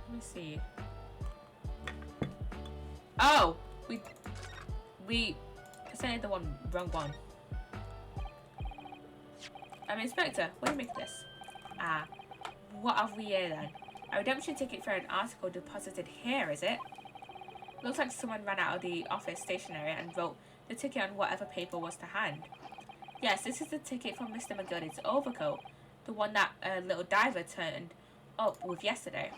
Let me see. Oh! We presented the wrong one. Inspector, what do you make of this? Ah, what have we here then? A redemption ticket for an article deposited here, is it? Looks like someone ran out of the office stationery and wrote the ticket on whatever paper was to hand. Yes, this is the ticket from Mr. McGilded's overcoat, the one that little diver turned up with yesterday.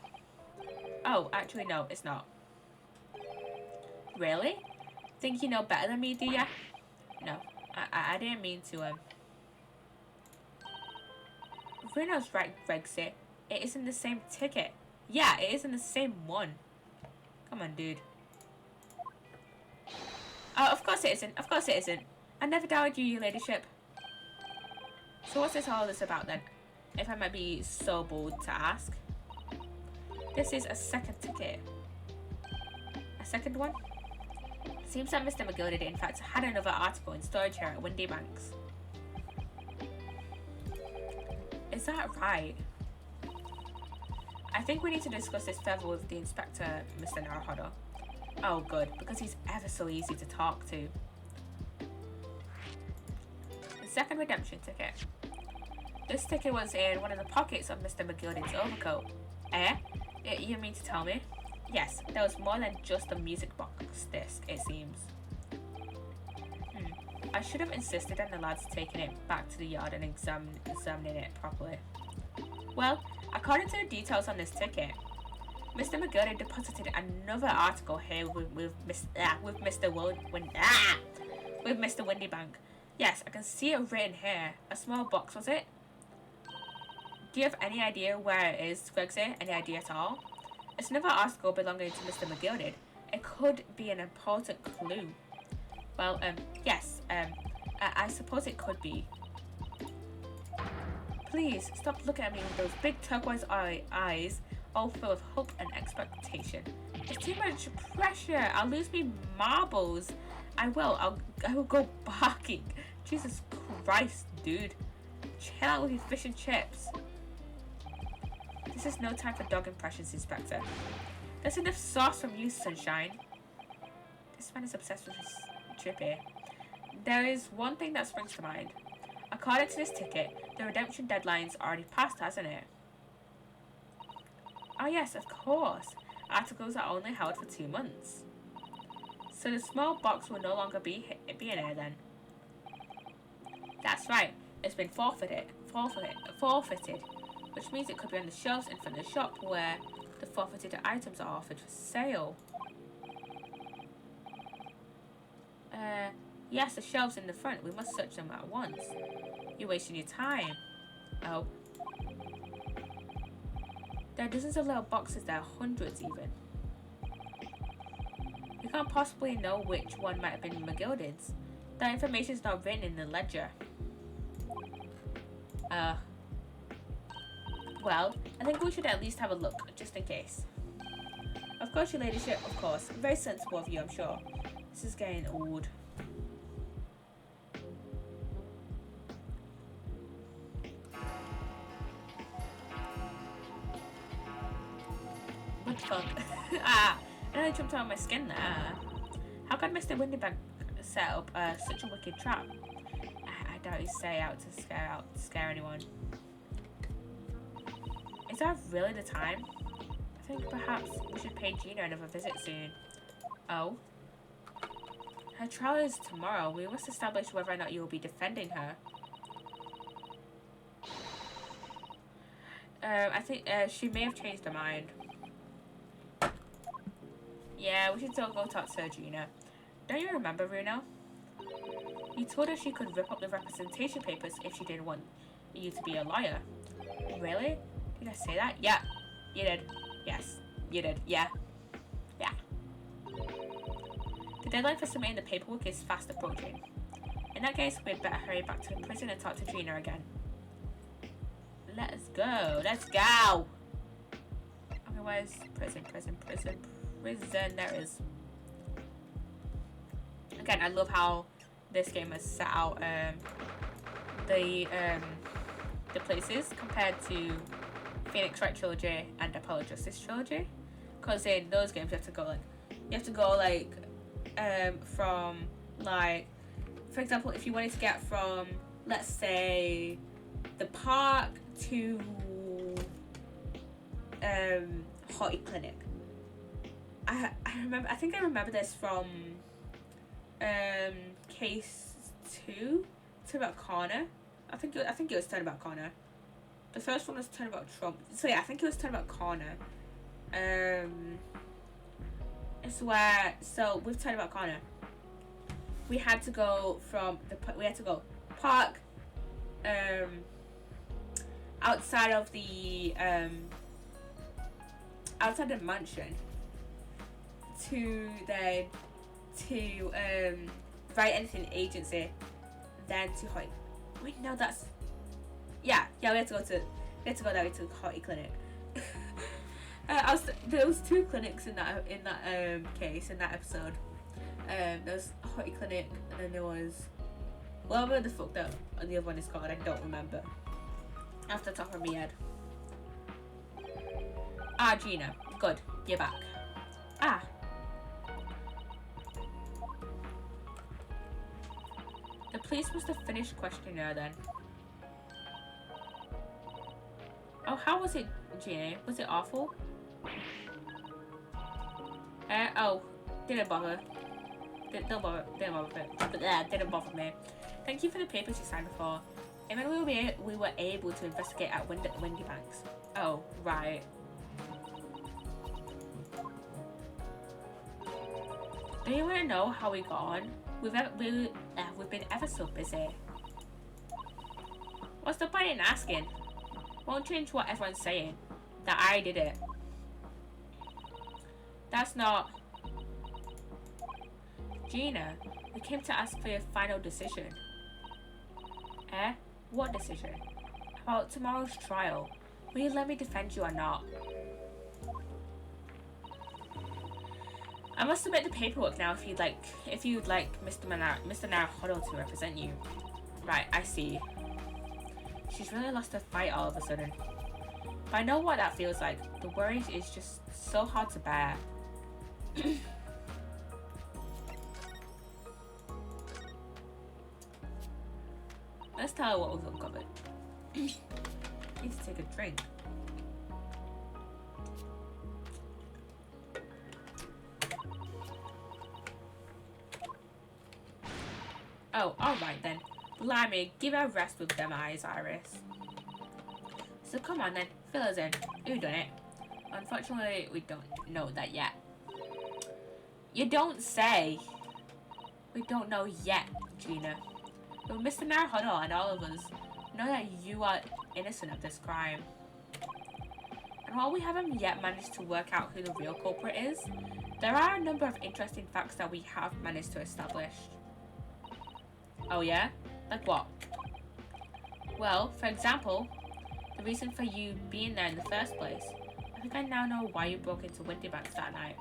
Oh, actually no, it's not. Really? Think you know better than me, do ya? No, I didn't mean to, Bruno's right, Greg said. It isn't the same ticket. Yeah, it isn't the same one. Come on, dude. Oh, of course it isn't. Of course it isn't. I never doubted you, your ladyship. So what's all this about then? If I might be so bold to ask. This is a second ticket. A second one? Seems that Mr. McGilded in fact had another article in storage here at Windy Banks. Is that right? I think we need to discuss this further with the inspector, Mr. Naruhodo. Oh good, because he's ever so easy to talk to. The second redemption ticket. This ticket was in one of the pockets of Mr. McGilded's overcoat. Eh? You mean to tell me? Yes, there was more than just a music box disc, it seems. I should have insisted on the lads taking it back to the yard and examining it properly. Well, according to the details on this ticket, Mr. McGilded deposited another article here with Mr. Windybank. Yes, I can see it written here. A small box, was it? Do you have any idea where it is, Greggsy? Any idea at all? It's another article belonging to Mr. McGilded. It could be an important clue. Well, yes, I suppose it could be. Please, stop looking at me with those big turquoise eyes, all full of hope and expectation. It's too much pressure. I'll lose me marbles. I will go barking. Jesus Christ, dude. Chill out with your fish and chips. This is no time for dog impressions, Inspector. There's enough sauce from you, Sunshine. This man is obsessed with his trip here. There is one thing that springs to mind. According to this ticket, the redemption deadline's already passed, hasn't it? Oh yes, of course. Articles are only held for 2 months. So the small box will no longer be in here then. That's right. It's been forfeited, which means it could be on the shelves in front of the shop where the forfeited items are offered for sale. Yes, the shelves in the front. We must search them at once. You're wasting your time. Oh. There are dozens of little boxes there, hundreds even. You can't possibly know which one might have been McGilded's. That information is not written in the ledger. Well, I think we should at least have a look, just in case. Of course, your ladyship, of course. Very sensible of you, I'm sure. This is getting old. What the fuck? Ah! I nearly jumped out of my skin there. How could Mr. Windybank set up such a wicked trap? I doubt he's set out to scare anyone. Is that really the time? I think perhaps we should pay Gina another visit soon. Oh? Her trial is tomorrow. We must establish whether or not you will be defending her. I think she may have changed her mind. Yeah, we should still go talk to her, Gina. Don't you remember, Bruno? You told her she could rip up the representation papers if she didn't want you to be a lawyer. Really? Did I say that? Yeah, you did. Yes, you did. Yeah. Yeah. The deadline for submitting the paperwork is fast approaching. In that case, we'd better hurry back to the prison and talk to Gina again. Let's go. Let's go. Okay, where's prison? There it is. Again, I love how this game has set out the places compared to Phoenix Wright trilogy and Apollo Justice trilogy. Because in those games you have to go from like, for example, if you wanted to get from, let's say, the park to Hottie Clinic. I think I remember this from case 2, Turnabout Corner. I think it was Turnabout Corner. The first one was Turnabout Trump. So yeah, I think it was Turnabout Corner. It's where, so with Turnabout Corner, we had to go park outside of the mansion to write anything agency, then to Hottie. Wait, no, that's we had to go there to Hottie Clinic. There was 2 clinics in that case, in that episode. There was Hottie Clinic, and then there was whatever the fuck the other one is called. I don't remember off the top of my head. Ah, Gina, good, you're back. Ah. The police must have finished questioning her then. Oh, how was it, Gina? Was it awful? Oh, didn't bother. Didn't bother me. Thank you for the papers you signed before. And then we were able to investigate at Windy Banks. Oh, right. Do you want to know how we got on? We've been ever so busy. What's the point in asking? Won't change what everyone's saying. That I did it. That's not... Gina, we came to ask for your final decision. What decision? About tomorrow's trial. Will you let me defend you or not? I must submit the paperwork now if you'd like Mr. Naruhodo to represent you. Right, I see. She's really lost her fight all of a sudden. But I know what that feels like. The worry is just so hard to bear. Let's tell her what we've uncovered. Need to take a drink. Oh, alright then. Blimey, give her a rest with them eyes, Iris. So come on then, fill us in. Who done it? Unfortunately, we don't know that yet. You don't say. We don't know yet, Gina. But Mr. Naruhodo and all of us know that you are innocent of this crime. And while we haven't yet managed to work out who the real culprit is, there are a number of interesting facts that we have managed to establish. Oh yeah? Like what? Well, for example, the reason for you being there in the first place. I think I now know why you broke into Windy Banks that night.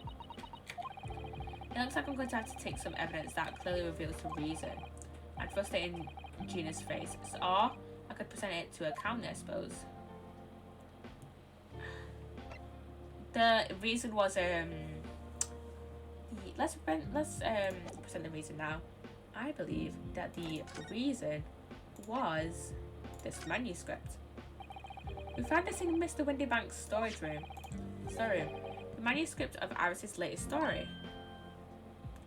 It looks like I'm going to have to take some evidence that clearly reveals the reason and thrust it in Gina's face. Or I could present it to a counter, I suppose. The reason was let's present the reason now. I believe that the reason was this manuscript. We found this in Mr. Windy Banks' storage room. The manuscript of Iris's latest story.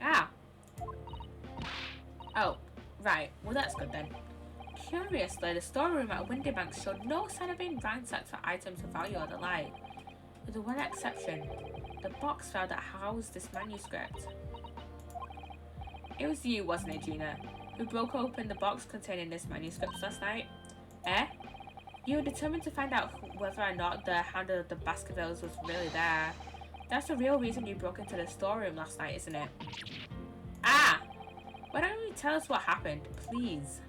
Ah. Oh, right. Well, that's good then. Curiously, the storeroom at Windy Banks showed no sign of being ransacked for items of value or the like. With the one exception, the box file that housed this manuscript. It was you, wasn't it, Gina? We broke open the box containing this manuscript last night. Eh? You were determined to find out whether or not the handle of the Baskervilles was really there. That's the real reason you broke into the storeroom last night, isn't it? Ah! Why don't you tell us what happened, please?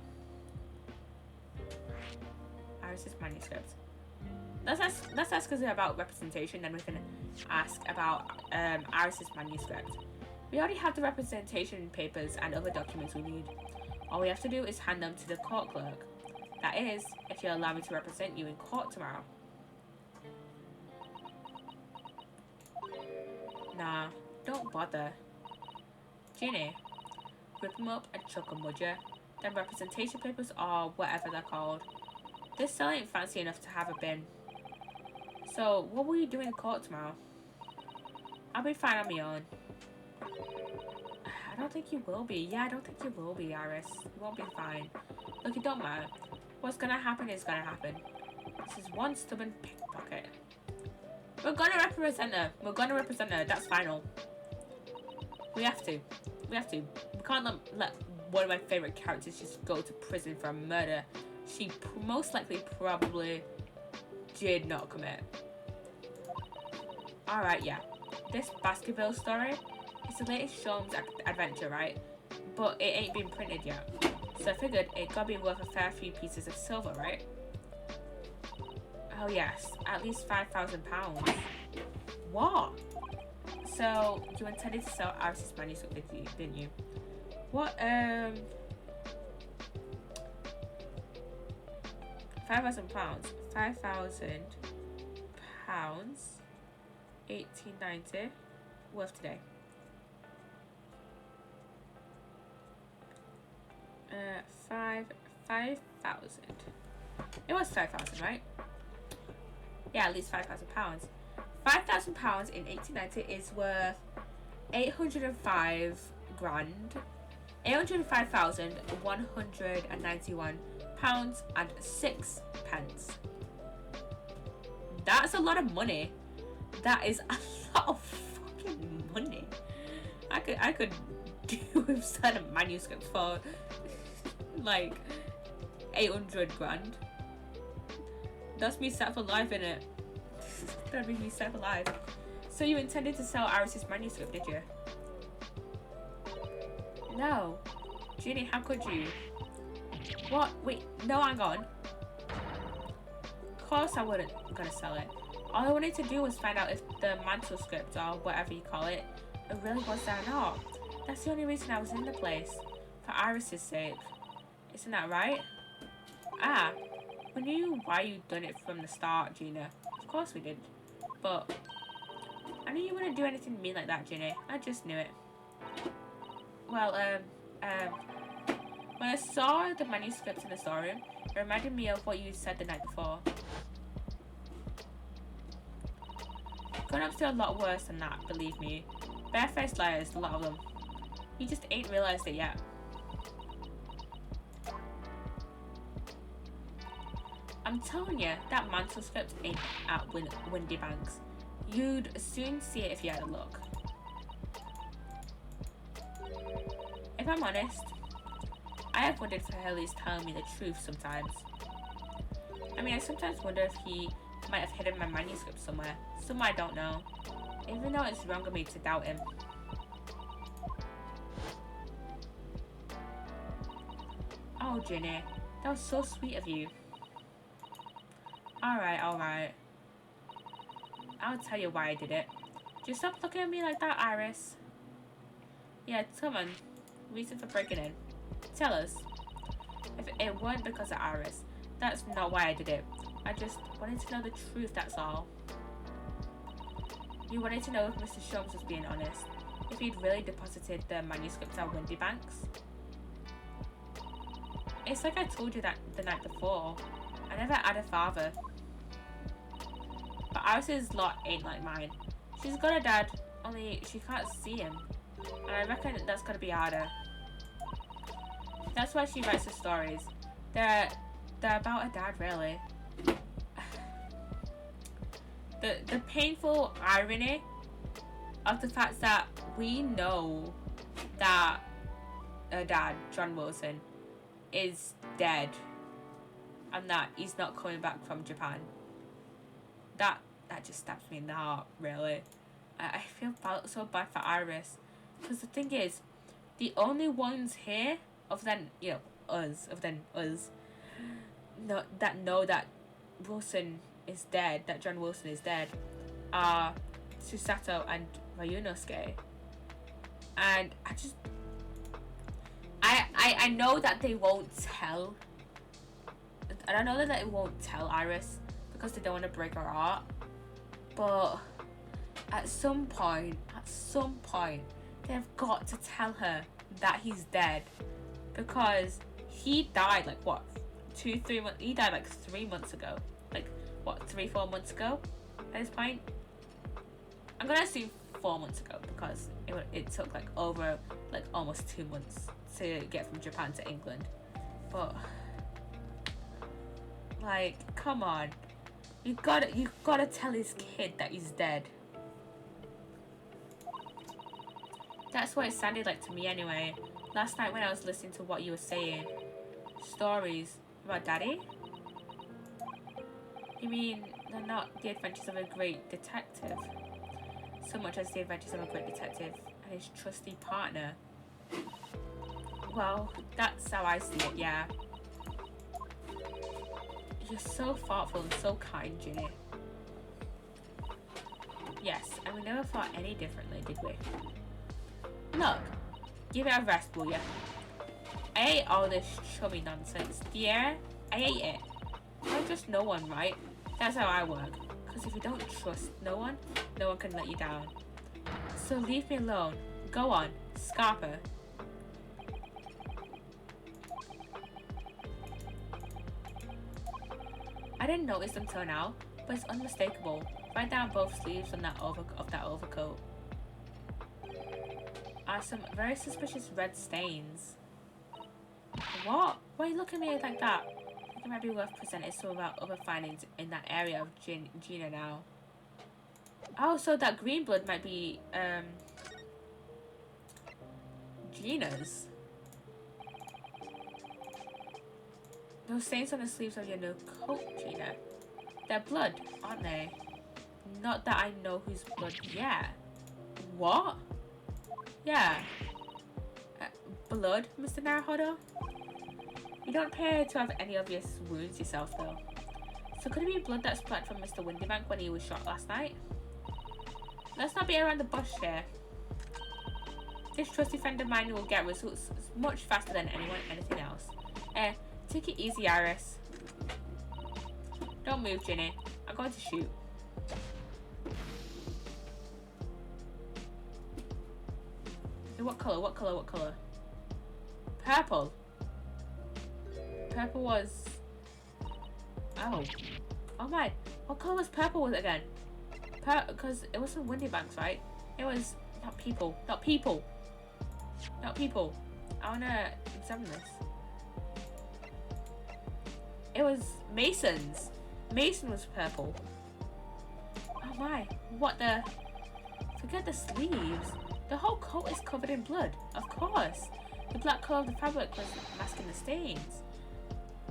Iris's manuscript. Let's ask us about representation, then we can ask about Iris's manuscript. We already have the representation papers and other documents we need. All we have to do is hand them to the court clerk. That is, if you'll allow me to represent you in court tomorrow. Nah, don't bother. Ginny, rip them up and chuck them, would ya? Them representation papers or whatever they're called. This cell ain't fancy enough to have a bin. So, what will you do in court tomorrow? I'll be fine on my own. I don't think you will be. Yeah, I don't think you will be, Iris. You won't be fine. Look, it don't matter. What's gonna happen is gonna happen. This is one stubborn pickpocket. We're gonna represent her. We're gonna represent her. That's final. We have to. We have to. We can't let one of my favourite characters just go to prison for a murder she most likely probably did not commit. Alright, yeah. This Baskerville story is the latest Sholmes adventure, right? But it ain't been printed yet. So I figured it gotta be worth a fair few pieces of silver, right? Oh yes, at least £5,000. What? So you intended to sell Iris's manuscript, didn't you? What, £5,000. £5,000. 1890 worth today. 5,000. It was 5,000, right? Yeah, at least £5,000. £5,000 in 1890 is worth 805 grand. 805,191 pounds and 6 pence. That's a lot of money. That is a lot of fucking money. I could do with certain manuscripts for like 800 grand. That's me set for life, innit? That'd be me set for life. So you intended to sell Iris's manuscript, did you? No. Ginny, how could you? What? Wait, no, hang on. Of course I wasn't gonna sell it. All I wanted to do was find out if the manuscript, or whatever you call it really was there or not. That's the only reason I was in the place. For Iris's sake. Isn't that right? Ah, we knew why you'd done it from the start, Gina. Of course we did. But I knew you wouldn't do anything mean like that, Ginny. I just knew it. Well, when I saw the manuscript in the storeroom, it reminded me of what you said the night before. Grown-ups do a lot worse than that, believe me. Barefaced liars, a lot of them. You just ain't realised it yet. I'm telling you, that manuscript ain't at Windy Banks. You'd soon see it if you had a look. If I'm honest, I have wondered if Hurley's telling me the truth sometimes. I mean, I sometimes wonder if he might have hidden my manuscript somewhere I don't know, even though it's wrong of me to doubt him. Oh, Ginny, that was so sweet of you. Alright. I'll tell you why I did it. Just stop looking at me like that, Iris. Yeah, come on. Reason for breaking in. Tell us. If it weren't because of Iris, that's not why I did it. I just wanted to know the truth, that's all. You wanted to know if Mr. Sholmes was being honest. If he'd really deposited the manuscripts at Windy Banks. It's like I told you that the night before. I never had a father. But Iris's lot ain't like mine. She's got a dad, only she can't see him. And I reckon that's gonna be harder. That's why she writes the stories. They're about her dad, really. The painful irony of the fact that we know that dad, John Wilson, is dead, and that he's not coming back from Japan. That just stabs me in the heart, really. I feel so bad for Iris, because the thing is, the only ones here, other than us, know that Wilson is dead, that John Wilson is dead, are Susato and Ryunosuke. And I know that they won't tell. And I know that they won't tell Iris because they don't want to break her heart. But at some point, they've got to tell her that he's dead, because he died like what, 2-3 months. He died like 3 months ago. Like what, 3-4 months ago? At this point, I'm gonna assume 4 months ago, because it took like over like almost 2 months to get from Japan to England. But like, come on, you gotta tell his kid that he's dead. That's what it sounded like to me anyway. Last night when I was listening to what you were saying, stories about Daddy. You mean they're not the adventures of a great detective, so much as the adventures of a great detective and his trusty partner? Well, that's how I see it, yeah. You're so thoughtful and so kind, Ginny. Yes, and we never thought any differently, did we? Look, give it a rest, will ya? I ate all this chummy nonsense. Yeah, I ate it. Don't trust no one, right? That's how I work. Because if you don't trust no one can let you down. So leave me alone. Go on, Scarper. I didn't notice until now, but it's unmistakable. Right down both sleeves on that overcoat are some very suspicious red stains. What? Why are you looking at me like that? I think it might be worth presenting some of our other findings in that area of Gina now. Oh, so that green blood might be Gina's. Those stains on the sleeves of your new coat, Gina. They're blood, aren't they? Not that I know whose blood. Yeah. What? Yeah. Blood, Mr. Naruhodo? You don't appear to have any obvious wounds yourself, though. So could it be blood that splattered from Mr. Windybank when he was shot last night? Let's not be around the bush here. This trusty friend of mine will get results much faster than anything else. Take it easy, Iris. Don't move, Ginny. I'm going to shoot. What colour? What colour? What colour? Purple. Purple was... Oh. Oh my. What colour was purple again? Because it was from Windybanks, right? It was... Not people. Not people. Not people. I want to examine this. It was Mason's. Mason was purple. Oh my. What the... Forget the sleeves. The whole coat is covered in blood. Of course. The black colour of the fabric was masking the stains.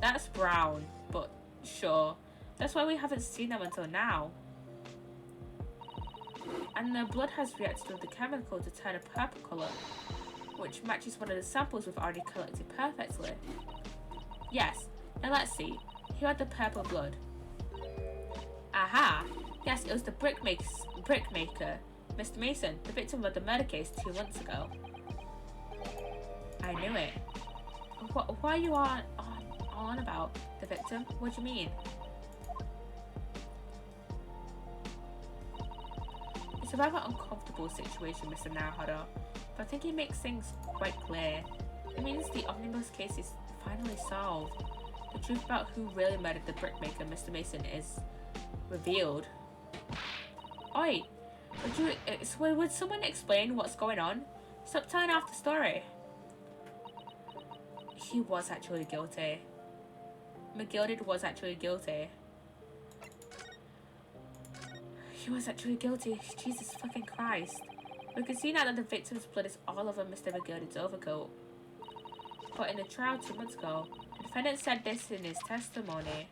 That's brown, but sure. That's why we haven't seen them until now. And the blood has reacted with the chemical to turn a purple colour, which matches one of the samples we've already collected perfectly. Yes. Now let's see. Who had the purple blood? Aha! Yes, it was the brickmaker, Mr. Mason, the victim of the murder case 2 months ago. I knew it. What are you on about? The victim? What do you mean? It's a rather uncomfortable situation, Mr. Naruhodo, but I think it makes things quite clear. It means the omnibus case is finally solved. The truth about who really murdered the brickmaker, Mr. Mason, is revealed. Oi! Would someone explain what's going on? Stop telling half the story. He was actually guilty. McGilded was actually guilty. He was actually guilty. Jesus fucking Christ. We can see now that the victim's blood is all over Mr. McGilded's overcoat. But in the trial 2 months ago, the defendant said this in his testimony.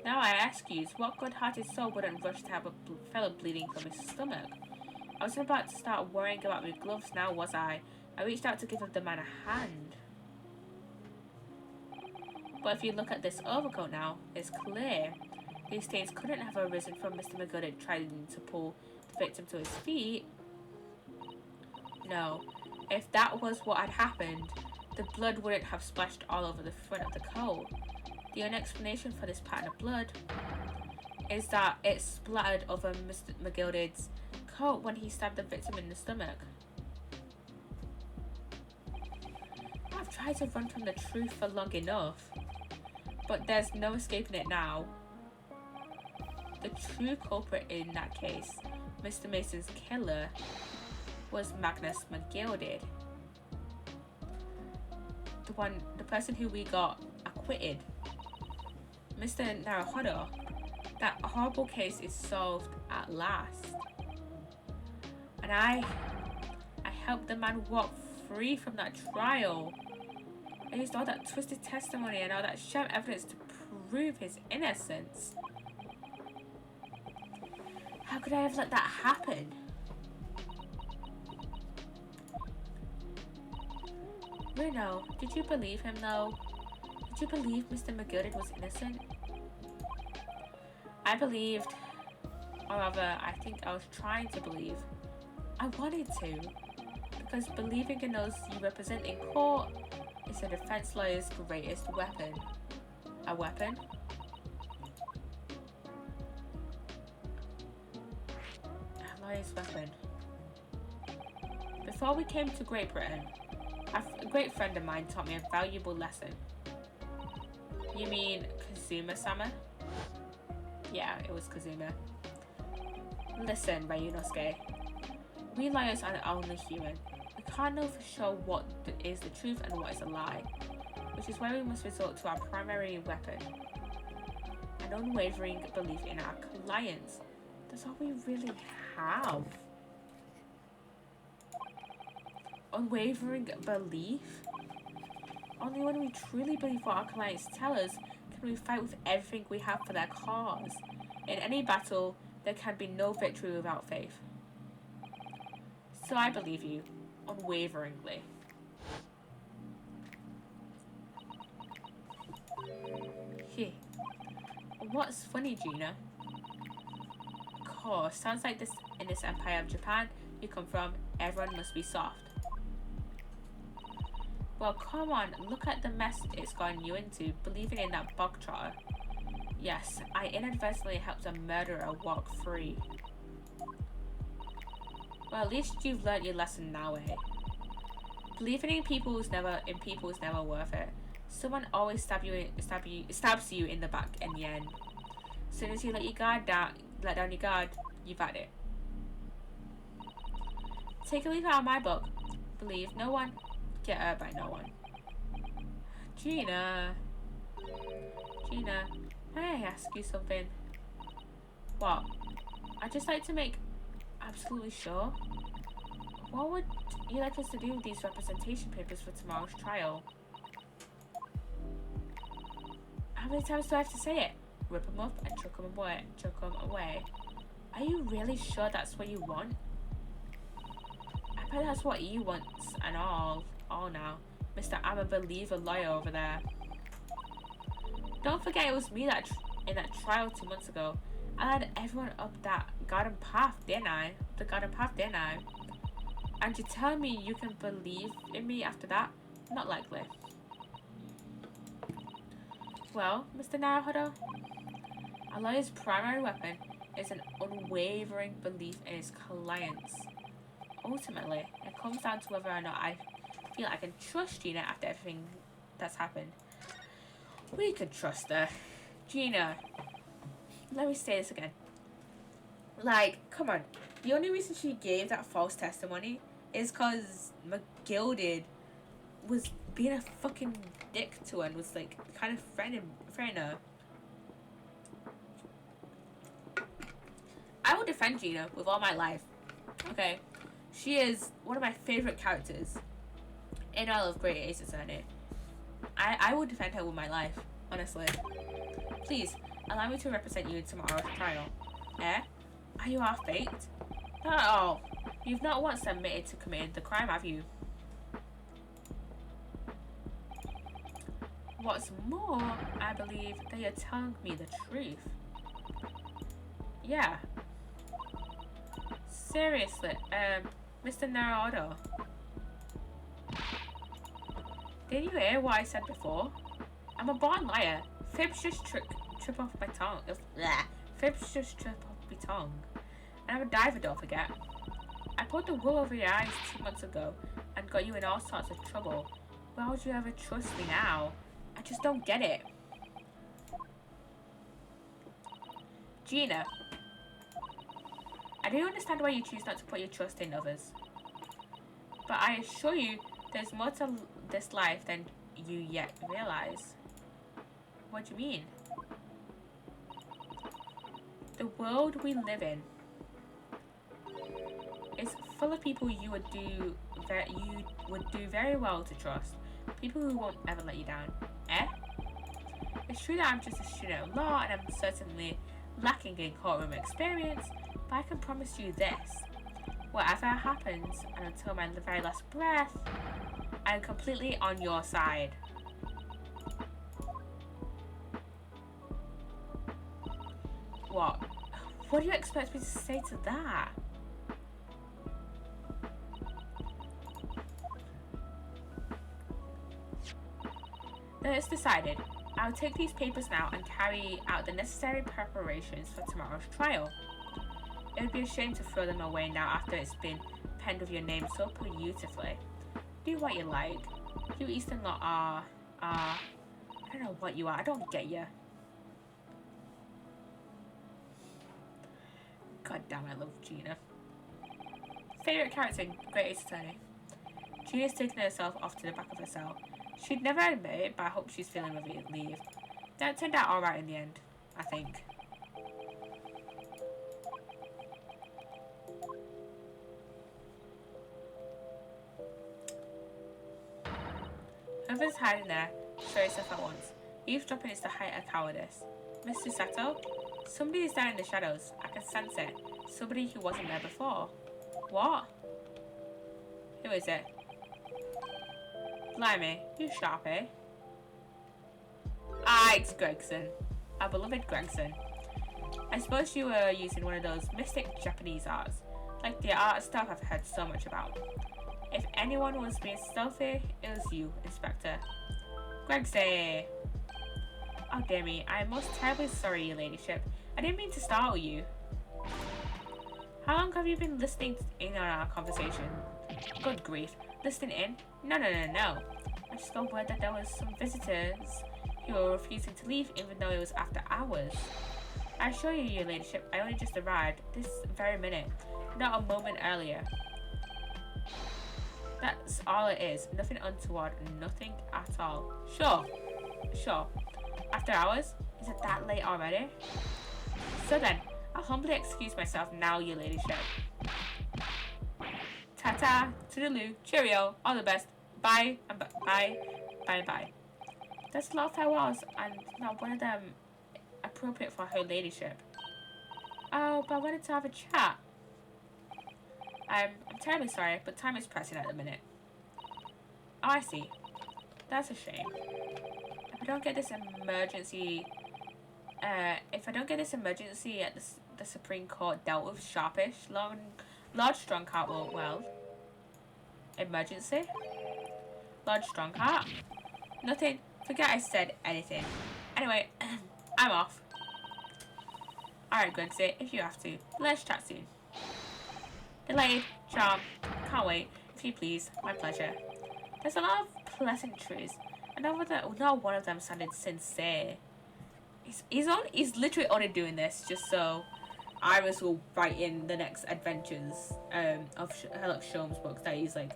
Now I ask you, what good-hearted soul wouldn't rush to have a fellow bleeding from his stomach? I wasn't about to start worrying about my gloves now, was I? I reached out to give the man a hand. But if you look at this overcoat now, it's clear. These stains couldn't have arisen from Mr. McGilded trying to pull the victim to his feet. No. If that was what had happened, the blood wouldn't have splashed all over the front of the coat. The only explanation for this pattern of blood is that it splattered over Mr. McGilded's coat when he stabbed the victim in the stomach. I've tried to run from the truth for long enough, but there's no escaping it now. The true culprit in that case, Mr. Mason's killer, was Magnus McGilded. The person who we got acquitted. Mr. Naruhodo, that horrible case is solved at last. And I helped the man walk free from that trial. I used all that twisted testimony and all that sham evidence to prove his innocence. How could I have let that happen? Bruno, did you believe him though? Did you believe Mr. McGilded was innocent? I believed, or rather, I think I was trying to believe. I wanted to, because believing in those you represent in court is a defense lawyer's greatest weapon. A weapon? A lawyer's weapon. Before we came to Great Britain, a great friend of mine taught me a valuable lesson. You mean Kazuma-sama? Yeah, it was Kazuma. Listen, Ryunosuke. We lawyers are only human. We can't know for sure what is the truth and what is a lie, which is why we must resort to our primary weapon, an unwavering belief in our clients. That's all we really have. Unwavering belief? Only when we truly believe what our clients tell us can we fight with everything we have for their cause. In any battle, there can be no victory without faith. So I believe you, unwaveringly. What's funny, Gina? Of course, sounds like this in this empire of Japan you come from, everyone must be soft. Well, come on, look at the mess it's gotten you into, believing in that bog trotter. Yes, I inadvertently helped a murderer walk free. Well, at least you've learnt your lesson now, eh? Believing in people is never worth it. Someone always stabs you in the back in the end. As soon as you let down your guard, you've had it. Take a leaf out of my book. Believe no one, get hurt by no one. Gina, may I ask you something? What? I'd just like to make absolutely sure. What would you like us to do with these representation papers for tomorrow's trial? How many times do I have to say it? Rip them up and chuck them away. Are you really sure that's what you want? I bet that's what you wants and all now. Mr. I'm a believer lawyer over there. Don't forget it was me that in that trial 2 months ago. I led everyone up that garden path, didn't I? And you tell me you can believe in me after that? Not likely. Well, Mr. Naruhodo, a lawyer's primary weapon is an unwavering belief in his clients. Ultimately, it comes down to whether or not I feel I can trust Gina after everything that's happened. We could trust her. Gina, let me say this again. Like, come on. The only reason she gave that false testimony is because McGilded was being a fucking dick to her and was like kind of threatening her. I will defend Gina with all my life. Okay? She is one of my favourite characters in all of Great Ace Attorney. I would defend her with my life, honestly. Please, allow me to represent you in tomorrow's trial. Eh? Are you half-baked? Not at all. You've not once admitted to committing the crime, have you? What's more, I believe that you're telling me the truth. Yeah. Seriously, Mr. Naruto. Did you hear what I said before? I'm a born liar. Fibs just trip off my tongue. Fibs just trip off my tongue. And I'm a diver, don't forget. I put the wool over your eyes 2 months ago and got you in all sorts of trouble. Why would you ever trust me now? I just don't get it. Gina. I do understand why you choose not to put your trust in others. But I assure you, there's more to this life than you yet realize. What do you mean? The world we live in is full of people you would do very well to trust. People who won't ever let you down. Eh? It's true that I'm just a student of law and I'm certainly lacking in courtroom experience, but I can promise you this. Whatever happens, and until my very last breath, I'm completely on your side. What? What do you expect me to say to that? Then it's decided. I'll take these papers now and carry out the necessary preparations for tomorrow's trial. It would be a shame to throw them away now after it's been penned with your name so beautifully. Do what you like. You Eastern Lot are... I don't know what you are. I don't get you. God damn, I love Gina. Favourite character in Great Ace Attorney? Gina's taking herself off to the back of her cell. She'd never admit it, but I hope she's feeling relieved. That turned out alright in the end, I think. Whoever's hiding there, show yourself at once. Eavesdropping is the height of cowardice. Mr. Sato? Somebody is down in the shadows. I can sense it. Somebody who wasn't there before. What? Who is it? Blimey, you sharp, eh? Ah, it's Gregson. Our beloved Gregson. I suppose you were using one of those mystic Japanese arts, like the art stuff I've heard so much about. If anyone was being stealthy, it was you, Inspector. Gregson! Oh dear me, I am most terribly sorry, your ladyship. I didn't mean to startle you. How long have you been listening in on our conversation? Good grief. Listening in? No. I just got word that there was some visitors who were refusing to leave even though it was after hours. I assure you, your ladyship, I only just arrived this very minute, not a moment earlier. That's all it is. Nothing untoward, nothing at all. Sure. After hours? Is it that late already? So then, I'll humbly excuse myself now, your ladyship. Ta-ta, toodaloo, cheerio, all the best, bye, and bye. There's a lot of farewells, and not one of them appropriate for her ladyship. Oh, but I wanted to have a chat. I'm terribly sorry, but time is pressing at the minute. Oh, I see. That's a shame. If I don't get this emergency at the Supreme Court dealt with sharpish, Lord Strongheart will, well... Emergency? Lord Strongheart? Nothing. Forget I said anything. Anyway, I'm off. Alright, Gregsy, if you have to. Let's chat soon. Delayed. Charm. Can't wait. If you please. My pleasure. There's a lot of pleasantries. And not one of them sounded sincere. He's literally only doing this just so Iris will write in the next adventures of Sherlock Holmes books that he's like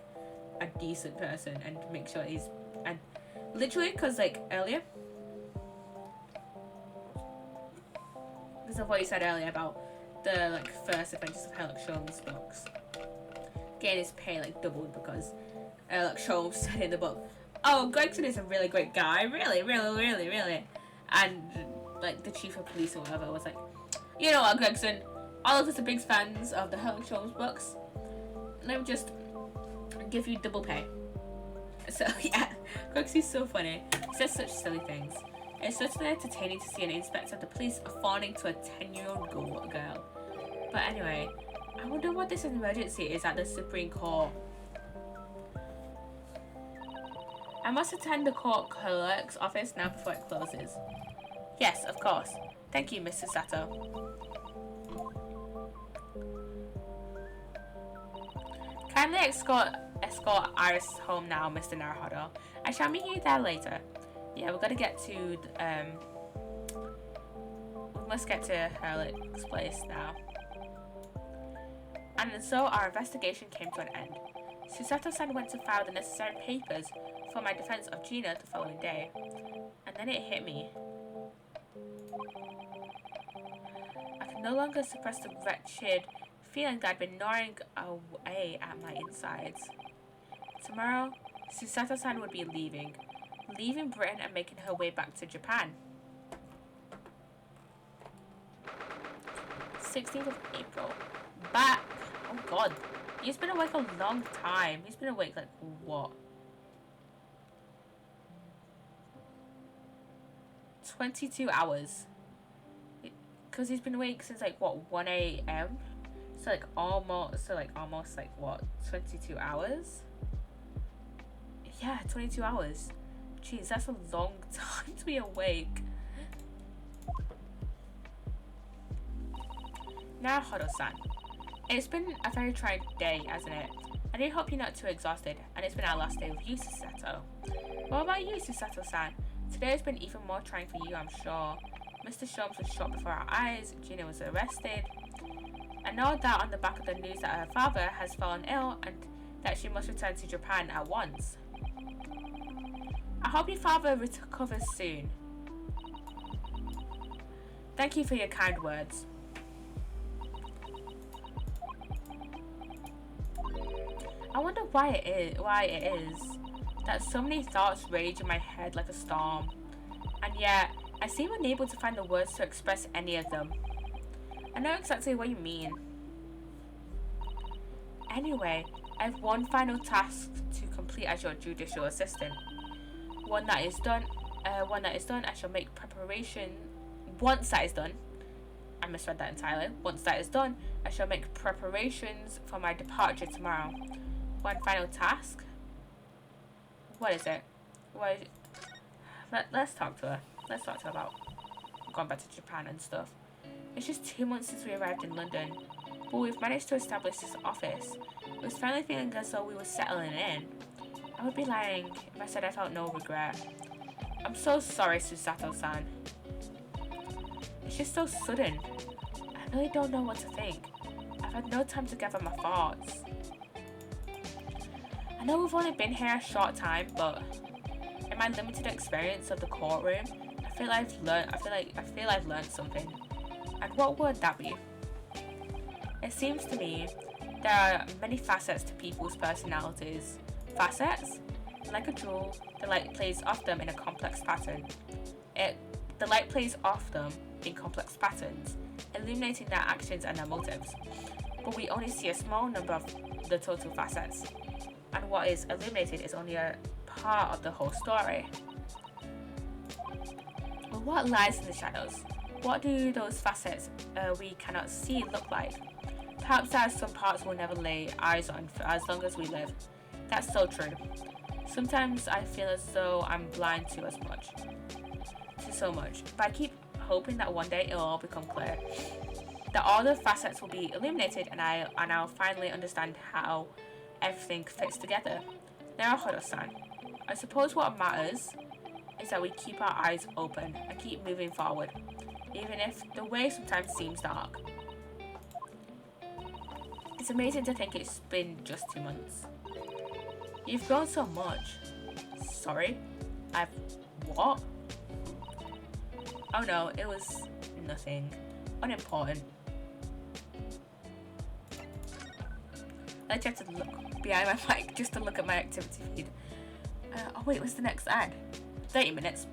a decent person and make sure he's, and literally because like earlier because of what you said earlier about the like first adventures of Sherlock Holmes books getting his pay like doubled because like Sholmes said in the book, oh, Gregson is a really great guy, really, really, really, really. And like the chief of police or whatever was like, you know what, Gregson, all of us are big fans of the Sherlock Holmes books. Let me just give you double pay. So yeah, Gregson's so funny. He says such silly things. It's certainly entertaining to see an inspector of the police fawning to a 10-year-old girl. But anyway, I wonder what this emergency is at the Supreme Court. I must attend the court clerk's office now before it closes. Yes, of course. Thank you, Mr. Sato. Kindly escort Iris home now, Mr. Naruhodo. I shall meet you there later. Yeah, we're gonna get to, we must get to Herlick's place now. And so our investigation came to an end. Susato-san went to file the necessary papers for my defense of Gina the following day. And then it hit me. I could no longer suppress the wretched feeling that I'd been gnawing away at my insides. Tomorrow, Susato-san would be leaving Britain and making her way back to Japan. 16th of April. Back. Oh god. He's been awake a long time. He's been awake like what? 22 hours. Because he's been awake since like what, 1 a.m.? So like almost like what, 22 hours? Yeah, 22 hours. Jeez, that's a long time to be awake. Now, Naruhodo-san. It's been a very trying day, hasn't it? I do hope you're not too exhausted, and it's been our last day with you, Susato. What about you, Susato-san? Today has been even more trying for you, I'm sure. Mr. Sholmes was shot before our eyes, Gina was arrested. I know that on the back of the news that her father has fallen ill and that she must return to Japan at once. I hope your father recovers soon. Thank you for your kind words. I wonder why it is that so many thoughts rage in my head like a storm, and yet I seem unable to find the words to express any of them. I know exactly what you mean. Anyway, I have one final task to complete as your judicial assistant. Once that is done, I shall make preparation. Once that is done, I misread that entirely. Once that is done, I shall make preparations for my departure tomorrow. One final task? What is it? Let's talk to her. Let's talk to her about going back to Japan and stuff. It's just 2 months since we arrived in London, but we've managed to establish this office. It was finally feeling as though we were settling in. I would be lying if I said I felt no regret. I'm so sorry, Susato-san. It's just so sudden. I really don't know what to think. I've had no time to gather my thoughts. I know we've only been here a short time, but in my limited experience of the courtroom, I feel I've learned something. And what would that be? It seems to me there are many facets to people's personalities. Facets? Like a jewel, the light plays off them in a complex pattern. The light plays off them in complex patterns, illuminating their actions and their motives. But we only see a small number of the total facets. And what is illuminated is only a part of the whole story. But what lies in the shadows? What do those facets we cannot see look like? Perhaps there are some parts we'll never lay eyes on for as long as we live. That's so true. Sometimes I feel as though I'm blind to so much, but I keep hoping that one day it'll all become clear. That all the facets will be illuminated and I'll finally understand how everything fits together. Naruhodo-san, I suppose what matters is that we keep our eyes open and keep moving forward, even if the way sometimes seems dark. It's amazing to think it's been just 2 months. You've grown so much. Sorry? What? Oh no, it was nothing. Unimportant. literally have to look behind my mic just to look at my activity feed. Oh wait, what's the next ad? 30 minutes.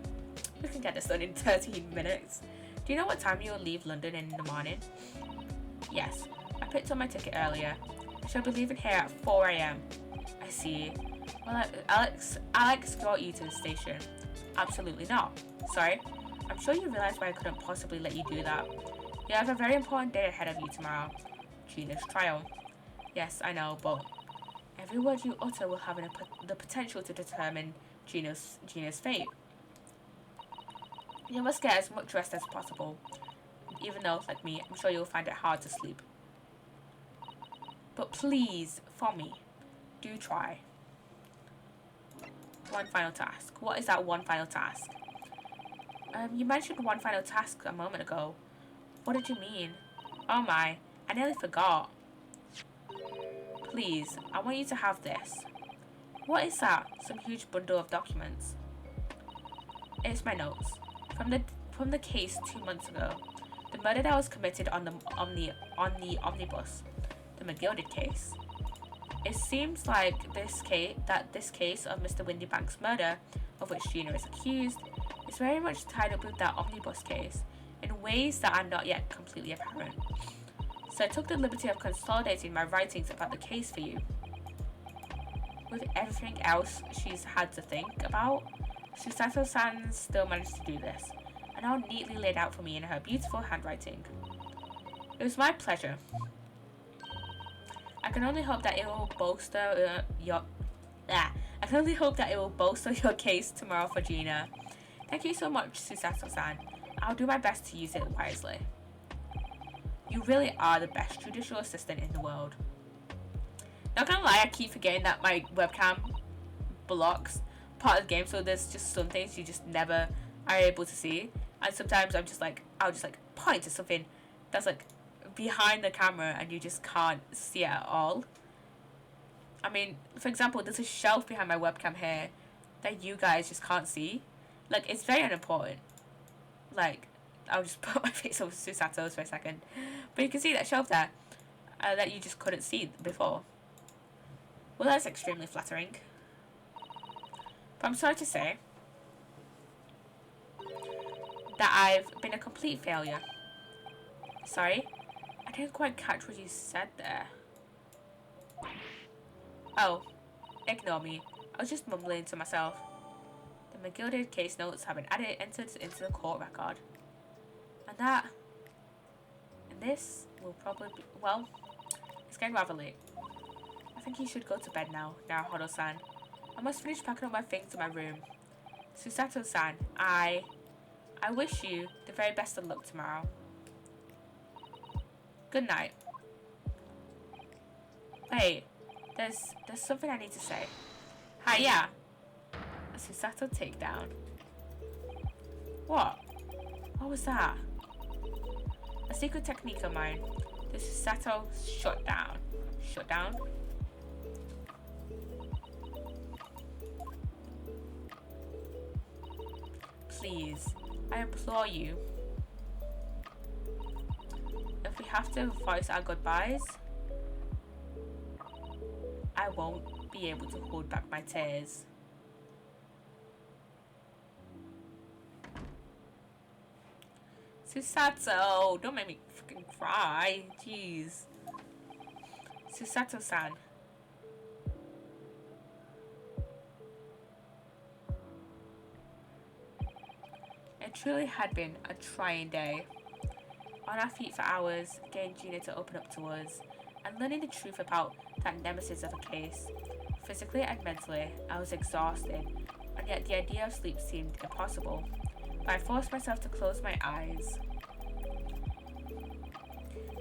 We can get this done in 13 minutes. Do you know what time you'll leave London in the morning? Yes, I picked up my ticket earlier. I shall be leaving here at 4 a.m. I see. Well, Alex escort you to the station. Absolutely not. Sorry. I'm sure you realize why I couldn't possibly let you do that. You have a very important day ahead of you tomorrow. Gina's trial. Yes, I know, but every word you utter will have the potential to determine Gina's fate. You must get as much rest as possible. Even though, like me, I'm sure you'll find it hard to sleep. But please, for me, do try. One final task. What is that one final task? You mentioned one final task a moment ago. What did you mean? Oh my, I nearly forgot. Please, I want you to have this. What is that? Some huge bundle of documents. It's my notes. From the case 2 months ago. The murder that was committed on the omnibus. The McGilded case. It seems like this case of Mr. Windybank's murder, of which Gina is accused, is very much tied up with that omnibus case in ways that are not yet completely apparent. So I took the liberty of consolidating my writings about the case for you. With everything else she's had to think about, Psssttt still managed to do this, and all neatly laid out for me in her beautiful handwriting. It was my pleasure. I can only hope that it will bolster your case tomorrow for Gina. Thank you so much, Psssttt. I'll do my best to use it wisely. You really are the best judicial assistant in the world. Not gonna lie, I keep forgetting that my webcam blocks part of the game, so there's just some things you just never are able to see. And sometimes I'll just point to something that's like behind the camera and you just can't see it at all. I mean, for example, there's a shelf behind my webcam here that you guys just can't see. Like, it's very unimportant. Like, I'll just put my face over Pssttt's for a second. But you can see that shelf there that you just couldn't see before. Well, that's extremely flattering. But I'm sorry to say that I've been a complete failure. Sorry? I didn't quite catch what you said there. Oh, ignore me. I was just mumbling to myself. The McGilded case notes have been entered into the court record. And this will probably be, well, it's getting rather late. I think you should go to bed now, Naruhodo-san. I must finish packing up my things in my room. Psssttt-san, I wish you the very best of luck tomorrow. Good night. Wait, there's something I need to say. Hiya! A Psssttt takedown. What? What was that? A secret technique of mine. The Psssttt shutdown. Shutdown? Please, I implore you. If we have to voice our goodbyes, I won't be able to hold back my tears. Psssttt, don't make me freaking cry. Jeez. Psssttt-san. It truly had been a trying day. On our feet for hours, getting Gina to open up to us, and learning the truth about that nemesis of a case. Physically and mentally, I was exhausted, and yet the idea of sleep seemed impossible. But I forced myself to close my eyes.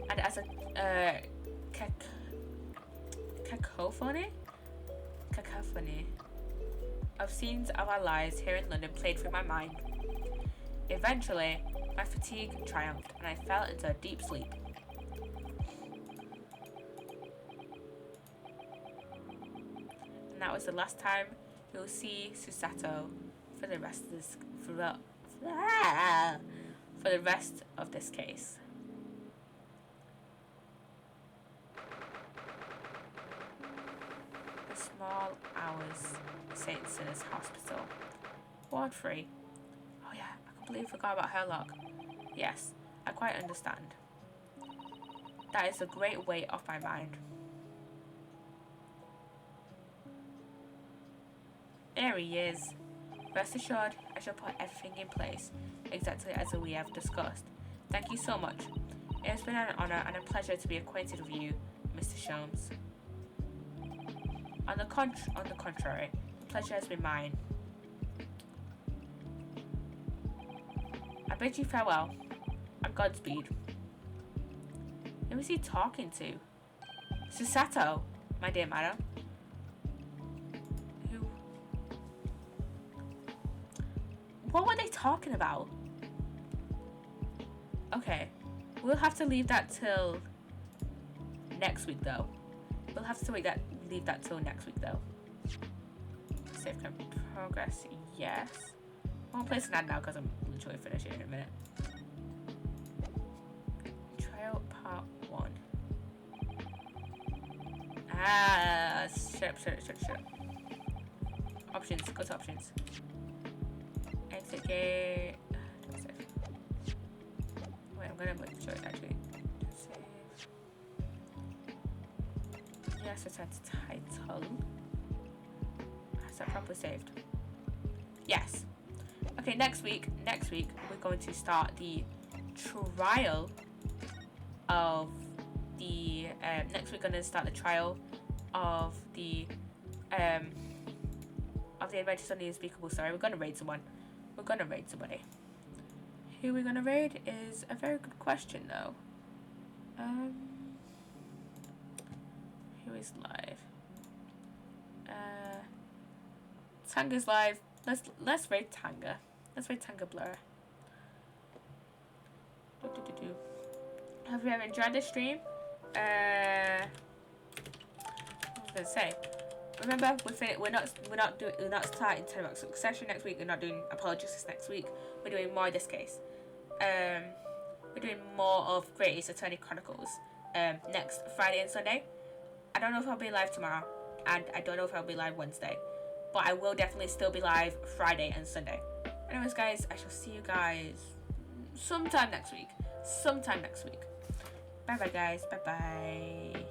And as a cacophony of scenes of our lives here in London played through my mind. Eventually, my fatigue triumphed and I fell into a deep sleep. And that was the last time you'll see Psssttt for the rest of this for the rest of this case. Small Hours St. Sinners Hospital. Ward 3. Oh yeah, I completely forgot about her log. Yes, I quite understand. That is a great weight off my mind. There he is. Rest assured, I shall put everything in place, exactly as we have discussed. Thank you so much. It has been an honour and a pleasure to be acquainted with you, Mr. Sholmes. On the contrary, the pleasure has been mine. I bid you farewell, and Godspeed. Who is he talking to? Psssttt, my dear madam. Who? What were they talking about? Okay, we'll have to leave that till next week, though. We'll have to leave that till next week, though. Save progress, yes. I won't place an ad now because I'm literally finishing in a minute. Trial part 1. Ah, shut up. Options, go to options. Exit gate. Don't save. Wait, I'm gonna make the choice actually. Save. Yes, it's at title. Is that properly saved? Yes. Okay, next week we're going to start the trial of the next we're going to start the trial of the Adventures on the Unspeakable Story. We're going to raid someone. We're going to raid somebody. Who we're going to raid is a very good question, though. Who is live? Tanga's live. Let's raid Tanga. Let's raid Tanga Blur. Have you ever enjoyed this stream? I was gonna say. Remember, we're not starting 10 Rock Succession next week. We're not doing Apologists next week. We're doing more of this case. We're doing more of Great Ace Attorney Chronicles next Friday and Sunday. I don't know if I'll be live tomorrow, and I don't know if I'll be live Wednesday, but I will definitely still be live Friday and Sunday. Anyways, guys, I shall see you guys sometime next week. Bye bye, guys. Bye bye.